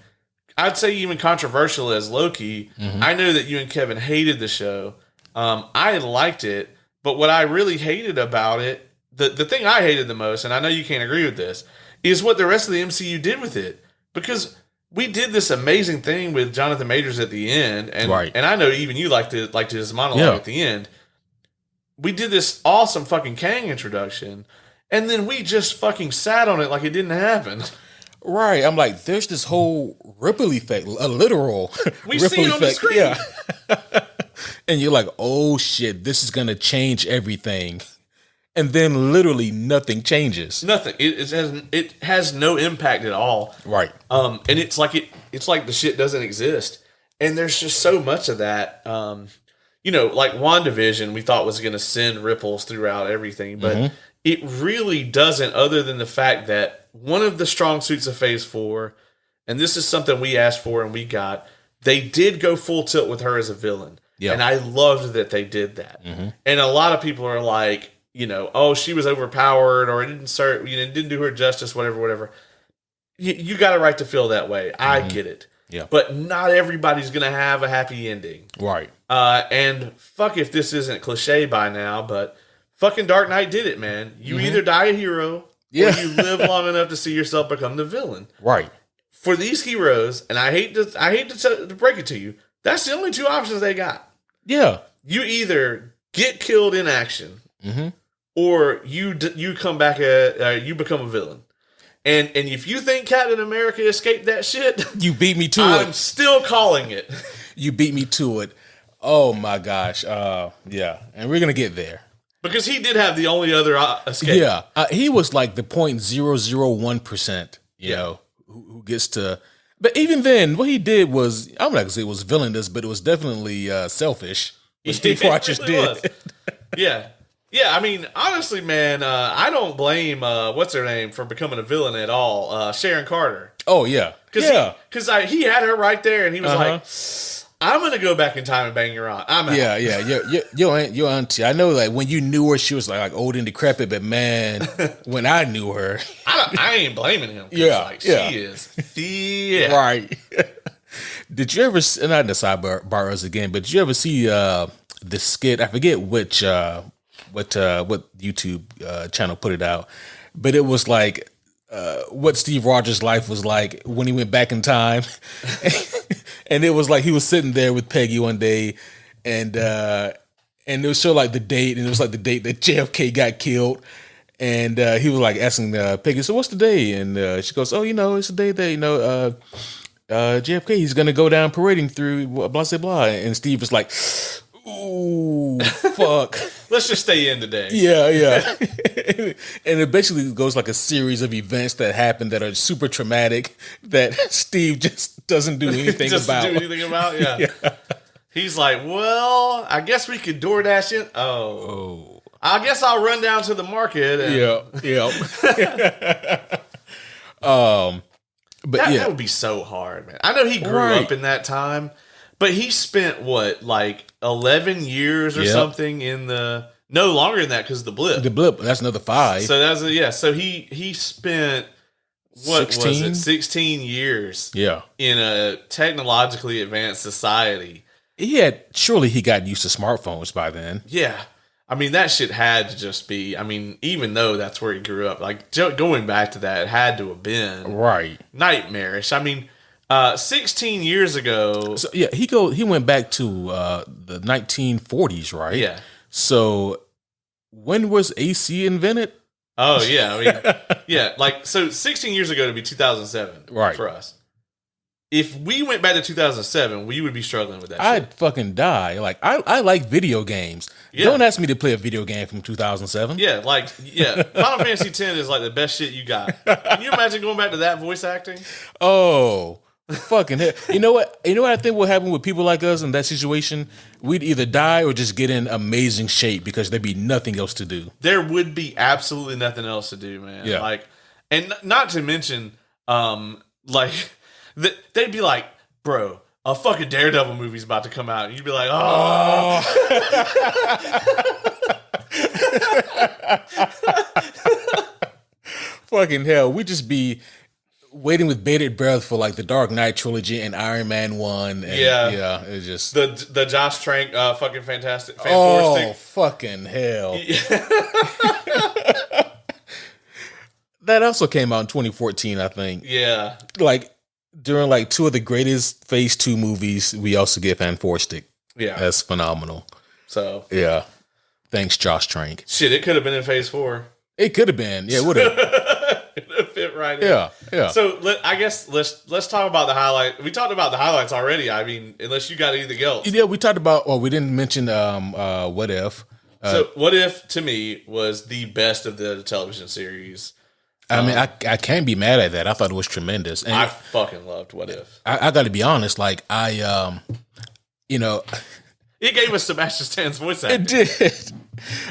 I'd say even controversial as Loki. I know that you and Kevin hated the show. I liked it, but what I really hated about it, the thing I hated the most, and I know you can't agree with this, is what the rest of the MCU did with it. Because we did this amazing thing with Jonathan Majors at the end, and and I know even you liked his monologue at the end. We did this awesome fucking Kang introduction, and then we just fucking sat on it like it didn't happen. Right. I'm like, there's this whole ripple effect, a literal we see it on the screen. Yeah. And you're like, oh shit, this is gonna change everything. And then literally nothing changes. Nothing. It has no impact at all. Right. And it's like the shit doesn't exist. And there's just so much of that. Like WandaVision, we thought was going to send ripples throughout everything, but it really doesn't. Other than the fact that one of the strong suits of Phase 4, and this is something we asked for and we got, they did go full tilt with her as a villain. Yeah. And I loved that they did that. And a lot of people are like, oh, she was overpowered or it didn't do her justice, whatever. you got a right to feel that way. I get it. Yeah. But not everybody's going to have a happy ending. Right. And fuck if this isn't cliche by now, but fucking Dark Knight did it, man. You either die a hero or you live long enough to see yourself become the villain. Right. For these heroes, and I hate to break it to you, that's the only two options they got. Yeah. You either get killed in action, or you come back you become a villain. And if you think Captain America escaped that shit, you beat me to it. I'm still calling it. You beat me to it. Oh my gosh. Yeah. And we're gonna get there. Because he did have the only other escape. Yeah. He was like the 0.001%, you know, who gets to. But even then, what he did was, I'm not going to say it was villainous, but it was definitely selfish. What Steve Rogers did. Yeah. Yeah, I mean, honestly, man, I don't blame, what's her name, for becoming a villain at all. Sharon Carter. Oh, yeah. Because he had her right there, and he was like, I'm going to go back in time and bang your aunt. I'm out. Yeah. Your auntie. I know, like, when you knew her, she was like old and decrepit, but man, when I knew her. I ain't blaming him. She is thick. Right. Did you ever, not the sidebar us again, but did you ever see the skit? I forget which, what YouTube channel put it out, but it was like what Steve Rogers' life was like when he went back in time. And it was like he was sitting there with Peggy one day, and it was show like the date, and it was like the date that JFK got killed, and he was like asking Peggy, so what's the day? And she goes, oh, it's the day that JFK, he's gonna go down parading through blah blah blah, and Steve was like, ooh, fuck. Let's just stay in today. Yeah. And it basically goes like a series of events that happen that are super traumatic that Steve just doesn't do anything about. Yeah. He's like, well, I guess we could DoorDash it. Oh. I guess I'll run down to the market. And... Yeah. But that would be so hard, man. I know he grew up in that time. But he spent, what, like 11 years or something in the... No, longer than that because the blip. The blip, that's another 5. So that's so he spent, what 16? Was it, 16 years in a technologically advanced society. Surely he got used to smartphones by then. Yeah. I mean, that shit had to just be, even though that's where he grew up, like, going back to that, it had to have been... Right. Nightmarish. 16 years ago. So he went back to the 1940s, right? Yeah. So when was AC invented? Oh yeah, so 16 years ago to be 2007, right? For us, if we went back to 2007, we would be struggling with that. I'd fucking die. Like I like video games. Yeah. Don't ask me to play a video game from 2007. Yeah, Final Fantasy X is like the best shit you got. Can you imagine going back to that voice acting? Oh. Fucking hell. You know what I think will happen with people like us in that situation? We'd either die or just get in amazing shape because there'd be nothing else to do. There would be absolutely nothing else to do, man. Yeah. And not to mention, they'd be like, bro, a fucking Daredevil movie's about to come out. And you'd be like, oh. Fucking hell. We'd just be waiting with bated breath for like the Dark Knight trilogy and Iron Man 1. And, it's just the Josh Trank fucking fantastic. Fucking hell! That also came out in 2014, I think. Yeah, like during like 2 of the greatest Phase 2 movies, we also get Fantastic. Yeah, that's phenomenal. So yeah, thanks, Josh Trank. Shit, it could have been in Phase 4. It could have been. Yeah, it would have. It fit right in. Yeah. So I guess let's talk about the highlight. We talked about the highlights already. Unless you got anything else. Yeah, we talked about. Well, we didn't mention What If. So What If to me was the best of the television series. I can't be mad at that. I thought it was tremendous. And I fucking loved What If. I got to be honest. Like it gave us Sebastian Stan's voice acting. It did.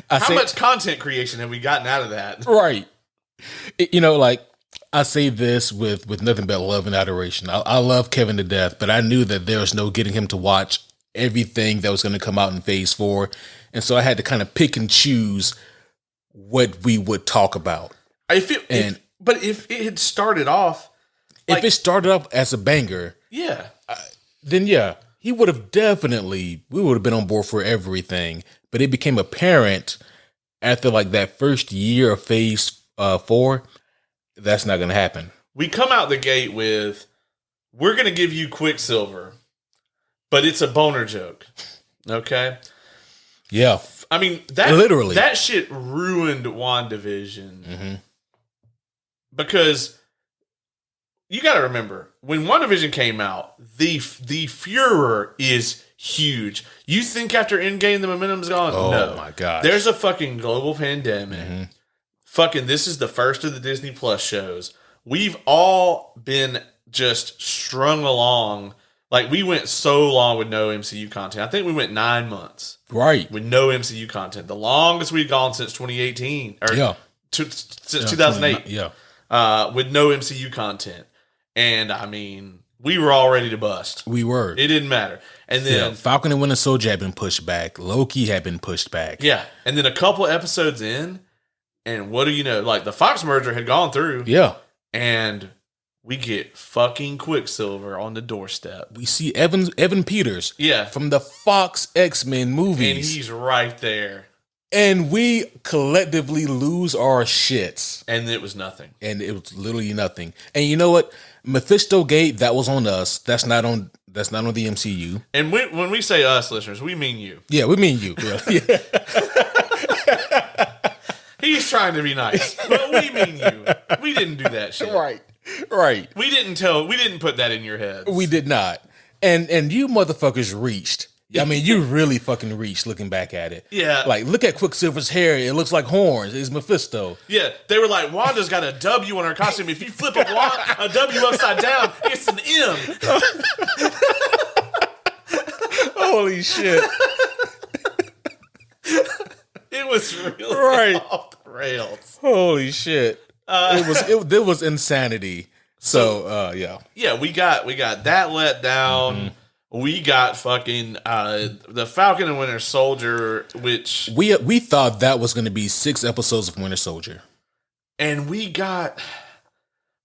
How much content creation have we gotten out of that? Right. I say this with nothing but love and adoration. I love Kevin to death, but I knew that there was no getting him to watch everything that was going to come out in Phase 4. And so I had to kind of pick and choose what we would talk about. But if it had started off if it started up as a banger, Yeah. then yeah, we would have been on board for everything. But it became apparent after like that first year of Phase 4, that's not going to happen. We come out the gate with, we're going to give you Quicksilver, but it's a boner joke. Okay? Yeah. I mean, literally that shit ruined WandaVision. Because you got to remember, when WandaVision came out, the furor is huge. You think after Endgame the momentum's gone? Oh no. my god. There's a fucking global pandemic. Fucking, this is the first of the Disney Plus shows. We've all been just strung along. Like, we went so long with no MCU content. I think we went 9 months. Right. With no MCU content. The longest we've gone since 2018. Or since 2008. With no MCU content. And, I mean, we were all ready to bust. We were. It didn't matter. And then Falcon and Winter Soldier had been pushed back. Loki had been pushed back. Yeah. And then a couple episodes in, and what do you know? Like, the Fox merger had gone through. Yeah. And we get fucking Quicksilver on the doorstep. We see Evan Peters. Yeah. From the Fox X-Men movies. And he's right there. And we collectively lose our shits. And it was nothing. And it was literally nothing. And you know what? Mephisto Gate, that was on us. That's not on the MCU. And when we say us, listeners, we mean you. Yeah, we mean you. Yeah. He's trying to be nice, but we mean you. We didn't do that shit. Right. We didn't put that in your head. We did not. And you motherfuckers reached. I mean, you really fucking reached looking back at it. Yeah. Like, look at Quicksilver's hair. It looks like horns. It's Mephisto. Yeah. They were like, Wanda's got a W on her costume. If you flip a W upside down, it's an M. Holy shit. It was really off the rails. Holy shit. It was insanity. So yeah. Yeah, we got that let down. We got fucking the Falcon and Winter Soldier, which we thought that was going to be 6 episodes of Winter Soldier, and we got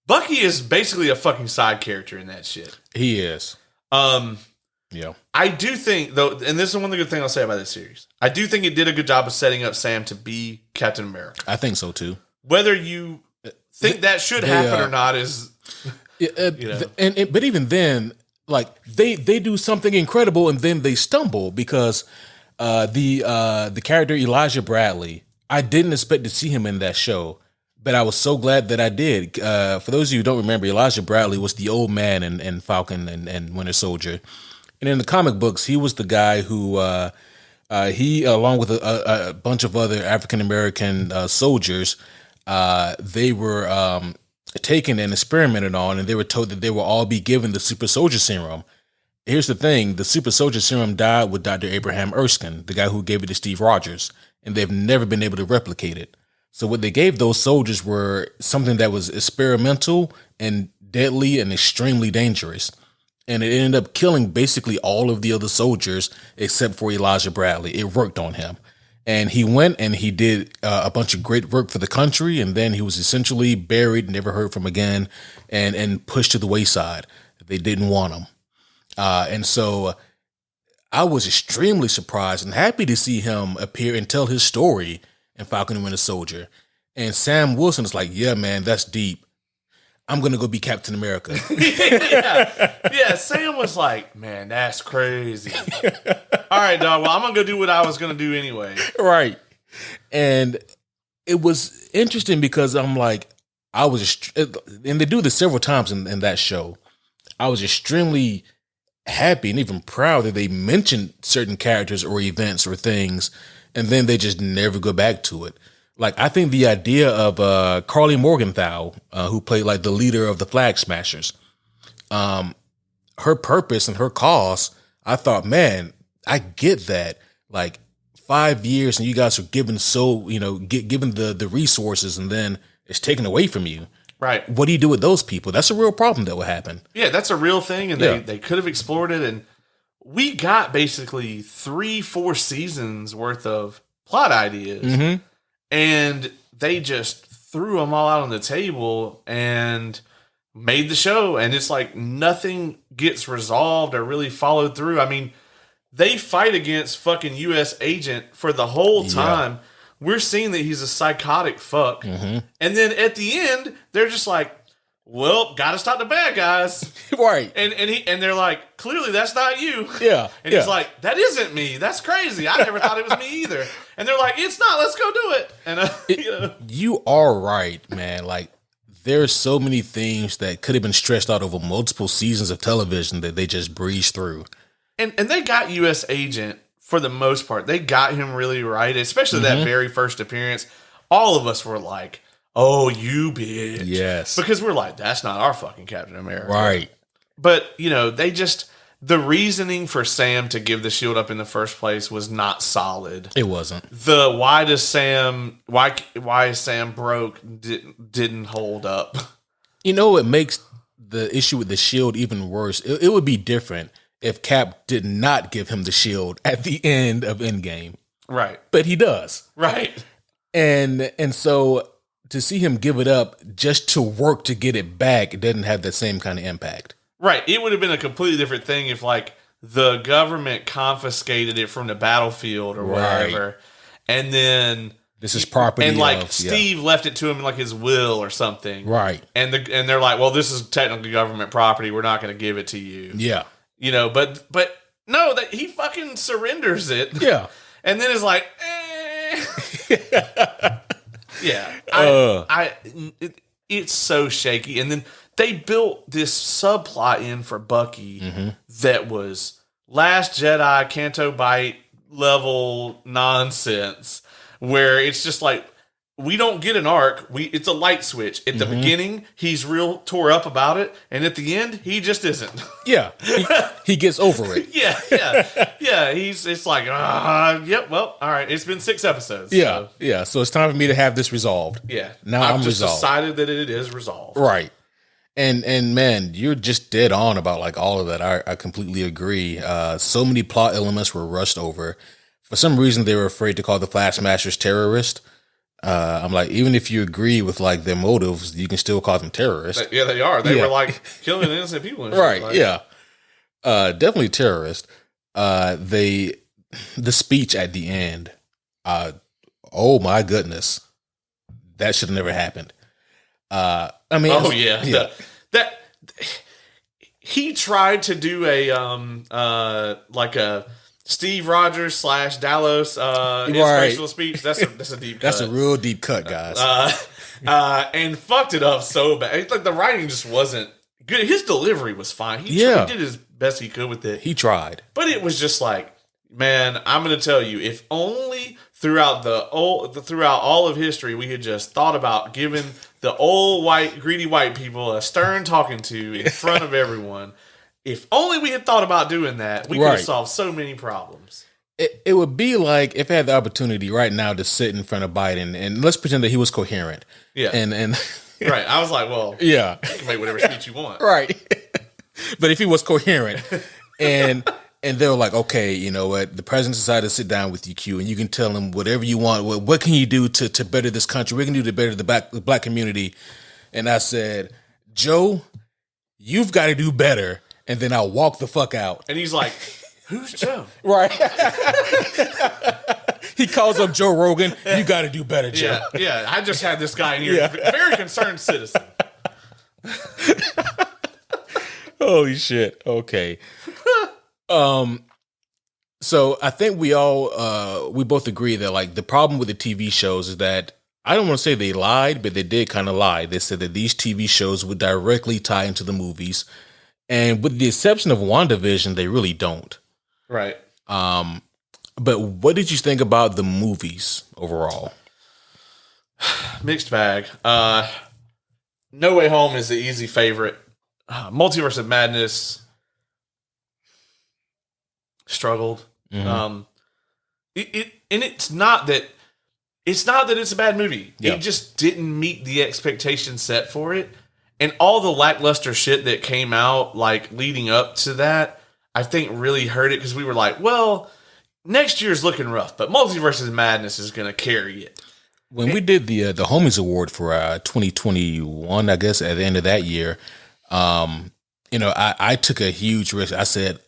Bucky is basically a fucking side character in that shit. He is. Yeah. I do think though, and this is one of the good things I'll say about this series. I do think it did a good job of setting up Sam to be Captain America. I think so too. Whether you think that should happen or not is, but even then. Like they do something incredible and then they stumble because the character Elijah Bradley, I didn't expect to see him in that show, but I was so glad that I did. For those of you who don't remember, Elijah Bradley was the old man in Falcon and Winter Soldier, and in the comic books, he was the guy who he, along with a bunch of other African American soldiers, they were taken and experimented on, and they were told that they will all be given the super soldier serum. Here's the thing. The super soldier serum died with Dr. Abraham Erskine, the guy who gave it to Steve Rogers, and they've never been able to replicate it. So what they gave those soldiers were something that was experimental and deadly and extremely dangerous. And it ended up killing basically all of the other soldiers except for Elijah Bradley. It worked on him. And he went and he did a bunch of great work for the country. And then he was essentially buried, never heard from again, and pushed to the wayside. They didn't want him. And so I was extremely surprised and happy to see him appear and tell his story in Falcon and Winter Soldier. And Sam Wilson is like, yeah, man, that's deep. I'm going to go be Captain America. yeah, Sam was like, man, that's crazy. All right, dog, well, I'm going to go do what I was going to do anyway. Right. And it was interesting because I'm like, and they do this several times in that show. I was extremely happy and even proud that they mentioned certain characters or events or things, and then they just never go back to it. Like, I think the idea of Carly Morgenthau, who played like the leader of the Flag Smashers, her purpose and her cause, I thought, man, I get that. Like 5 years and you guys are given given the resources and then it's taken away from you. Right. What do you do with those people? That's a real problem that would happen. Yeah, that's a real thing. And they could have explored it. And we got basically 3-4 seasons worth of plot ideas. Mm-hmm. And they just threw them all out on the table. And made the show, and it's like nothing gets resolved or really followed through. I mean, they fight against fucking U.S. agent for the whole time. We're seeing that he's a psychotic fuck. And then at the end, they're just like, well, gotta stop the bad guys. Right. And they're like, clearly that's not you. Yeah. And he's like, that isn't me. That's crazy. I never thought it was me either. And they're like, it's not. Let's go do it. And you are right, man. Like, there's so many things that could have been stretched out over multiple seasons of television that they just breezed through. And they got U.S. Agent for the most part. They got him really right, especially that very first appearance. All of us were like, oh, you bitch. Yes. Because we're like, that's not our fucking Captain America. Right. But, the reasoning for Sam to give the shield up in the first place was not solid. It wasn't. The why is Sam broke didn't hold up. You know what makes the issue with the shield even worse? It would be different if Cap did not give him the shield at the end of Endgame. Right. But he does. Right. And so to see him give it up just to work to get it back, it doesn't have that same kind of impact. Right. It would have been a completely different thing if, like, the government confiscated it from the battlefield or whatever, and then this is property, and like Steve left it to him in like his will or something, right? And they're like, well, this is technically government property. We're not going to give it to you. Yeah. But no, that he fucking surrenders it. Yeah. And then is like, yeah. It's so shaky. And then they built this subplot in for Bucky that was Last Jedi Canto Bite level nonsense, where it's just like, we don't get an arc. It's a light switch. At the beginning, he's real tore up about it, and at the end, he just isn't. Yeah, he gets over it. Yeah. It's like, yep. Well, all right. It's been 6 episodes. Yeah, yeah. So it's time for me to have this resolved. Yeah. Now I've I'm just resolved. decided that it is resolved. Right. And man, you're just dead on about like all of that. I completely agree. So many plot elements were rushed over. For some reason, they were afraid to call the Flag Smashers terrorists. I'm like, even if you agree with like their motives, you can still call them terrorists. Yeah, they are. They were like killing innocent people. And right. Shit. Like, yeah. Definitely terrorist. The speech at the end. Oh my goodness, that should have never happened. I mean, that he tried to do a like a Steve Rogers / Dallas inspirational speech. That's a deep cut. That's a real deep cut, guys. And fucked it up so bad. It's like the writing just wasn't good. His delivery was fine. He did his best he could with it. He tried, but it was just like, man, I'm going to tell you, if only throughout all of history we had just thought about giving the old greedy white people a stern talking to in front of everyone. If only we had thought about doing that, we could have solved so many problems. It would be like if I had the opportunity right now to sit in front of Biden and let's pretend that he was coherent. Yeah. And right. I was like, well, yeah, you can make whatever speech you want. Right. But if he was coherent and they were like, okay, you know what? The president decided to sit down with you, Q, and you can tell him whatever you want. What can you do to better this country? What can you do to better the black community? And I said, Joe, you've got to do better. And then I'll walk the fuck out. And he's like, who's Joe? Right. He calls up Joe Rogan. You got to do better, Joe. Yeah. I just had this guy in here, very concerned citizen. Holy shit. Okay. So I think we both agree that like the problem with the TV shows is that I don't want to say they lied, but they did kind of lie. They said that these TV shows would directly tie into the movies. And with the exception of WandaVision, they really don't. Right. But what did you think about the movies overall? Mixed bag. No Way Home is the easy favorite. Multiverse of Madness struggled. And it's not that it's a bad movie. Yeah. It just didn't meet the expectation set for it. And all the lackluster shit that came out like leading up to that, I think really hurt it because we were like, well, next year's looking rough, but Multiverse of Madness is going to carry it. When we did the Homies Award for 2021, I guess at the end of that year, I took a huge risk. I said,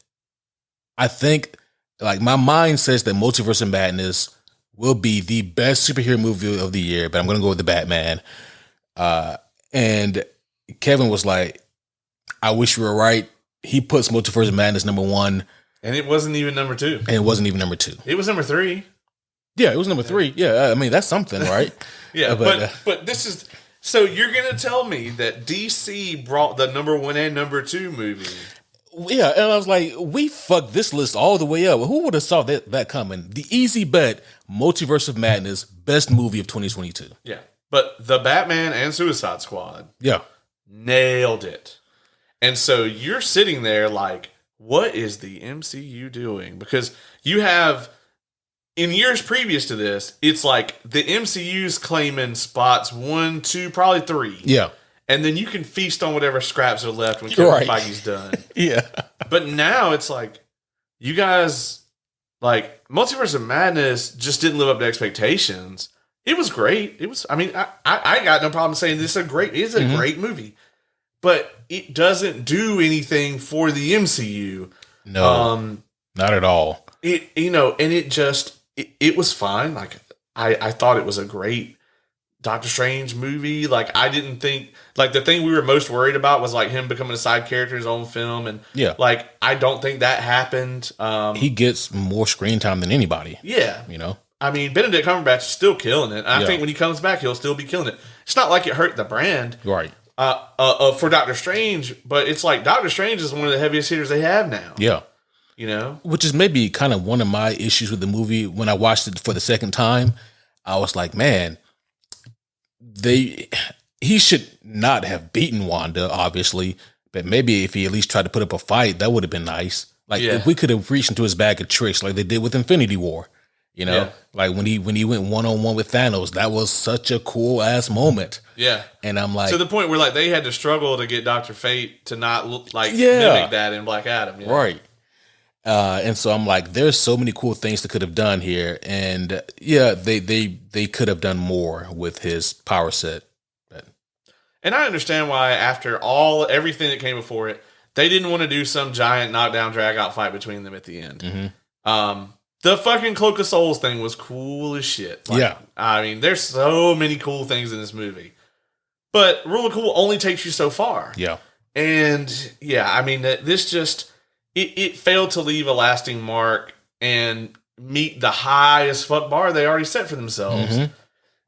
I think, like, my mind says that Multiverse of Madness will be the best superhero movie of the year, but I'm going to go with the Batman. And Kevin was like, I wish you were right. He puts Multiverse of Madness number 1. And it wasn't even number 2. And it wasn't even number 2. It was number 3. Yeah, it was number 3. Yeah, I mean, that's something, right? Yeah, but this is... So you're going to tell me that DC brought the number 1 and number 2 movie? Yeah, and I was like, we fucked this list all the way up. Who would have saw that coming? The easy bet, Multiverse of Madness, best movie of 2022. Yeah, but the Batman and Suicide Squad, nailed it. And so you're sitting there like, what is the MCU doing? Because you have, in years previous to this, it's like the MCU's claiming spots 1, 2, probably 3. Yeah. And then you can feast on whatever scraps are left when Kevin Feige's done. Yeah. But now it's like, you guys, like, Multiverse of Madness just didn't live up to expectations. It was great. It was, I mean, I got no problem saying this is a great movie. But it doesn't do anything for the MCU. No, not at all. And it was fine. Like, I thought it was a great Doctor Strange movie. Like, I didn't think, like, the thing we were most worried about was like him becoming a side character in his own film, and like, I don't think that happened. He gets more screen time than anybody. Yeah, I mean, Benedict Cumberbatch is still killing it. And I think when he comes back, he'll still be killing it. It's not like it hurt the brand, right? For Doctor Strange, but it's like Doctor Strange is one of the heaviest hitters they have now. Yeah. Which is maybe kind of one of my issues with the movie. When I watched it for the second time, I was like, man, he should not have beaten Wanda, obviously, but maybe if he at least tried to put up a fight, that would have been nice. Like, if we could have reached into his bag of tricks like they did with Infinity War, like when he went one-on-one with Thanos, that was such a cool ass moment. Yeah. And I'm like, to the point where like they had to struggle to get Dr. Fate to not look like mimic that in Black Adam. Right. And so I'm like, there's so many cool things they could have done here. And they could have done more with his power set. And I understand why after everything that came before it, they didn't want to do some giant knockdown drag out fight between them at the end. Mm-hmm. The fucking Cloak of Souls thing was cool as shit. Like, I mean, there's so many cool things in this movie. But Rule of Cool only takes you so far. Yeah. And I mean, this just, it failed to leave a lasting mark and meet the highest fuck bar they already set for themselves. Mm-hmm.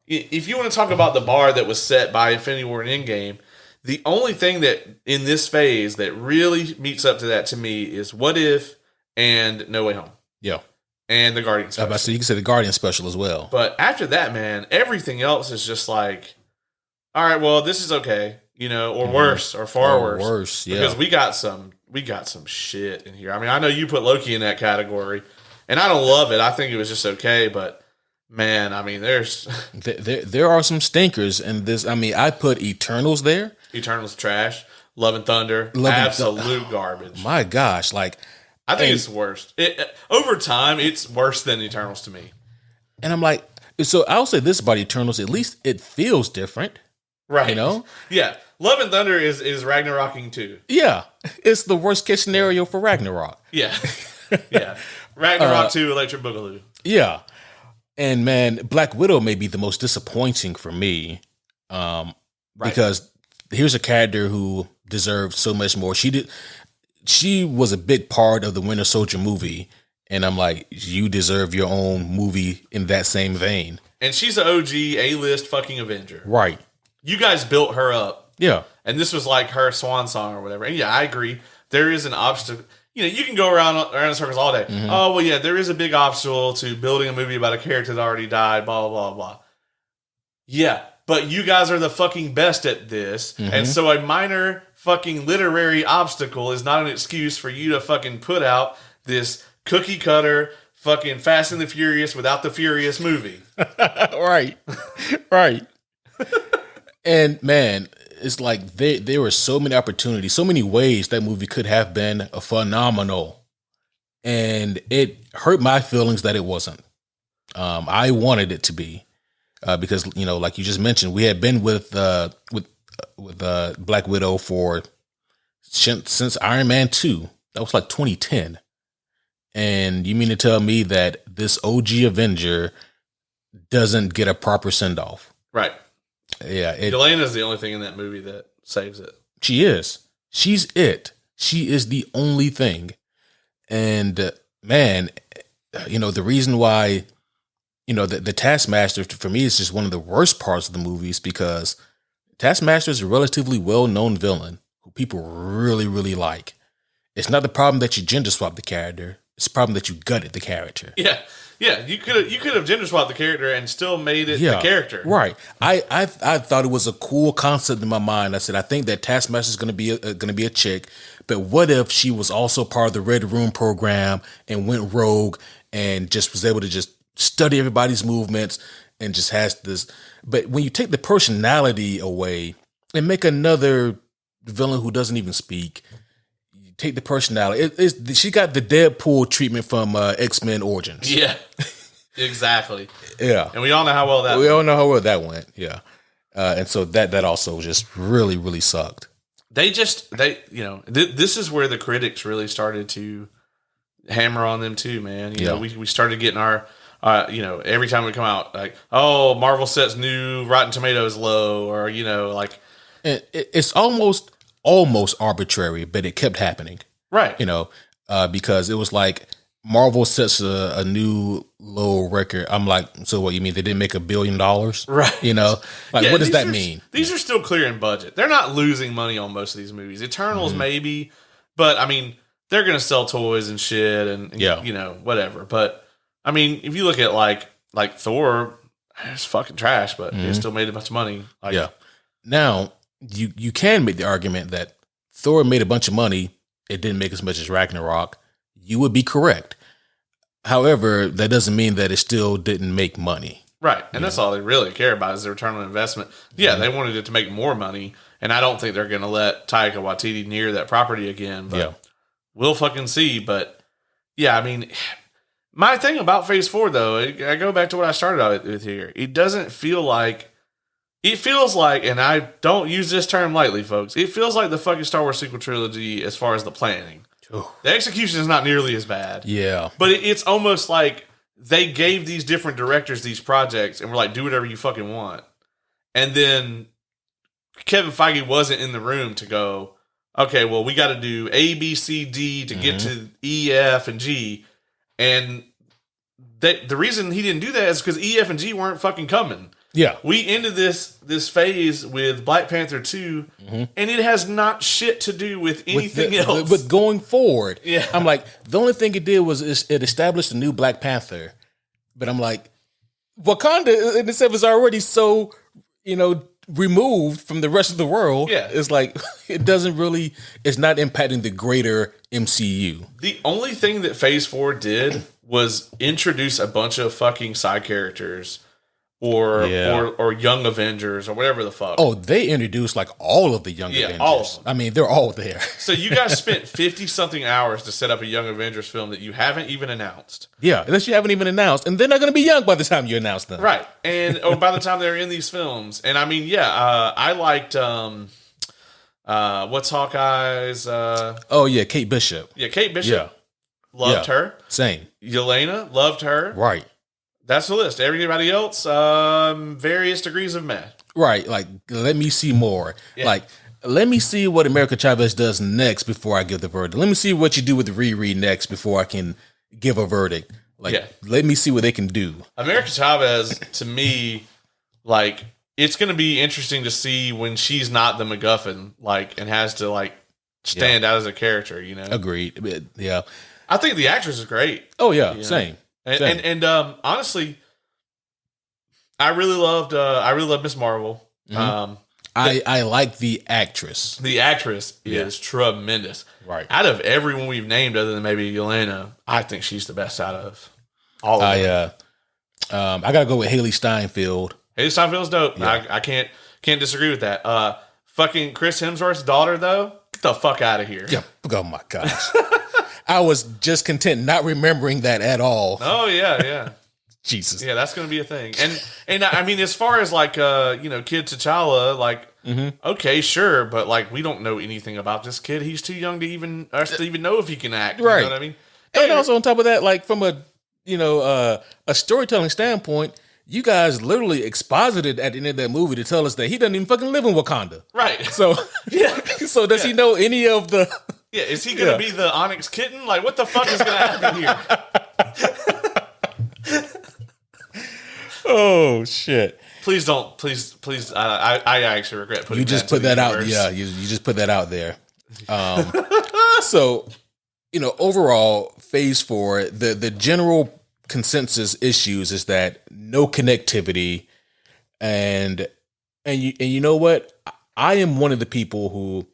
If you want to talk about the bar that was set by Infinity War and Endgame, the only thing that in this phase that really meets up to that to me is What If and No Way Home. Yeah. And the Guardian special. So you can say the Guardian special as well. But after that, man, everything else is just like, all right, well, this is okay, or worse, or far worse. Worse, yeah. Because we got some shit in here. I mean, I know you put Loki in that category, and I don't love it. I think it was just okay, but man, I mean, there are some stinkers in this. I mean, I put Eternals there. Eternals trash. Love and Thunder, absolute garbage. My gosh, like, I think it's worse. Over time, it's worse than Eternals to me. And I'm like, so I'll say this about Eternals: at least it feels different, right? Yeah. Love and Thunder is Ragnaroking too. Yeah, it's the worst case scenario for Ragnarok. Yeah, yeah. Ragnarok 2, Electric Boogaloo. Yeah, and man, Black Widow may be the most disappointing for me, because here's a character who deserved so much more. She was a big part of the Winter Soldier movie, and I'm like, you deserve your own movie in that same vein. And she's an OG A-list fucking Avenger. Right. You guys built her up. Yeah. And this was like her swan song or whatever. And I agree. There is an obstacle. You can go around in circles all day. Mm-hmm. Oh, well, yeah, there is a big obstacle to building a movie about a character that already died, blah, blah, blah. Yeah, but you guys are the fucking best at this. Mm-hmm. And so a minor fucking literary obstacle is not an excuse for you to fucking put out this cookie cutter fucking Fast and the Furious without the Furious movie. Right. And man, it's like there were so many opportunities, so many ways that movie could have been phenomenal. And it hurt my feelings that it wasn't. I wanted it to be, because, like you just mentioned, we had been with Black Widow for since Iron Man 2. That was like 2010. And you mean to tell me that this OG Avenger doesn't get a proper send off? Right. Yeah. Yelena's the only thing in that movie that saves it. She is. She's it. She is the only thing. And man, the reason why, the Taskmaster for me is just one of the worst parts of the movies, because Taskmaster is a relatively well-known villain who people really, really like. It's not the problem that you gender swap the character. It's the problem that you gutted the character. Yeah. Yeah. You could have gender swapped the character and still made it the character. Right. I thought it was a cool concept in my mind. I said, I think that Taskmaster is going to be a chick, but what if she was also part of the Red Room program and went rogue and just was able to just study everybody's movements and just has this. But when you take the personality away and make another villain who doesn't even speak, you take the personality. She got the Deadpool treatment from X-Men Origins. Yeah, exactly. Yeah. And we all know how well that went. all know how well that went. Yeah. And so that also just really, really sucked. This is where the critics really started to hammer on them too, man. We started getting our, every time we come out, like, oh, Marvel sets new Rotten Tomatoes low, or, it's almost arbitrary, but it kept happening. Right. Because it was like Marvel sets a new low record. I'm like, so what, you mean they didn't make $1 billion? Right. What does that mean? These are still clearing budget. They're not losing money on most of these movies. Eternals maybe, but I mean, they're going to sell toys and shit and whatever. But I mean, if you look at like Thor, it's fucking trash, but it still made a bunch of money. Now you can make the argument that Thor made a bunch of money. It didn't make as much as Ragnarok. You would be correct. However, that doesn't mean that it still didn't make money. Right. And that's all they really care about is the return on investment. Yeah, they wanted it to make more money, and I don't think they're going to let Taika Waititi near that property again, but we'll fucking see. But yeah, I mean, my thing about Phase 4, though, I go back to what I started out with here. It feels like, and I don't use this term lightly, folks, it feels like the fucking Star Wars sequel trilogy as far as the planning. The execution is not nearly as bad. Yeah. But it's almost like they gave these different directors these projects and were like, do whatever you fucking want. And then Kevin Feige wasn't in the room to go, okay, well, we got to do A, B, C, D to get to E, F, and G. And the reason he didn't do that is because E, F, and G weren't fucking coming. Yeah. We ended this phase with Black Panther 2, and it has not shit to do with anything else. But going forward, yeah. I'm like, the only thing it did was it established a new Black Panther. But I'm like, Wakanda in itself is already so, removed from the rest of the world. Yeah. It's like, it's not impacting the greater MCU. The only thing that Phase 4 did was introduce a bunch of fucking side characters or young Avengers or whatever the fuck. Oh, they introduced like all of the young Avengers. All of them. I mean, they're all there. So you guys spent 50-something hours to set up a Young Avengers film that you haven't even announced. Yeah, unless you haven't even announced. And they're not going to be young by the time you announce them. Right. Or by the time they're in these films. And I mean, I liked, what's Hawkeye's? Kate Bishop. Yeah, Kate Bishop. Yeah. Loved her. Same. Yelena, loved her. Right. That's the list. Everybody else, various degrees of meh. Right. Like, let me see more. Yeah. Like, let me see what America Chavez does next before I give the verdict. Let me see what you do with Riri next before I can give a verdict. Like, let me see what they can do. America Chavez, to me, like, it's going to be interesting to see when she's not the MacGuffin, like, and has to, like, stand out as a character, Agreed. Yeah. I think the actress is great. Oh, yeah. Same. And honestly, I really loved Miss Marvel. Mm-hmm. I like the actress. The actress is tremendous. Right. Out of everyone we've named, other than maybe Yelena, I think she's the best out of all of them. I gotta go with Haley Steinfeld. Haley Steinfeld's dope. Yeah. I can't disagree with that. Fucking Chris Hemsworth's daughter, though, get the fuck out of here. Yeah. Oh my gosh. I was just content not remembering that at all. Oh, yeah. Jesus. Yeah, that's going to be a thing. And I mean, as far as like, kid T'Challa, like, okay, sure, but like, we don't know anything about this kid. He's too young to even know if he can act. Right. You know what I mean? And also on top of that, like from a storytelling standpoint, you guys literally exposited at the end of that movie to tell us that he doesn't even fucking live in Wakanda. Right. So Yeah. So does he know any of the? Yeah. Is he going to be the Onyx Kitten? Like, what the fuck is going to happen here? Oh shit! Please don't. Please. I actually regret putting. You just put that out. Yeah, you just put that out there. So, overall, Phase 4, the general consensus issues is that no connectivity, and you know what? I am one of the people who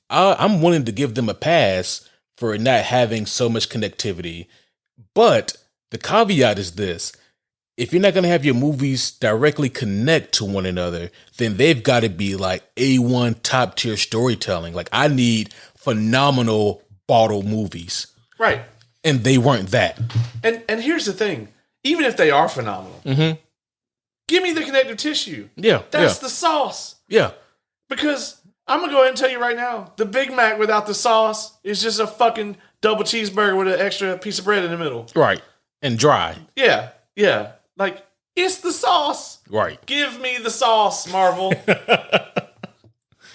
I'm willing to give them a pass for not having so much connectivity, but the caveat is this. If you're not going to have your movies directly connect to one another, then they've got to be like A1 top tier storytelling. Like I need phenomenal bottle movies. Right. And they weren't that. And here's the thing. Even if they are phenomenal, give me the connective tissue. Yeah. That's the sauce. Yeah. Because I'm going to go ahead and tell you right now, the Big Mac without the sauce is just a fucking double cheeseburger with an extra piece of bread in the middle. Right. And dry. Yeah. Yeah. Like, it's the sauce. Right. Give me the sauce, Marvel.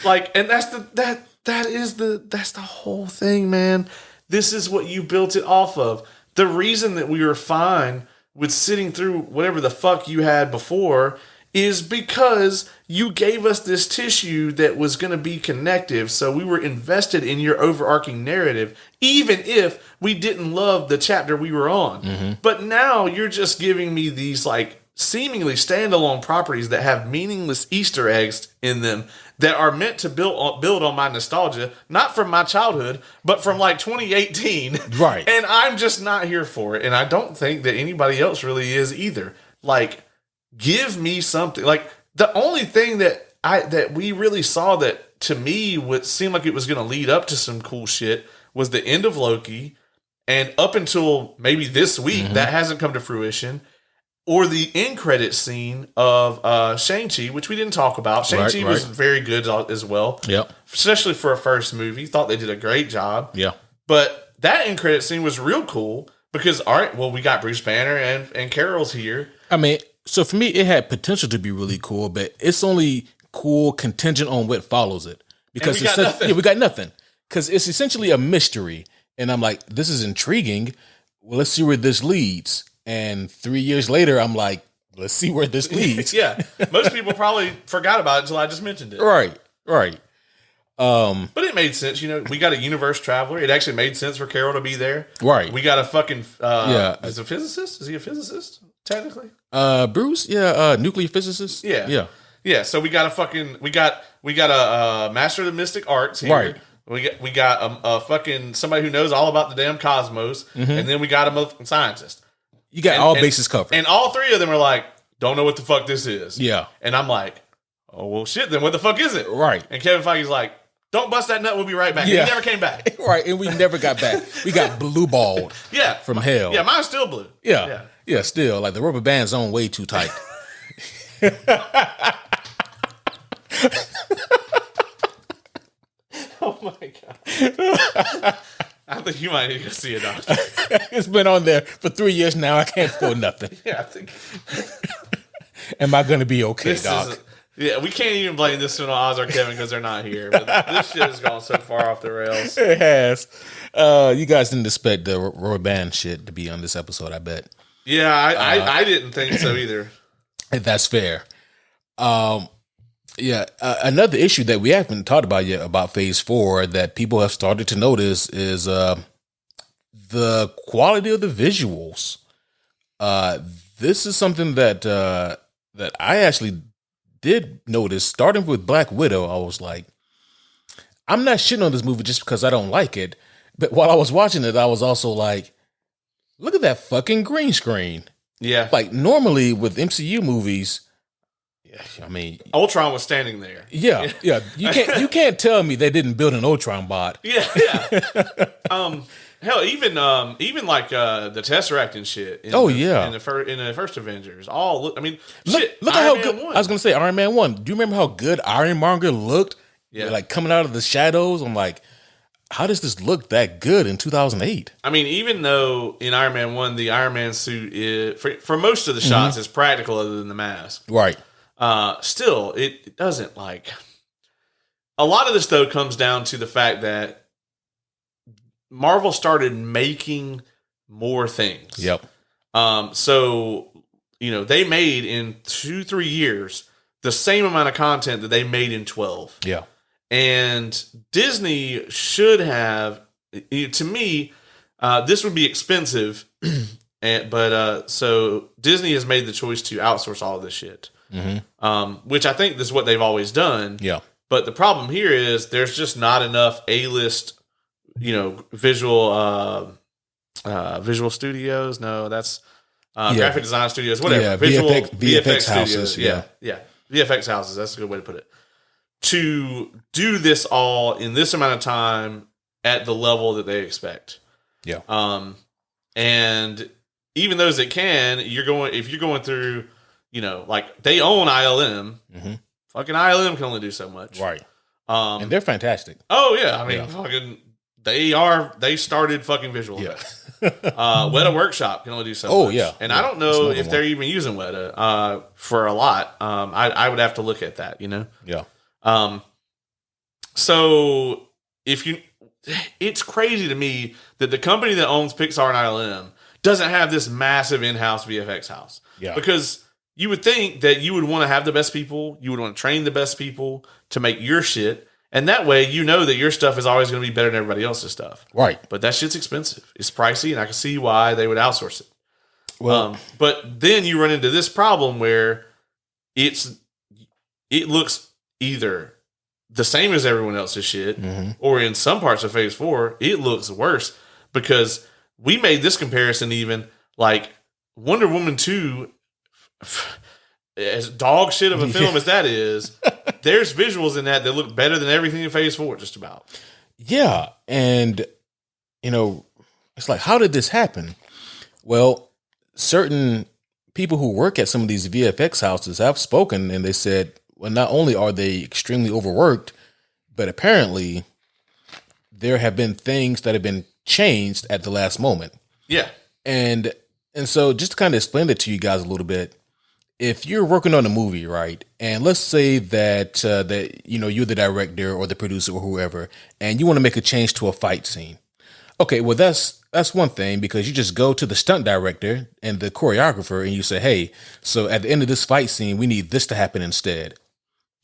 Like, and that's the whole thing, man. This is what you built it off of. The reason that we were fine with sitting through whatever the fuck you had before is because you gave us this tissue that was going to be connective. So we were invested in your overarching narrative, even if we didn't love the chapter we were on. But now you're just giving me these like seemingly standalone properties that have meaningless Easter eggs in them that are meant to build on my nostalgia, not from my childhood, but from like 2018. Right. And I'm just not here for it. And I don't think that anybody else really is either. Like, give me something. Like, the only thing that we really saw that to me would seem like it was going to lead up to some cool shit was the end of Loki. And up until maybe this week, that hasn't come to fruition. Or the end credit scene of Shang-Chi, which we didn't talk about. Shang-Chi was very good as well. Yep. Especially for a first movie. Thought they did a great job. Yeah. But that end credit scene was real cool because, all right, well, we got Bruce Banner and Carol's here. I mean, so for me, it had potential to be really cool, but it's only cool contingent on what follows it. Because we got nothing. Because it's essentially a mystery. And I'm like, this is intriguing. Well, let's see where this leads. And 3 years later, I'm like, let's see where this leads. Yeah. Most people probably forgot about it until I just mentioned it. Right. But it made sense. We got a universe traveler. It actually made sense for Carol to be there. Right. We got a fucking, is a physicist? Is he a physicist, technically? Bruce? Yeah, nuclear physicist. Yeah. Yeah, so we got a master of the mystic arts here. Right. We got a fucking somebody who knows all about the damn cosmos, and then we got a motherfucking scientist. You got bases covered. And all three of them are like, don't know what the fuck this is. Yeah. And I'm like, oh, well, shit, then what the fuck is it? Right. And Kevin Feige's like, don't bust that nut, we'll be right back. Yeah. He never came back. Right, and we never got back. We got blue balled from hell. Yeah, mine's still blue. Yeah, still. Like the rubber band's on way too tight. Oh my God. I think you might need to go see a doctor. It's been on there for 3 years now. I can't feel nothing. Yeah, I think. Am I going to be okay, Doc? Yeah, we can't even blame this one on Oz or Kevin because they're not here. But this shit has gone so far off the rails. It has. You guys didn't expect the rubber band shit to be on this episode, I bet. Yeah, I didn't think so either. That's fair. Another issue that we haven't talked about yet about Phase 4 that people have started to notice is the quality of the visuals. This is something that I actually did notice. Starting with Black Widow, I was like, I'm not shitting on this movie just because I don't like it. But while I was watching it, I was also like, look at that fucking green screen. Yeah. Like normally with MCU movies, I mean, Ultron was standing there. Yeah. You can't tell me they didn't build an Ultron bot. Yeah. Hell, even like the Tesseract and shit. In the first Avengers, all look. I mean, look at how good. 1. I was gonna say Iron Man 1. Do you remember how good Ironmonger looked? Yeah, like coming out of the shadows. I'm like, how does this look that good in 2008? I mean, even though in Iron Man 1, the Iron Man suit is for most of the shots is practical, other than the mask, right? Still, it doesn't like. A lot of this though comes down to the fact that Marvel started making more things. Yep. So, they made in 2-3 years the same amount of content that they made in 12. Yeah. And Disney should have, to me, this would be expensive. So Disney has made the choice to outsource all of this shit. Which I think is what they've always done. Yeah. But the problem here is there's just not enough A-list, visual studios. No, that's graphic design studios, whatever. Yeah, VFX houses. Studios. Yeah. VFX houses. That's a good way to put it. To do this all in this amount of time at the level that they expect. Yeah. And even those that can, if you're going through, like they own ILM. Fucking ILM can only do so much. Right. And they're fantastic. Oh yeah. I mean, fucking they started fucking visual effects. Weta Workshop can only do so much. Oh yeah. And I don't know if they're even using Weta for a lot. I would have to look at that, Yeah. So it's crazy to me that the company that owns Pixar and ILM doesn't have this massive in-house VFX house. Yeah. Because you would think that you would want to have the best people, you would want to train the best people to make your shit, and that way that your stuff is always going to be better than everybody else's stuff. Right. But that shit's expensive. It's pricey, and I can see why they would outsource it. Well, but then you run into this problem where it looks either the same as everyone else's shit, or in some parts of Phase 4, it looks worse because we made this comparison even like Wonder Woman 2, as dog shit of a film as that is, there's visuals in that look better than everything in Phase 4, just about. Yeah, and, it's like, how did this happen? Well, certain people who work at some of these VFX houses have spoken, and they said, well, not only are they extremely overworked, but apparently there have been things that have been changed at the last moment. Yeah. And so just to kind of explain it to you guys a little bit, if you're working on a movie, right, and let's say that you're the director or the producer or whoever, and you want to make a change to a fight scene. Okay, well that's one thing, because you just go to the stunt director and the choreographer and you say, hey, so at the end of this fight scene, we need this to happen instead.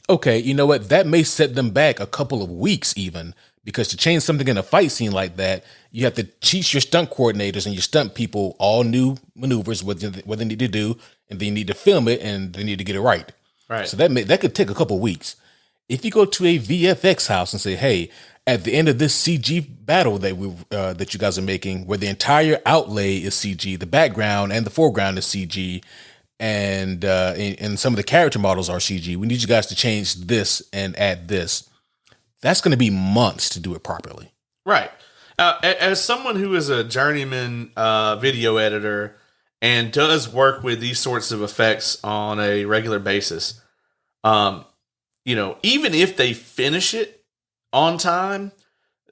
Okay, you know what? That may set them back a couple of weeks even, because to change something in a fight scene like that, you have to teach your stunt coordinators and your stunt people all new maneuvers, what they need to do, and they need to film it and they need to get it right. Right. So that could take a couple of weeks. If you go to a VFX house and say, hey, at the end of this CG battle that you guys are making, where the entire outlay is CG, the background and the foreground is CG, and some of the character models are CG, we need you guys to change this and add this. That's going to be months to do it properly. Right. As someone who is a journeyman video editor and does work with these sorts of effects on a regular basis, even if they finish it on time,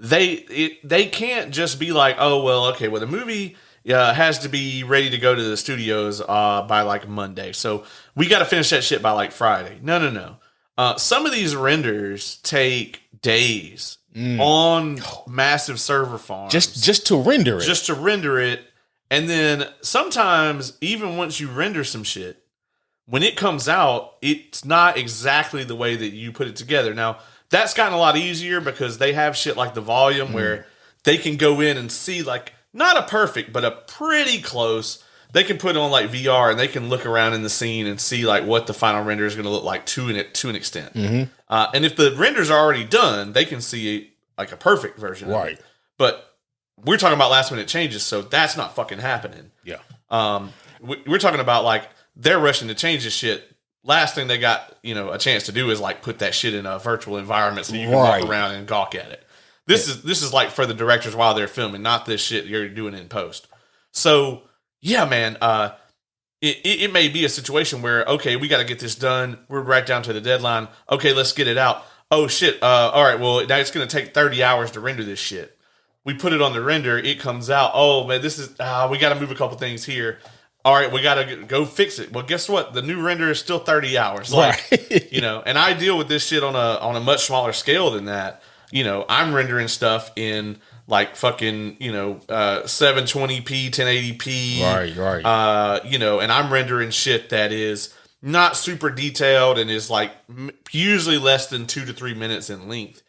they can't just be like, oh, well, okay, well, the movie has to be ready to go to the studios by like Monday, so we got to finish that shit by like Friday. No. Some of these renders take days on massive server farms. Just to render it. Just to render it. And then sometimes, even once you render some shit, when it comes out, it's not exactly the way that you put it together. Now, that's gotten a lot easier because they have shit like the volume where they can go in and see, like, not a perfect, but a pretty close. They can put on like VR and they can look around in the scene and see like what the final render is going to look like to an extent. And if the renders are already done, they can see like a perfect version of it. But we're talking about last minute changes, so that's not fucking happening. Yeah. We're talking about like they're rushing to change this shit. Last thing they got, a chance to do is like put that shit in a virtual environment so you can walk around and gawk at it. This is like for the directors while they're filming, not this shit you're doing in post. So yeah, man, it may be a situation where, okay, we got to get this done. We're right down to the deadline. Okay, let's get it out. Oh shit. All right. Well, now it's going to take 30 hours to render this shit. We put it on the render. It comes out. Oh man, this is, we got to move a couple things here. All right, we got to go fix it. Well, guess what? The new render is still 30 hours. Like, Right. and I deal with this shit on a much smaller scale than that. I'm rendering stuff in like fucking, 720p, 1080p. Right. And I'm rendering shit that is not super detailed and is like usually less than 2 to 3 minutes in length.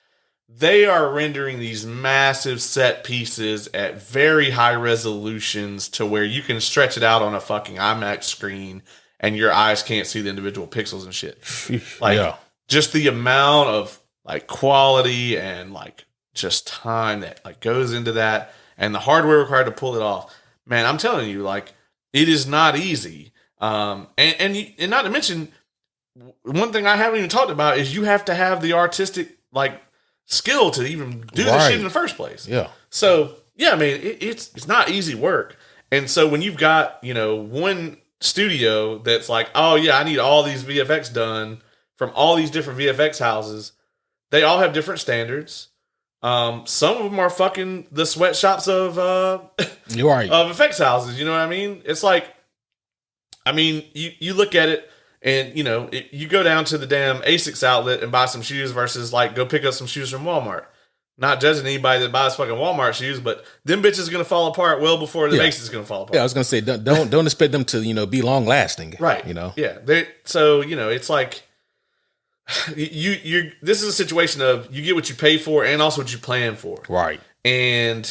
They are rendering these massive set pieces at very high resolutions to where you can stretch it out on a fucking IMAX screen and your eyes can't see the individual pixels and shit. Like, just the amount of like quality and like just time that like goes into that and the hardware required to pull it off. Man, I'm telling you, like, it is not easy. And not to mention, one thing I haven't even talked about is you have to have the artistic like skill to even do this shit in the first place. Yeah. So yeah, I mean, it's not easy work. And so when you've got, one studio that's like, oh yeah, I need all these VFX done from all these different VFX houses. They all have different standards. Some of them are fucking the sweatshops of You're right. of effects houses. You know what I mean? It's like, I mean, you look at it and, you go down to the damn ASICS outlet and buy some shoes versus like go pick up some shoes from Walmart. Not judging anybody that buys fucking Walmart shoes, but them bitches are going to fall apart well before the base is going to fall apart. Yeah, I was going to say, don't expect them to, be long lasting. Right. Yeah. So, it's like, this is a situation of you get what you pay for and also what you plan for. Right. And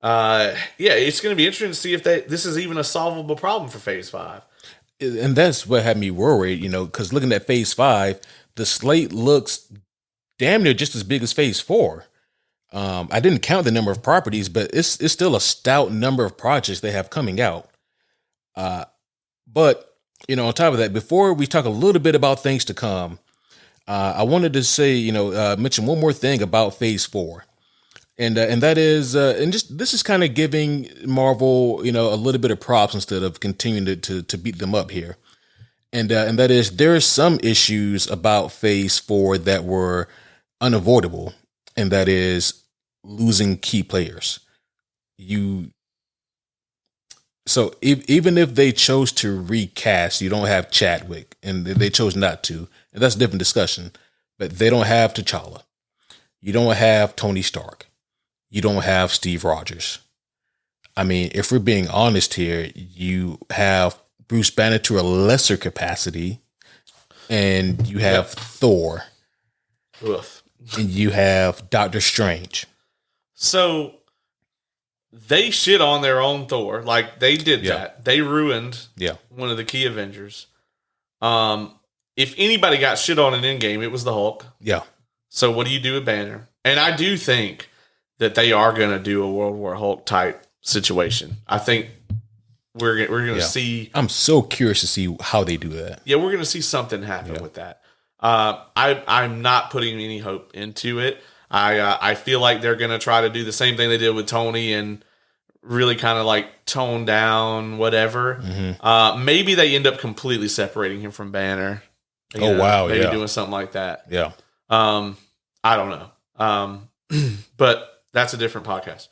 it's going to be interesting to see if this is even a solvable problem for Phase 5. And that's what had me worried, because looking at Phase 5, the slate looks damn near just as big as Phase 4. I didn't count the number of properties, but it's still a stout number of projects they have coming out. But, on top of that, before we talk a little bit about things to come, I wanted to say, mention one more thing about Phase 4. And that is, this is kind of giving Marvel, a little bit of props instead of continuing to beat them up here. And that is, there are some issues about Phase 4 that were unavoidable, and that is losing key players. So even if they chose to recast, you don't have Chadwick, and they chose not to, and that's a different discussion. But they don't have T'Challa. You don't have Tony Stark. You don't have Steve Rogers. I mean, if we're being honest here, you have Bruce Banner to a lesser capacity, and you have Thor. Oof. And you have Doctor Strange. So they shit on their own Thor. Like, they did that. They ruined one of the key Avengers. If anybody got shit on in Endgame, it was the Hulk. Yeah. So what do you do with Banner? And I do think that they are going to do a World War Hulk type situation. I think we're going to see. I'm so curious to see how they do that. Yeah, we're going to see something happen with that. I'm not putting any hope into it. I feel like they're going to try to do the same thing they did with Tony and really kind of like tone down whatever. Mm-hmm. Maybe they end up completely separating him from Banner. Maybe doing something like that. Yeah. I don't know. But that's a different podcast.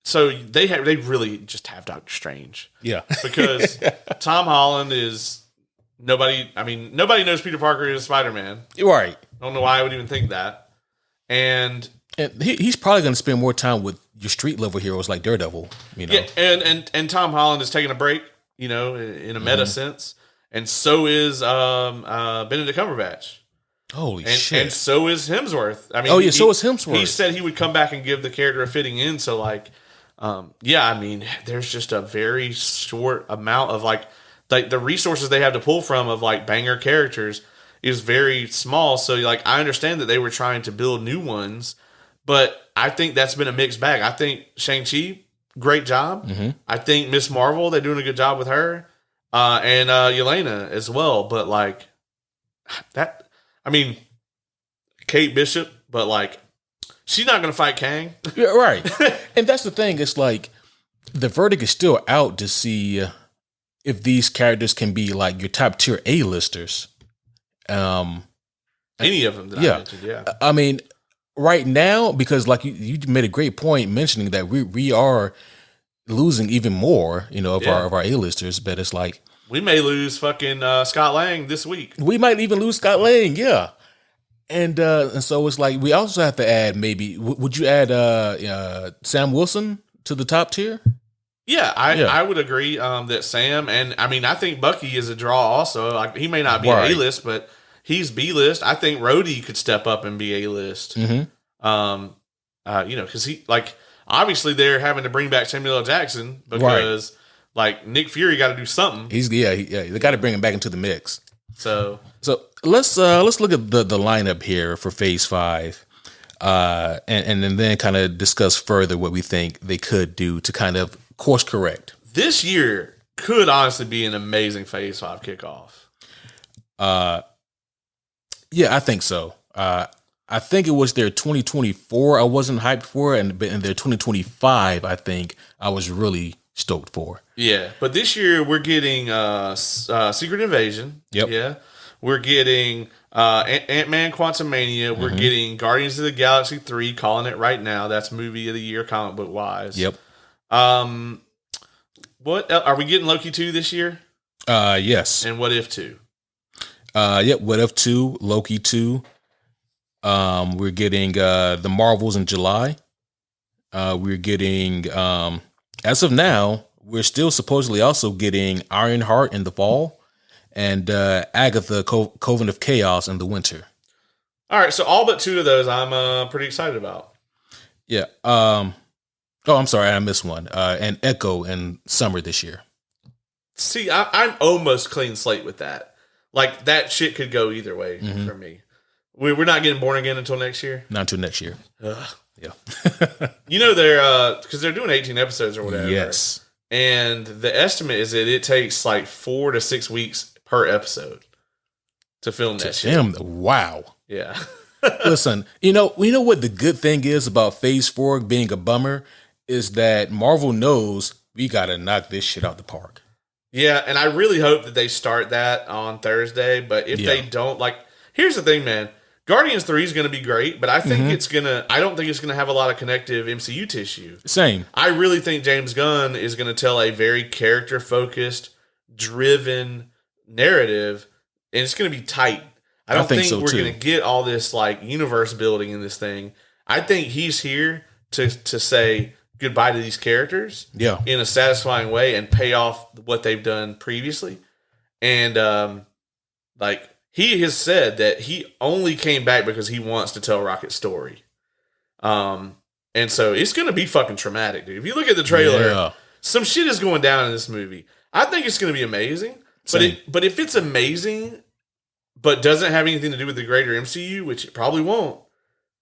So they really just have Doctor Strange. Yeah. Because Tom Holland is nobody knows Peter Parker is Spider-Man. Right. I don't know why I would even think that. And he's probably going to spend more time with your street level heroes like Daredevil, Yeah, and Tom Holland is taking a break, in a meta sense. And so is Benedict Cumberbatch. Holy shit. And so is Hemsworth. I mean, so is Hemsworth. He said he would come back and give the character a fitting in. So, like, there's just a very short amount of, like the resources they have to pull from of, like, banger characters is very small. So, like, I understand that they were trying to build new ones, but I think that's been a mixed bag. I think Shang-Chi, great job. Mm-hmm. I think Miss Marvel, they're doing a good job with her. And Yelena as well. But, like, that... I mean, Kate Bishop, but like she's not going to fight Kang. Yeah, right. And that's the thing. It's like the verdict is still out to see if these characters can be like your top tier A-listers. Any of them that I mentioned, yeah. I mean, right now, because like you made a great point mentioning that we are losing even more, of our A-listers, but it's like we may lose fucking Scott Lang this week. We might even lose Scott Lang, yeah. And so it's like we also have to add maybe. Would you add Sam Wilson to the top tier? Yeah, I would agree that Sam, and I mean I think Bucky is a draw also. Like he may not be an A-list, but he's B-list. I think Rhodey could step up and be A-list. Mm-hmm. Because he like obviously they're having to bring back Samuel L. Jackson because like Nick Fury got to do something. They got to bring him back into the mix. So let's look at the lineup here for Phase 5, and then kind of discuss further what we think they could do to kind of course correct. This year could honestly be an amazing Phase 5 kickoff. Yeah, I think so. I think it was their 2024 I wasn't hyped for, and their 2025 I think I was really stoked for. Yeah, but this year we're getting Secret Invasion. Yep. Yeah, we're getting Ant-Man Quantumania. We're getting Guardians of the Galaxy 3, calling it right now. That's movie of the year, comic book wise. Yep. What are we getting? Loki 2 this year? Yes. And What If 2? Yep. What If 2, Loki 2. We're getting the Marvels in July. We're getting as of now, we're still supposedly also getting Ironheart in the fall and Agatha Coven of Chaos in the winter. All right, so all but 2 of those I'm pretty excited about. Yeah. Oh, I'm sorry, I missed one. And Echo in summer this year. See, I'm almost clean slate with that. Like, that shit could go either way for me. We're not getting Born Again until next year? Not until next year. Ugh. Yeah. They're, because they're doing 18 episodes or whatever. Yes. And the estimate is that it takes like 4 to 6 weeks per episode to film that shit. Wow. Yeah. Listen, we know what the good thing is about Phase 4 being a bummer is that Marvel knows we got to knock this shit out the park. Yeah, and I really hope that they start that on Thursday. But if they don't, like, here's the thing, man. Guardians 3 is going to be great, but I think I don't think it's going to have a lot of connective MCU tissue. Same. I really think James Gunn is going to tell a very character-focused, driven narrative, and it's going to be tight. I don't think so we're too. going to get all this, like, universe building in this thing. I think he's here to say goodbye to these characters in a satisfying way and pay off what they've done previously. And, he has said that he only came back because he wants to tell Rocket's story. And so it's going to be fucking traumatic, dude. If you look at the trailer, some shit is going down in this movie. I think it's going to be amazing. But if it's amazing, but doesn't have anything to do with the greater MCU, which it probably won't,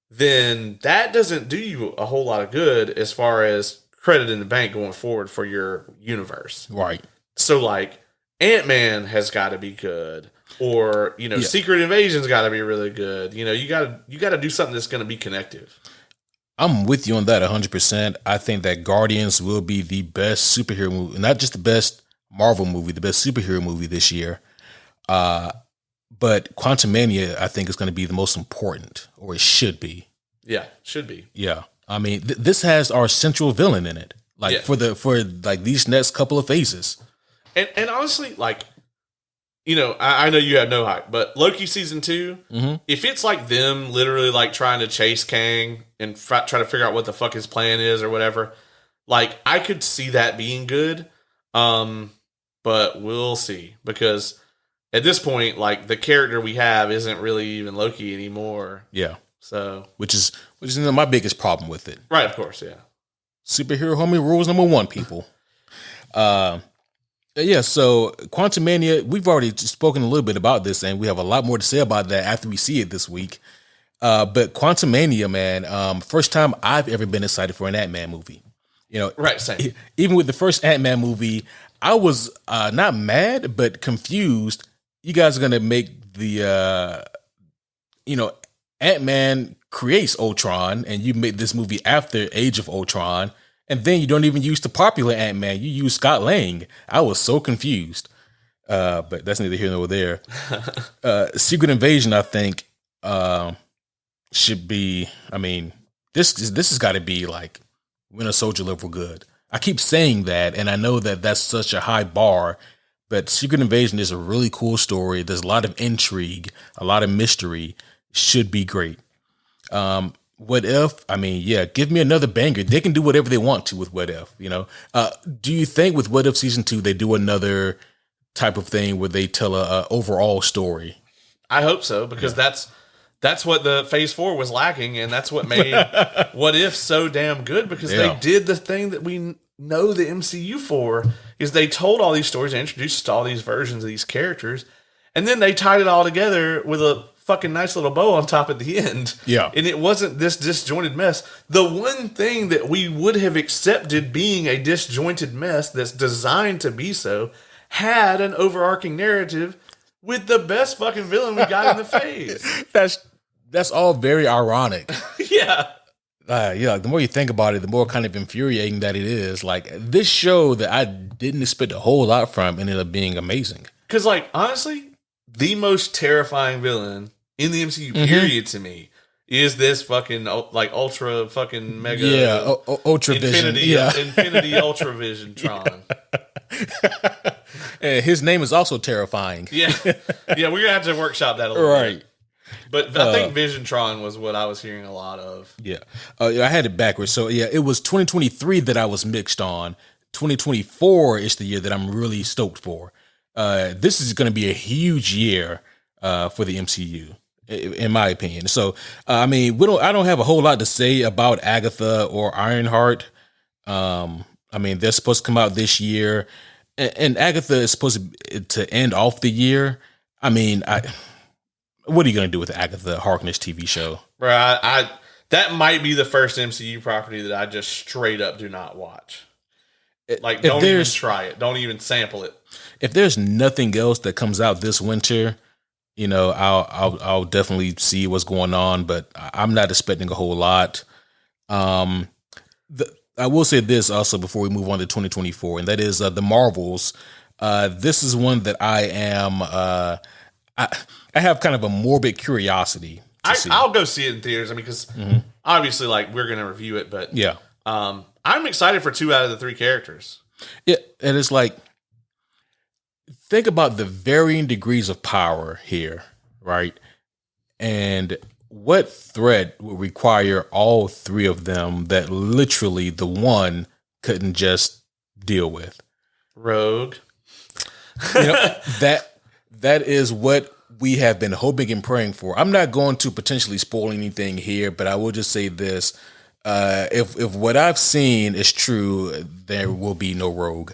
then that doesn't do you a whole lot of good as far as credit in the bank going forward for your universe. Right. So, like, Ant-Man has got to be good. Or, Secret Invasion's got to be really good. You got to do something that's going to be connective. I'm with you on that 100%. I think that Guardians will be the best superhero movie, not just the best Marvel movie, the best superhero movie this year. But Quantumania, I think, is going to be the most important, or it should be. Yeah, should be. Yeah, I mean, this has our central villain in it, for these next couple of phases. And honestly, like, I know you have no hype, but Loki season 2, if it's like them literally like trying to chase Kang and try to figure out what the fuck his plan is or whatever, like I could see that being good. But we'll see, because at this point, like, the character we have isn't really even Loki anymore. Yeah. So, which is my biggest problem with it. Right, of course, yeah. Superhero homie rules number 1, people. Yeah, so Quantumania, we've already spoken a little bit about this, and we have a lot more to say about that after we see it this week. But Quantumania, man, first time I've ever been excited for an Ant-Man movie. Right, same. Even with the first Ant-Man movie, I was not mad, but confused. You guys are going to make the, Ant-Man creates Ultron, and you made this movie after Age of Ultron, and then you don't even use the popular Ant-Man. You use Scott Lang. I was so confused. But that's neither here nor there. Secret Invasion, I think, should be. I mean, this has got to be like Winter Soldier level good. I keep saying that, and I know that that's such a high bar. But Secret Invasion is a really cool story. There's a lot of intrigue, a lot of mystery. Should be great. What If? I mean, yeah, give me another banger. They can do whatever they want to with What If. You know. Do you think with What If season 2 they do another type of thing where they tell a overall story? I hope so, because that's what the Phase 4 was lacking, and that's what made What If so damn good, because they did the thing that we know the MCU for, is they told all these stories and introduced us to all these versions of these characters, and then they tied it all together with a fucking nice little bow on top at the end. Yeah. And it wasn't this disjointed mess. The one thing that we would have accepted being a disjointed mess that's designed to be so had an overarching narrative with the best fucking villain we got in the Phase. That's all very ironic. Yeah. Yeah, the more you think about it, the more kind of infuriating that it is. Like, this show that I didn't expect a whole lot from ended up being amazing. Because, like, honestly, the most terrifying villain in the MCU, period, to me, is this fucking, like, ultra fucking mega... Yeah, Ultra Vision. Infinity Ultra Vision Tron. His name is also terrifying. Yeah, we're going to have to workshop that a little right. bit. But I think Visiontron was what I was hearing a lot of. Yeah. I had it backwards. So, yeah, it was 2023 that I was mixed on. 2024 is the year that I'm really stoked for. This is going to be a huge year for the MCU, in my opinion. So, I mean, I don't have a whole lot to say about Agatha or Ironheart. I mean, they're supposed to come out this year. And Agatha is supposed to end off the year. I mean, what are you going to do with the Agatha Harkness TV show? Bro, that might be the first MCU property that I just straight up do not watch. Like, don't even try it. Don't even sample it. If there's nothing else that comes out this winter, you know, I'll definitely see what's going on, but I'm not expecting a whole lot. I will say this also before we move on to 2024, and that is the Marvels. This is one that I am... I have kind of a morbid curiosity to see. I'll go see it in theaters. I mean, because obviously, like, we're going to review it, but yeah, I'm excited for 2 out of the 3 characters. Yeah, and it's like, think about the varying degrees of power here, right? And what threat would require all 3 of them that literally the one couldn't just deal with? Rogue. You know, that is what we have been hoping and praying for. I'm not going to potentially spoil anything here, but I will just say this. If what I've seen is true, there will be no Rogue.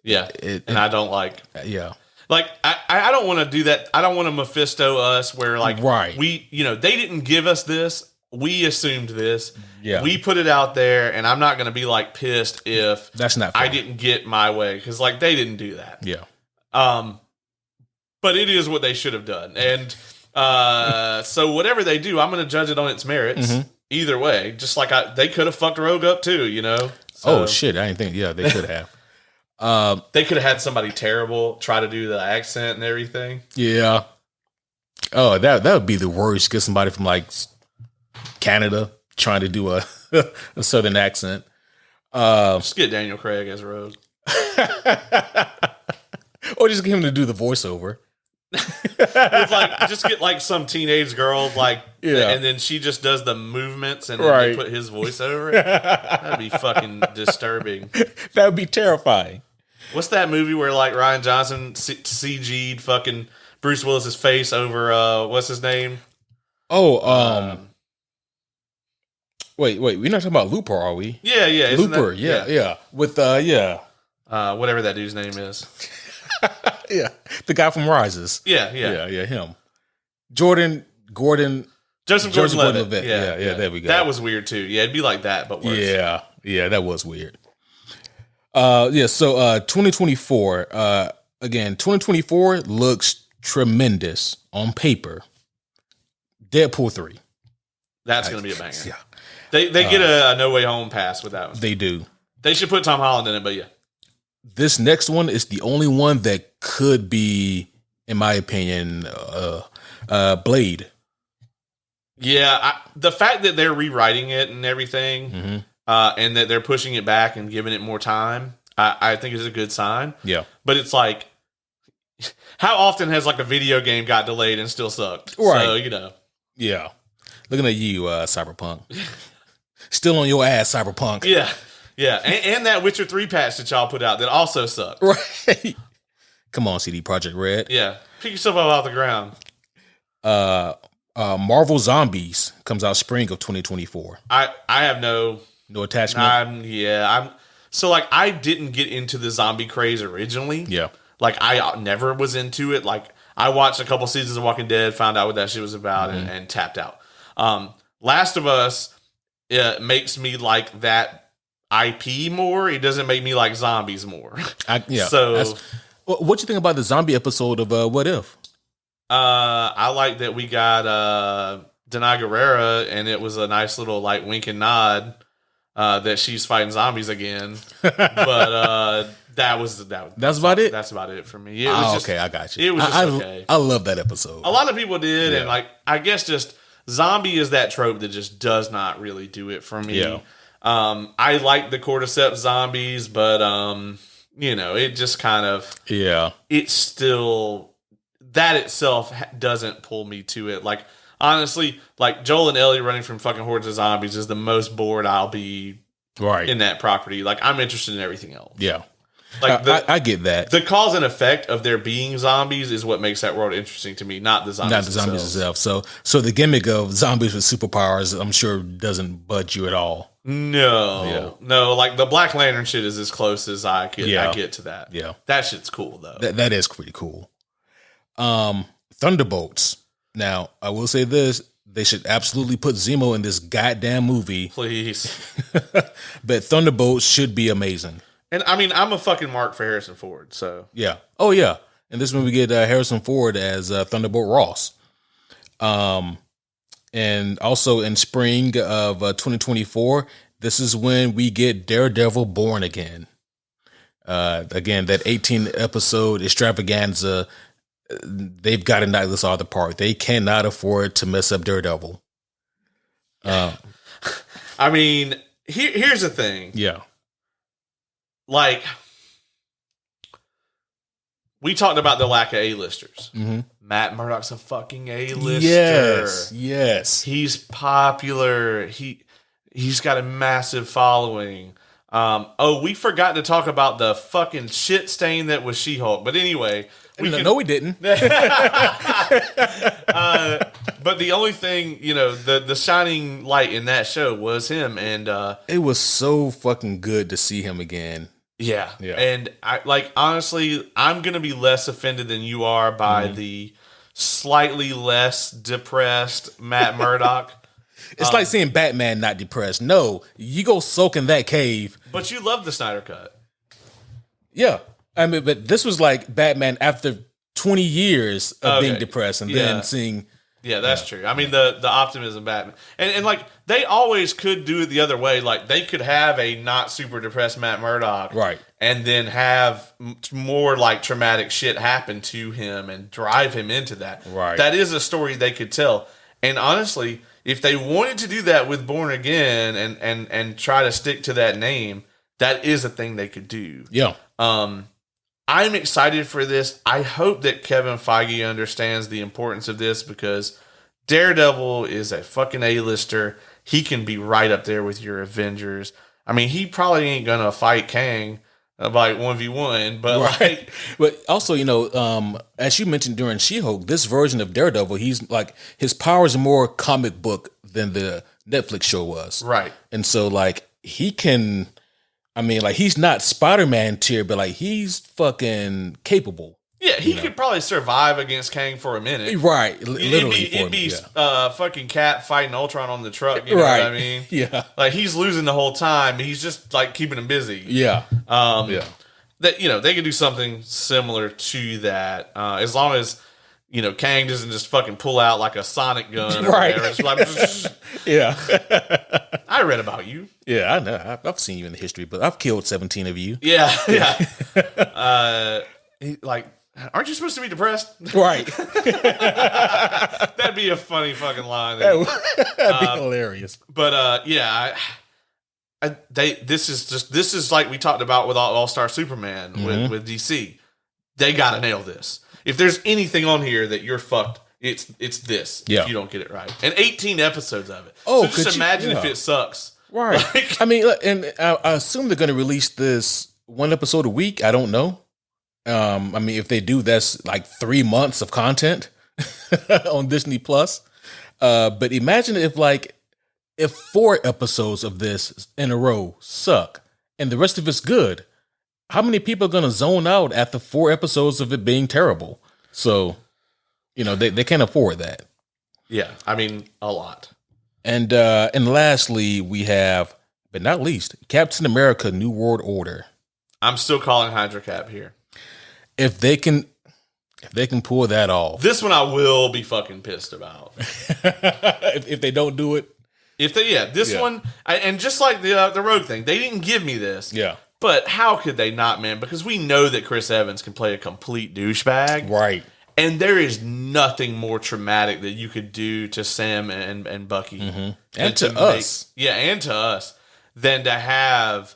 Yeah, and I don't like... Yeah. Like, I don't want to do that. I don't want to Mephisto us where, like, right. they didn't give us this. We assumed this. Yeah. We put it out there, and I'm not going to be, like, pissed if that's not fair. I didn't get my way, because, like, they didn't do that. Yeah. But it is what they should have done. And so whatever they do, I'm going to judge it on its merits. Either way. Just like they could have fucked Rogue up too, you know? So, oh, shit. I didn't think. Yeah, they could have. They could have had somebody terrible try to do the accent and everything. Yeah. Oh, that would be the worst. Get somebody from, like, Canada trying to do a southern accent. Just get Daniel Craig as Rogue. Or just get him to do the voiceover. With, like, just get, like, some teenage girl, like, and then she just does the movements and then they put his voice over it. That'd be fucking disturbing. That would be terrifying. What's that movie where, like, Ryan Johnson CG'd fucking Bruce Willis's face over what's his name? Oh, wait, we're not talking about Looper, are we? Yeah, Looper, yeah. With whatever that dude's name is. Yeah, the guy from Rises. Yeah, him. Joseph Gordon-Levitt. Yeah, there we go. That was weird too. Yeah, it'd be like that, but worse. Yeah, that was weird. So 2024. Again, 2024 looks tremendous on paper. Deadpool 3. That's going to be a banger. Yeah, They get a No Way Home pass with that one. they do. They should put Tom Holland in it, but yeah. This next one is the only one that could be, in my opinion, Blade. Yeah, the fact that they're rewriting it and everything, and that they're pushing it back and giving it more time, I think is a good sign. Yeah. But it's like, how often has like a video game got delayed and still sucked? Right. So, you know. Yeah. Looking at you, Cyberpunk. Still on your ass, Cyberpunk. Yeah. Yeah. And that Witcher 3 patch that y'all put out that also sucked. Right. Come on, CD Projekt Red. Yeah. Pick yourself up off the ground. Marvel Zombies comes out spring of 2024. I have no attachment. So like I didn't get into the zombie craze originally. Yeah. Like I never was into it. Like I watched a couple seasons of Walking Dead, found out what that shit was about, and tapped out. Last of Us makes me like that IP more. It doesn't make me like zombies more. So what you think about the zombie episode of What If? I like that we got Denai Guerrera, and it was a nice little like wink and nod that she's fighting zombies again. But that's about it. That's about it for me. It was okay, I got you. It was okay. I love that episode. A lot of people did, and like I guess just zombie is that trope that just does not really do it for me. Yeah. I like the cordyceps zombies, but you know, it just kind of it's still. That itself doesn't pull me to it. Like, honestly, like Joel and Ellie running from fucking hordes of zombies is the most bored I'll be in that property. Like, I'm interested in everything else. Yeah. Like, I get that. The cause and effect of there being zombies is what makes that world interesting to me, not the zombies themselves. So the gimmick of zombies with superpowers, I'm sure, doesn't budge you at all. No. Like, the Black Lantern shit is as close as I get to that. Yeah. That shit's cool, though. That is pretty cool. Thunderbolts. Now, I will say this. They should absolutely put Zemo in this goddamn movie. Please. But Thunderbolts should be amazing. And, I mean, I'm a fucking mark for Harrison Ford, so. Yeah. Oh, yeah. And this one we get Harrison Ford as Thunderbolt Ross. And also in spring of 2024, this is when we get Daredevil Born Again. Again, that 18-episode extravaganza. They've got to knock this out of the park. They cannot afford to mess up Daredevil. I mean, here's the thing. Yeah. Like, we talked about the lack of A-listers. Mm-hmm. Matt Murdock's a fucking A-lister. Yes. He's popular. He's got a massive following. We forgot to talk about the fucking shit stain that was She-Hulk. But anyway... No, we didn't. But the only thing, you know, the shining light in that show was him, and it was so fucking good to see him again. Yeah. And I honestly, I'm gonna be less offended than you are by the slightly less depressed Matt Murdock. It's like seeing Batman not depressed. No, you go soak in that cave. But you love the Snyder Cut. Yeah. I mean, but this was like Batman after 20 years of being depressed and then seeing... Yeah, that's true. I mean, the optimism Batman. And like, they always could do it the other way. Like, they could have a not super depressed Matt Murdock. Right. And then have more, like, traumatic shit happen to him and drive him into that. Right. That is a story they could tell. And honestly, if they wanted to do that with Born Again and try to stick to that name, that is a thing they could do. Yeah. I'm excited for this. I hope that Kevin Feige understands the importance of this because Daredevil is a fucking A-lister. He can be right up there with your Avengers. I mean, he probably ain't gonna fight Kang like 1v1, but like... But also, you know, as you mentioned during She-Hulk, this version of Daredevil, he's like, his powers are more comic book than the Netflix show was. Right. And so, like, he can... I mean, like, he's not Spider-Man tier, but, like, he's fucking capable. Yeah, he could probably survive against Kang for a minute. Right, literally. It'd be fucking Cap fighting Ultron on the truck, you know what I mean? Yeah. Like, he's losing the whole time, but he's just, like, keeping him busy. Yeah. That, you know, they could do something similar to that, as long as Kang doesn't just fucking pull out like a sonic gun or Right. whatever. It's like, Yeah. I read about you. Yeah, I know. I've seen you in the history, but I've killed 17 of you. Yeah, yeah. Aren't you supposed to be depressed? Right. That'd be a funny fucking line. That'd be hilarious. But yeah, this is like we talked about with All-Star Superman with DC. They gotta nail this. If there's anything on here that you're fucked, it's this. Yeah. If you don't get it right. And 18 episodes of it. Oh, so just imagine if it sucks. Right. I mean, and I assume they're going to release this one episode a week. I don't know. I mean, if they do, that's like 3 months of content on Disney Plus. But imagine if 4 episodes of this in a row suck and the rest of it's good. How many people are going to zone out after 4 episodes of it being terrible? So, they can't afford that. Yeah, I mean, a lot. And lastly, we have, but not least, Captain America: New World Order. I'm still calling Hydra Cap here. If they can pull that off, this one I will be fucking pissed about. if they don't do it, this one, and just like the Rogue thing, they didn't give me this. Yeah. But how could they not, man? Because we know that Chris Evans can play a complete douchebag. Right. And there is nothing more traumatic that you could do to Sam and Bucky. Mm-hmm. And to us. And to us. Than to have,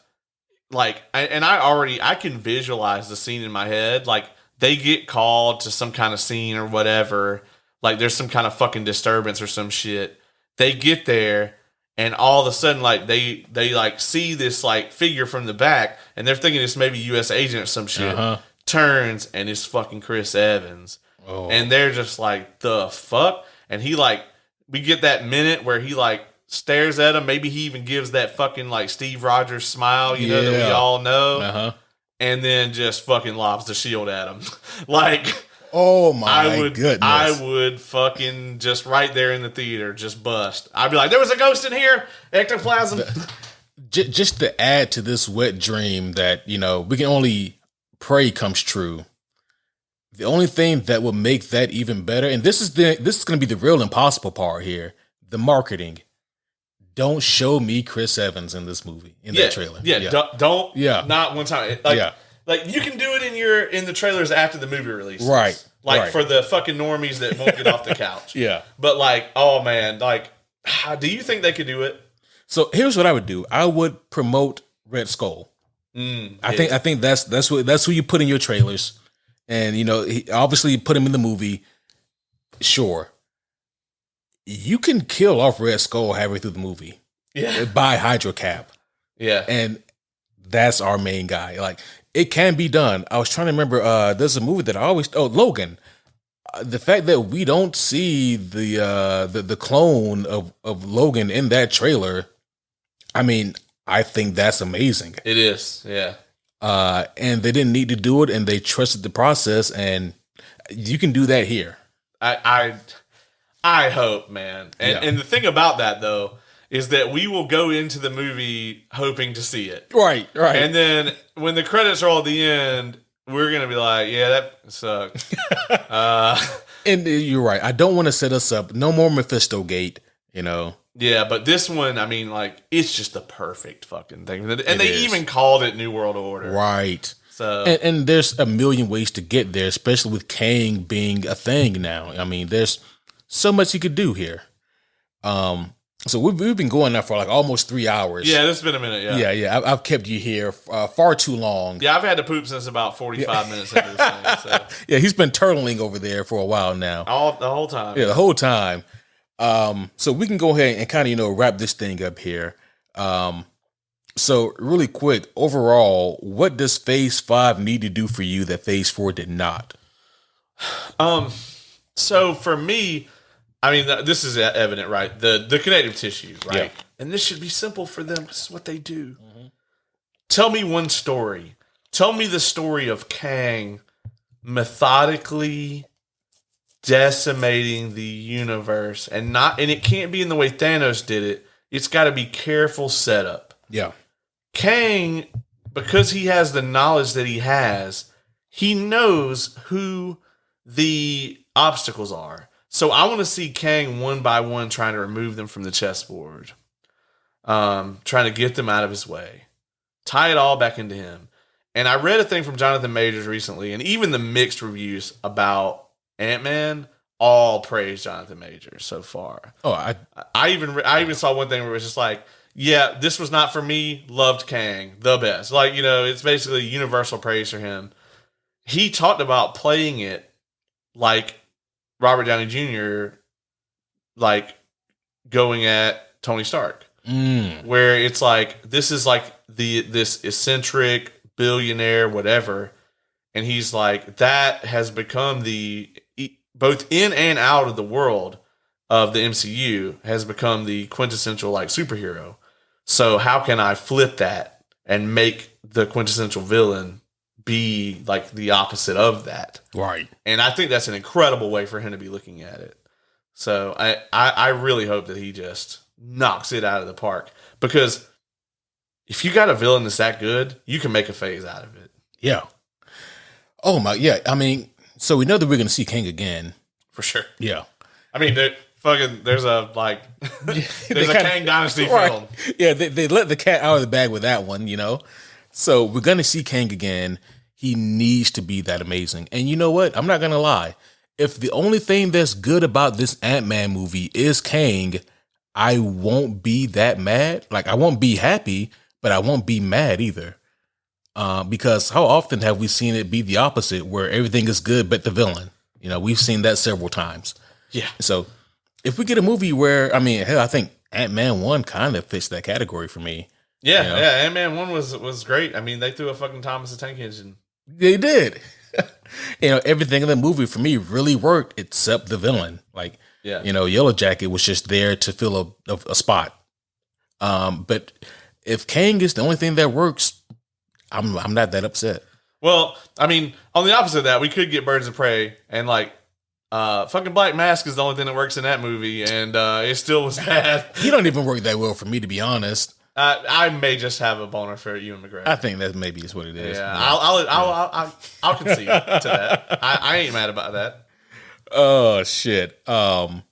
I can visualize the scene in my head. Like, they get called to some kind of scene or whatever. Like, there's some kind of fucking disturbance or some shit. They get there. And all of a sudden, they see this figure from the back, and they're thinking it's maybe U.S. agent or some shit. Turns and it's fucking Chris Evans, and they're just like, the fuck. And we get that minute where he stares at him. Maybe he even gives that fucking Steve Rogers smile, that we all know, and then just fucking lobs the shield at him, Oh my goodness! I would fucking just right there in the theater just bust. I'd be like, there was a ghost in here, ectoplasm. Just to add to this wet dream that we can only pray comes true. The only thing that will make that even better, and this is going to be the real impossible part here: the marketing. Don't show me Chris Evans in this movie that trailer. Don't. Not one time. You can do it in the trailers after the movie releases. Right. For the fucking normies that won't get off the couch. Yeah. But oh man, do you think they could do it? So here's what I would do. I would promote Red Skull. I think that's who you put in your trailers. And he obviously put him in the movie. Sure. You can kill off Red Skull halfway through the movie. Yeah. By Hydra Cap. Yeah. And that's our main guy. It can be done. I was trying to remember. There's a movie that Logan. The fact that we don't see the clone of Logan in that trailer, I mean, I think that's amazing. It is, yeah. And they didn't need to do it, and they trusted the process, and you can do that here. I hope, man. And the thing about that though is that we will go into the movie hoping to see it. Right. And then when the credits roll at the end, we're going to be like, yeah, that sucked. And you're right. I don't want to set us up. No more Mephisto Gate, Yeah, but this one, I mean, it's just the perfect fucking thing. And they even called it New World Order. Right. So and there's a million ways to get there, especially with Kang being a thing now. I mean, there's so much you could do here. So we've been going now for almost 3 hours. Yeah, this has been a minute. Yeah. I've kept you here far too long. Yeah, I've had to poop since about 45 minutes into this thing. So. Yeah, he's been turtling over there for a while now. The whole time. Yeah, the whole time. So we can go ahead and kind of wrap this thing up here. So really quick, overall, what does Phase 5 need to do for you that Phase 4 did not? So for me, I mean, this is evident, right? The connective tissue, right? Yeah. And this should be simple for them. This is what they do. Mm-hmm. Tell me one story. Tell me the story of Kang methodically decimating the universe, and it can't be in the way Thanos did it. It's got to be careful setup. Yeah. Kang, because he has the knowledge that he has, he knows who the obstacles are. So I want to see Kang one by one trying to remove them from the chessboard, trying to get them out of his way, tie it all back into him. And I read a thing from Jonathan Majors recently, and even the mixed reviews about Ant-Man all praise Jonathan Majors so far. Oh, I even saw one thing where it was just like, yeah, this was not for me. Loved Kang the best. Like, it's basically universal praise for him. He talked about playing it like Robert Downey Jr. like going at Tony Stark, where it's like this is like this eccentric billionaire whatever, and he's like that has become the both in and out of the world of the MCU has become the quintessential like superhero. So how can I flip that and make the quintessential villain be like the opposite of that? Right. And I think that's an incredible way for him to be looking at it. So I really hope that he just knocks it out of the park, because if you got a villain that's that good, you can make a phase out of it. Yeah. Oh my, yeah. I mean, so we know that we're going to see Kang again. For sure. Yeah. I mean, there's a like, there's a Kang Dynasty film. Yeah, they let the cat out of the bag with that one, So we're going to see Kang again. He needs to be that amazing. And you know what? I'm not going to lie. If the only thing that's good about this Ant-Man movie is Kang, I won't be that mad. Like, I won't be happy, but I won't be mad either. Because how often have we seen it be the opposite, where everything is good but the villain? We've seen that several times. Yeah. So if we get a movie where, I mean, hell, I think Ant-Man 1 kind of fits that category for me. Yeah, yeah. Ant-Man 1 was great. I mean, they threw a fucking Thomas the Tank Engine. They did. Everything in the movie for me really worked except the villain. Like, Yellow Jacket was just there to fill a spot. But if Kang is the only thing that works, I'm not that upset. Well, I mean, on the opposite of that, we could get Birds of Prey, and like, fucking Black Mask is the only thing that works in that movie, and it still was bad. He don't even work that well for me, to be honest. I may just have a boner for Ewan McGregor. I think that maybe is what it is. Yeah, I'll concede to that. I ain't mad about that. Oh shit. But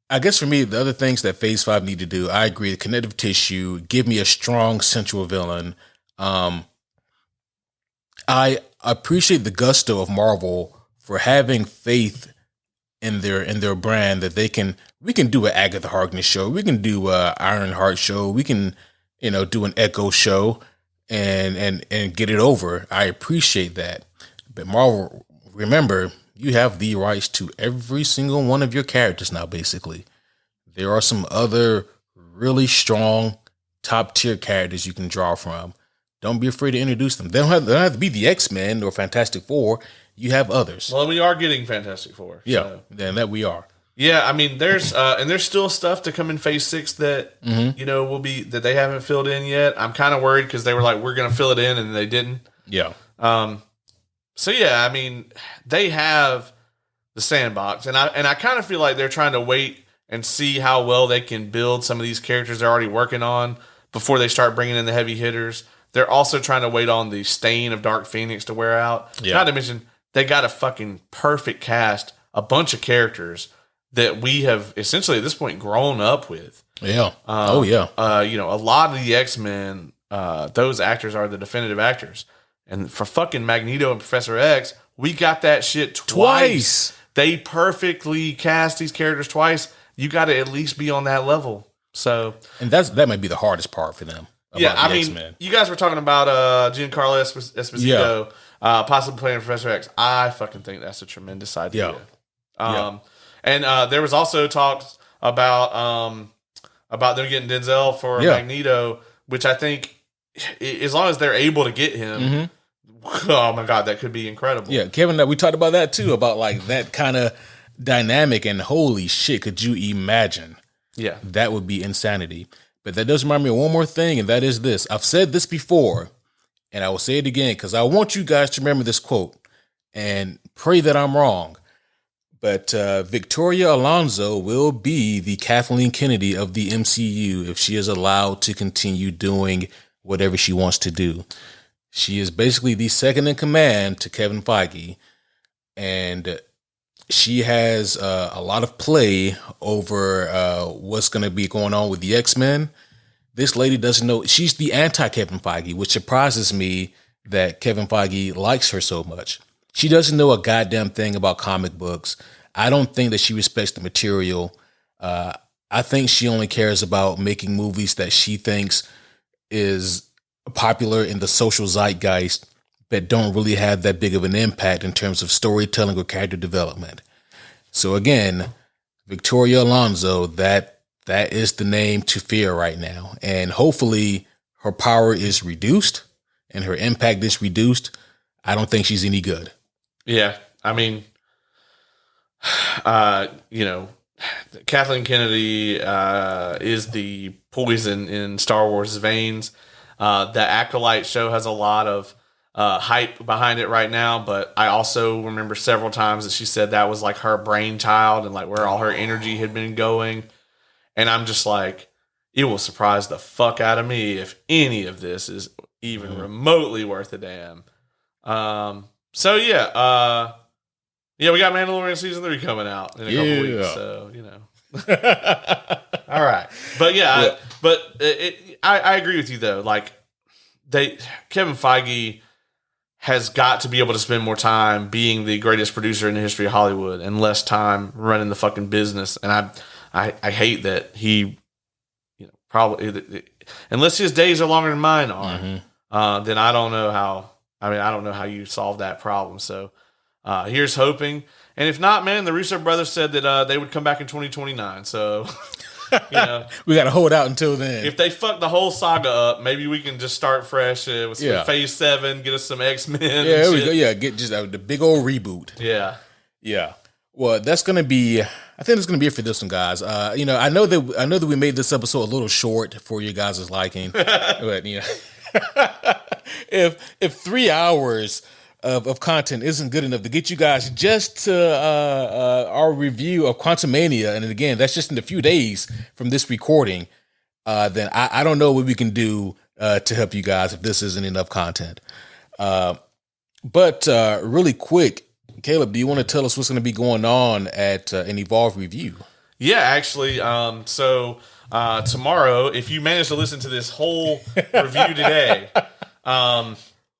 I guess for me, the other things that Phase 5 need to do, I agree. The connective tissue, give me a strong central villain. I appreciate the gusto of Marvel for having faith in their brand that we can do an Agatha Harkness show, we can do a Ironheart show, we can do an Echo show and get it over. I appreciate that. But Marvel, remember, you have the rights to every single one of your characters now, basically. There are some other really strong top tier characters you can draw from. Don't be afraid to introduce them. They don't have to be the X-Men or Fantastic Four. You have others. Well, we are getting Fantastic Four. Yeah, then that we are. Yeah, I mean, there's still stuff to come in Phase 6 that will be that they haven't filled in yet. I'm kind of worried because they were like, we're going to fill it in, and they didn't. Yeah. So yeah, I mean, they have the sandbox, and I kind of feel like they're trying to wait and see how well they can build some of these characters they're already working on before they start bringing in the heavy hitters. They're also trying to wait on the stain of Dark Phoenix to wear out. Yeah. Not to mention, they got a fucking perfect cast, a bunch of characters that we have essentially at this point grown up with. Yeah. A lot of the X-Men, those actors are the definitive actors. And for fucking Magneto and Professor X, we got that shit twice. They perfectly cast these characters twice. You got to at least be on that level. So, and that might be the hardest part for them. Yeah, I mean, you guys were talking about Giancarlo Esposito possibly playing Professor X. I fucking think that's a tremendous idea. And there was also talks about them getting Denzel for Magneto, which I think, as long as they're able to get him, oh my God, that could be incredible. Yeah, Kevin, we talked about that too, about like that kind of dynamic, and holy shit, could you imagine? Yeah. That would be insanity. But that does remind me of one more thing, and that is this. I've said this before, and I will say it again, because I want you guys to remember this quote, and pray that I'm wrong. But Victoria Alonso will be the Kathleen Kennedy of the MCU if she is allowed to continue doing whatever she wants to do. She is basically the second in command to Kevin Feige. and she has a lot of play over what's going to be going on with the X-Men. This lady doesn't know. She's the anti-Kevin Feige, which surprises me that Kevin Feige likes her so much. She doesn't know a goddamn thing about comic books. I don't think that she respects the material. I think she only cares about making movies that she thinks is popular in the social zeitgeist that don't really have that big of an impact in terms of storytelling or character development. So again, Victoria Alonso, that is the name to fear right now. And hopefully her power is reduced and her impact is reduced. I don't think she's any good. Yeah. I mean, Kathleen Kennedy is the poison in Star Wars veins. The Acolyte show has a lot of hype behind it right now, but I also remember several times that she said that was like her brainchild and like where all her energy had been going. And I'm just like, it will surprise the fuck out of me if any of this is even remotely worth a damn. So yeah, we got Mandalorian season 3 coming out in a couple weeks, so all right, but I agree with you though. Like Kevin Feige has got to be able to spend more time being the greatest producer in the history of Hollywood and less time running the fucking business. And I hate that he, probably unless his days are longer than mine are, then I don't know how. I mean, I don't know how you solve that problem. So here's hoping. And if not, man, the Russo brothers said that they would come back in 2029. So, we got to hold out until then. If they fuck the whole saga up, maybe we can just start fresh with some Phase 7, get us some X-Men. Yeah, there we go. Yeah, get just the big old reboot. Yeah. Yeah. Well, that's going to be, I think that's going to be it for this one, guys. I know that we made this episode a little short for you guys' liking. But, if 3 hours of content isn't good enough to get you guys just to our review of Quantumania, and again, that's just in a few days from this recording, then I don't know what we can do to help you guys if this isn't enough content. But really quick, Caleb, do you want to tell us what's going to be going on at an Evolve Review? Yeah, actually. So tomorrow, if you manage to listen to this whole review today,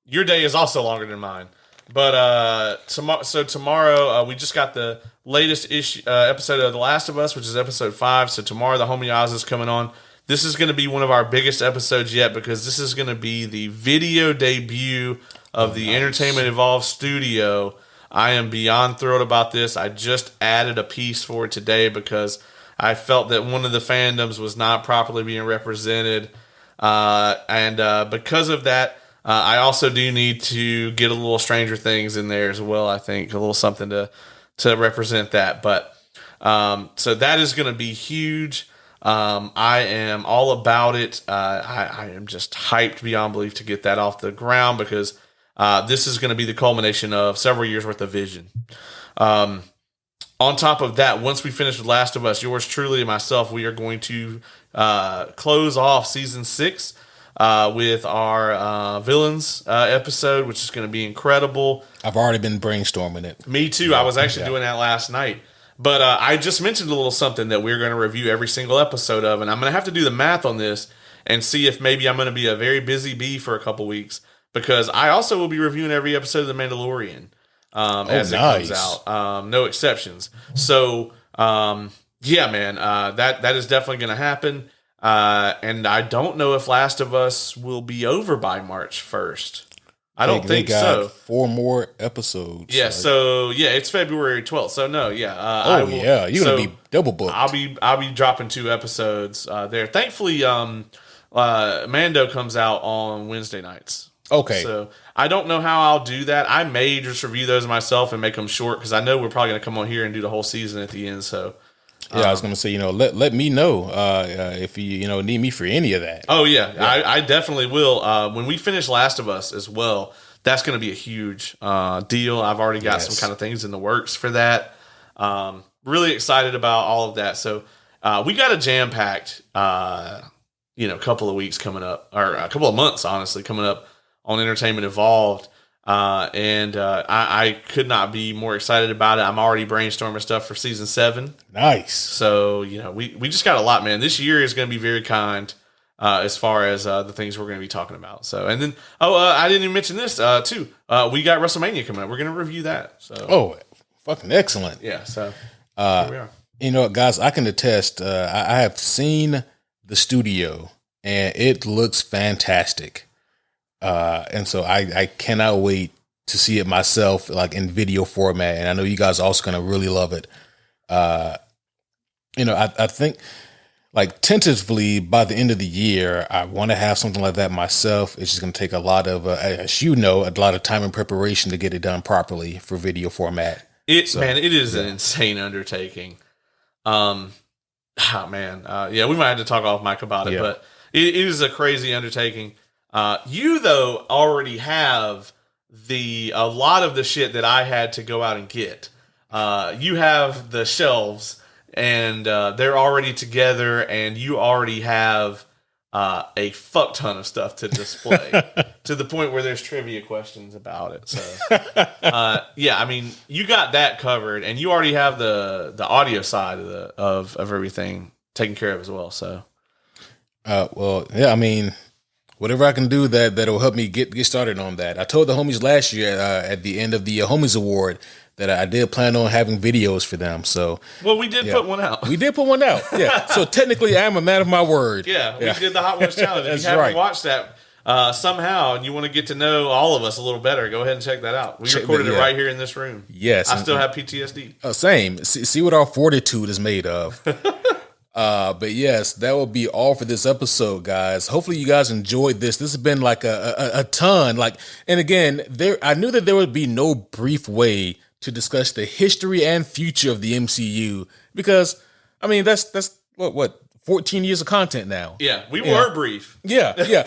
your day is also longer than mine. But tomorrow we just got the latest episode of The Last of Us, which is episode 5. So tomorrow the Homie Oz is coming on. This is going to be one of our biggest episodes yet because this is going to be the video debut of the Entertainment Evolve Studio. I am beyond thrilled about this. I just added a piece for it today because I felt that one of the fandoms was not properly being represented. And because of that, I also do need to get a little Stranger Things in there as well. I think a little something to represent that. But so that is going to be huge. I am all about it. I am just hyped beyond belief to get that off the ground because this is going to be the culmination of several years worth of vision. On top of that, once we finish with Last of Us, yours truly and myself, we are going to close off season 6 with our villains episode, which is going to be incredible. I've already been brainstorming it. Me too. Yeah, I was actually doing that last night. But I just mentioned a little something that we're going to review every single episode of, and I'm going to have to do the math on this and see if maybe I'm going to be a very busy bee for a couple weeks because I also will be reviewing every episode of The Mandalorian as it comes out. No exceptions. So, yeah, man, that is definitely going to happen. And I don't know if Last of Us will be over by March 1st. I don't think so. 4 more episodes. Yeah, so it's February 12th. So no, yeah. You're gonna be double booked. I'll be dropping 2 episodes there. Thankfully, Mando comes out on Wednesday nights. Okay. So I don't know how I'll do that. I may just review those myself and make them short because I know we're probably gonna come on here and do the whole season at the end. So. Yeah, I was gonna say, let me know if you need me for any of that. Oh yeah. I definitely will. When we finish Last of Us as well, that's gonna be a huge deal. I've already got some kind of things in the works for that. Really excited about all of that. So we got a jam packed, couple of weeks coming up, or a couple of months, honestly, coming up on Entertainment Evolved. I could not be more excited about it. I'm already brainstorming stuff for season 7. Nice. So, we just got a lot, man. This year is going to be very kind as far as the things we're going to be talking about. So, and then, I didn't even mention this too. We got WrestleMania coming up. We're going to review that. So, fucking excellent. Yeah. So, here we are. You know, guys, I can attest. I have seen the studio, and it looks fantastic. And so I cannot wait to see it myself, like in video format. And I know you guys are also going to really love it. I think, like, tentatively by the end of the year, I want to have something like that myself. It's just going to take a lot of, as you know, a lot of time and preparation to get it done properly for video format. It is an insane undertaking. We might have to talk off mic about it, but it is a crazy undertaking. You though already have a lot of the shit that I had to go out and get. You have the shelves, and they're already together, and you already have a fuck ton of stuff to display to the point where there's trivia questions about it. So, you got that covered, and you already have the audio side of everything taken care of as well. So, whatever I can do that'll help me get started on that. I told the homies last year at the end of the Homies Award that I did plan on having videos for them. So, we did put one out. We did put one out. Yeah. So technically, I am a man of my word. Yeah, we did the Hot Ones Challenge. If you haven't watched that somehow, and you want to get to know all of us a little better, go ahead and check that out. We recorded it right here in this room. Yes, I still have PTSD. Same. See what our fortitude is made of. But yes, that will be all for this episode, guys. Hopefully you guys enjoyed this. This has been like a ton. And again, I knew that there would be no brief way to discuss the history and future of the MCU, because that's what 14 years of content now. Yeah, we were brief. Yeah.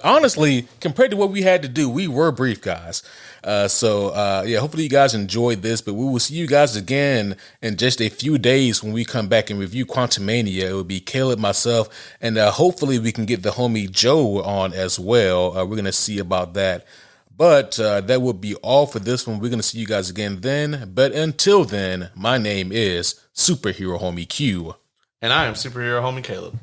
Honestly, compared to what we had to do, we were brief, guys. Hopefully you guys enjoyed this, but we will see you guys again in just a few days when we come back and review Quantumania. It will be Caleb, myself, and hopefully we can get the homie Joe on as well. We're going to see about that. But that will be all for this one. We're going to see you guys again then. But until then, my name is Superhero Homie Q. And I am Superhero Homie Caleb.